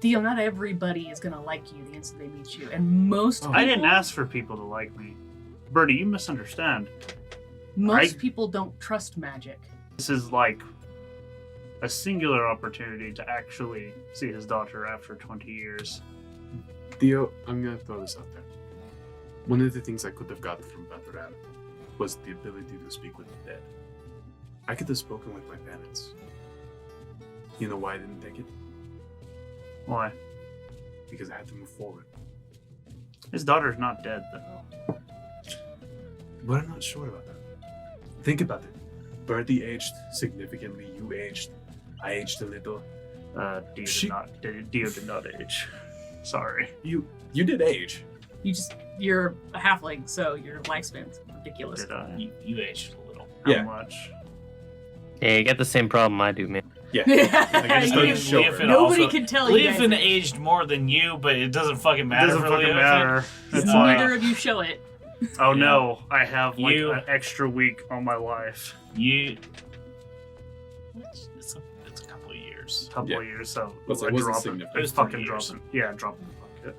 Dio, not everybody is gonna like you the instant they meet you, and most people, I didn't ask for people to like me. Bertie, you misunderstand. most people don't trust magic. This is like a singular opportunity to actually see his daughter after 20 years. Theo, I'm gonna throw this out there. One of the things I could have gotten from Bataran was the ability to speak with the dead. I could have spoken with my parents. You know why I didn't take it? Why? Because I had to move forward. His daughter's not dead, though. But I'm not sure about that. Think about it. Birdie aged significantly, you aged, I aged a little. Dio She- did not age. Sorry. You did age. You're a halfling, so your lifespan's ridiculous. Did I? you aged a little. How Yeah. much? Hey, you got the same problem I do, man. Yeah. I just mean, don't show her. nobody also- can tell you guys. Leafin aged more than you, but it doesn't fucking It matter. doesn't for fucking Leafin. matter. It's Uh, like, Neither of you show it. oh Yeah. no, I have like You- an extra week on my life. It's a couple of years. Couple Yeah. of years, so But it I wasn't drop significant. it. It was Fucking 3 drop years. it. Yeah, drop it. it.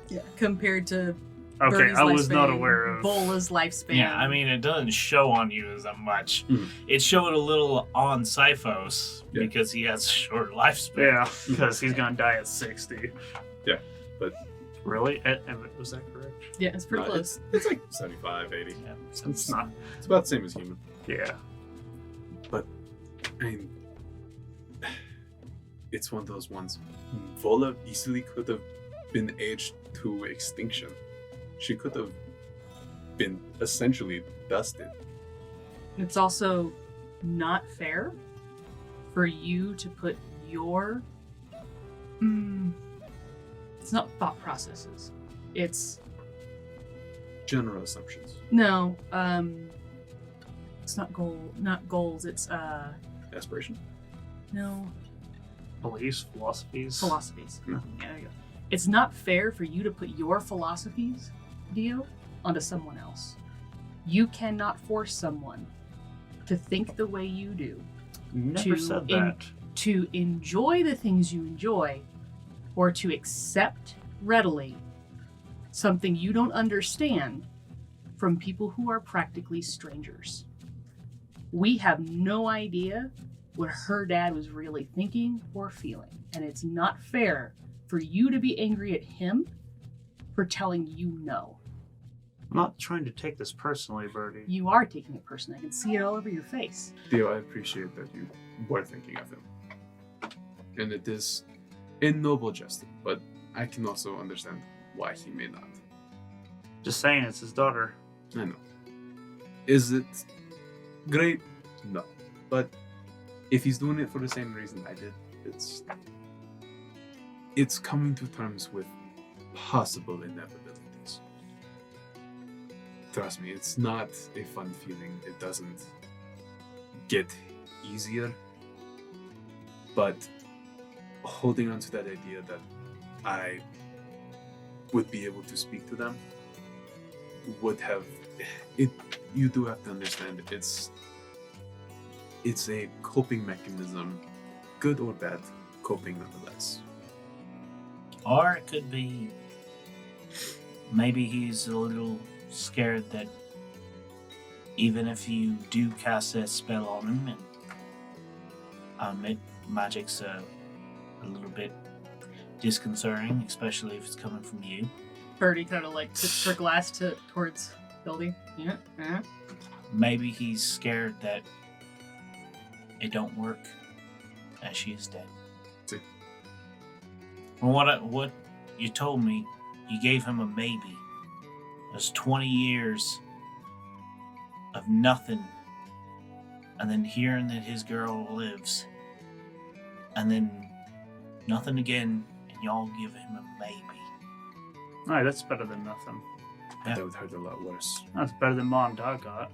Yeah. Compared to Okay, Birdie's I was not lifespan, aware of. Bola's lifespan. Yeah, I mean, it doesn't show on you as much. Mhm. It showed a little on Sifos Yeah. because he has a short lifespan. Yeah, because he's gonna die at 60. Yeah, but- Really? Was that correct? Yeah, it's pretty No, close. It's like 75, 80. Yeah, It's not. It's about the same as human. Yeah. I mean, it's one of those ones. Vola easily could have been aged to extinction. She could have been essentially dusted. It's also not fair for you to put your. It's not thought processes. It's General assumptions. no. It's not goals. It's Aspiration. no Beliefs, philosophies. philosophies. No. Yeah, there you go. It's not fair for you to put your philosophies, Dio, onto someone else. You cannot force someone to think the way you do, Never to said in- that. to enjoy the things you enjoy, or to accept readily something you don't understand from people who are practically strangers. We have no idea what her dad was really thinking or feeling, and it's not fair for you to be angry at him for telling you no. I'm not trying to take this personally, Birdie. You are taking it personally. I can see it all over your face. Theo, I appreciate that you were thinking of him. And it is a noble gesture, but I can also understand why he may not. Just saying, it's his daughter. I know. Is it great? No. But if he's doing it for the same reason I did, it's coming to terms with possible inevitabilities. Trust me, it's not a fun feeling. It doesn't get easier. But holding on to that idea that I would be able to speak to them would have it. You do have to understand it's a coping mechanism, good or bad, coping nonetheless. Or it could be maybe he's a little scared that even if you do cast that spell on him, and magic's a little bit disconcerting, especially if it's coming from you. Birdie kind of like tips her glass towards Hildy. Yeah. Maybe he's scared that it don't work, as she is dead. See. From what you told me, you gave him a maybe. There's 20 years of nothing, and then hearing that his girl lives, and then nothing again, and y'all give him a maybe. Alright, that's better than nothing. Yeah. That would hurt a lot worse. That's better than Mom and Dad got.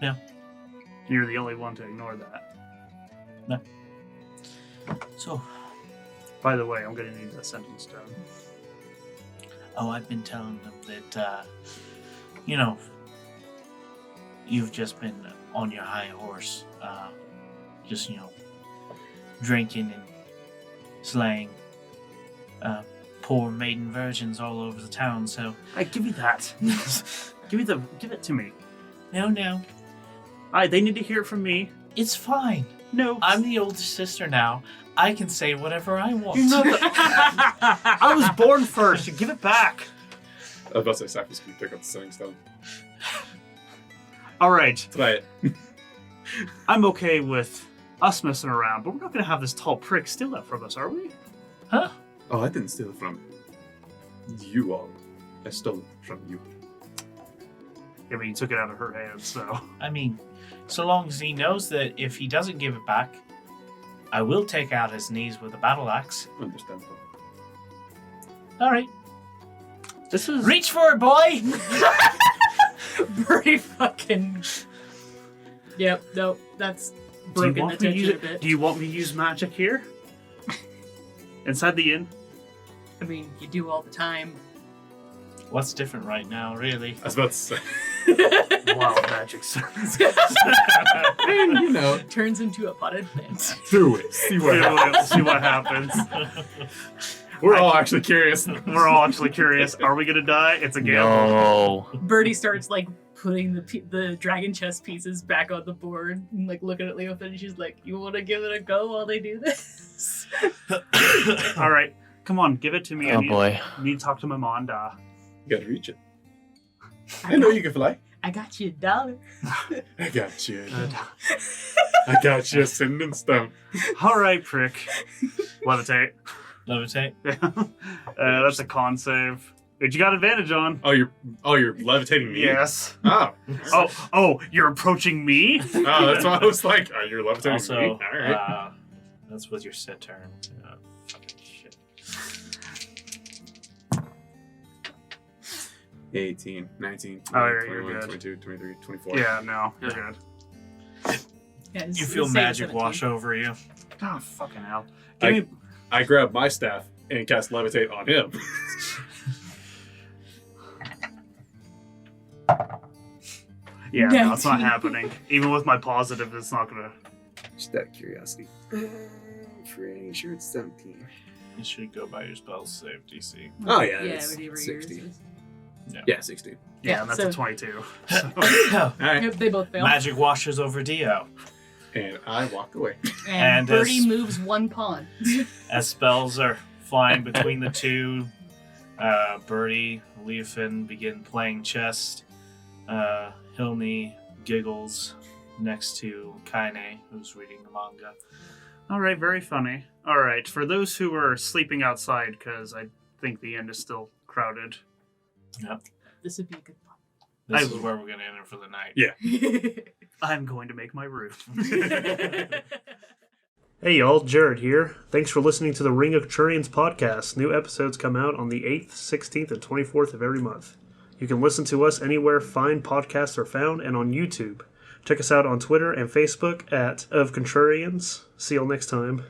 Yeah. You're the only one to ignore that. So, By the way, I'm gonna need that sentence done. I've been telling them that, you've just been on your high horse, just, drinking and slaying poor maiden virgins all over the town, so... Hey, give me that. Give it to me. No, Alright, they need to hear it from me. it's fine. No. I'm the older sister now. I can say whatever I want. You're not the- I was born first. You give it back. I was about to say, Sapphi's can pick up the sewing stone. Alright, Try it. I'm okay with us messing around, but we're not gonna have this tall prick steal that from us, are we? Huh? Oh, I didn't steal it from you all. I stole it from you. I mean, you took it out of her hands, so. I mean, so long as he knows that if he doesn't give it back, I will take out his knees with a battle axe. Understandable. All right. This is. Reach for it, boy! Birdie fucking. Yep, nope, that's broken the tension a bit. Do you want me to use magic here? Inside the inn? I mean, you do all the time. What's different right now, really? I was about to say. Wild magic, sir. And, you know, Turns into a potted plant. do it. See what happens. See what happens. We're all actually curious. We're all actually curious. Are we gonna die? It's a gamble. No. Birdie starts like putting the dragon chess pieces back on the board and like looking at Leofin, and she's like, "You want to give it a go while they do this?" All right, come on, give it to me. Oh boy. I need to talk to my Manda. You gotta reach it. I know you can fly. I got you $1. I got you. I got you a cinnamon stone. All right, prick. Levitate. Levitate. That's a con save. Which you got advantage on. Oh, you're levitating me? Yes. Oh. Oh, you're approaching me? Oh, that's why I was like, oh, you're levitating Also, me? All right. that's with your set turn. Fucking shit. 18, 19, 20, Oh, yeah, you're 21, good. 22, 23, 24. Yeah, no, you're good. Yeah, You feel magic wash over you. Oh, fucking hell. I grab my staff and cast levitate on him. Yeah, no, it's not happening. Even with my positive, it's not gonna. Just out of curiosity. Pretty sure it's 17. You should go by your spell save DC. Oh, yeah, Yeah, it's whatever 60. yours is. Yeah, 16. Yeah, that's so- a 22. All right. Yep, they both fail. Magic washes over Dio. And I walk away. And And Birdie as- moves one pawn. As spells are flying between the two, Birdie, Leofin begin playing chess. Hilny giggles next to Kaine, who's reading the manga. All right, very funny. All right, for those who are sleeping outside, because I think the end is still crowded. Yep. This would be a good This I- is where we're going to enter for the night. Yeah. one. I'm going to make my roof. Hey y'all, Jared here. Thanks for listening to the Ring of Contrarians podcast. New episodes come out on the 8th, 16th, and 24th of every month. You can listen to us anywhere fine podcasts are found and on YouTube. Check us out on Twitter and Facebook at Of Contrarians. See y'all next time.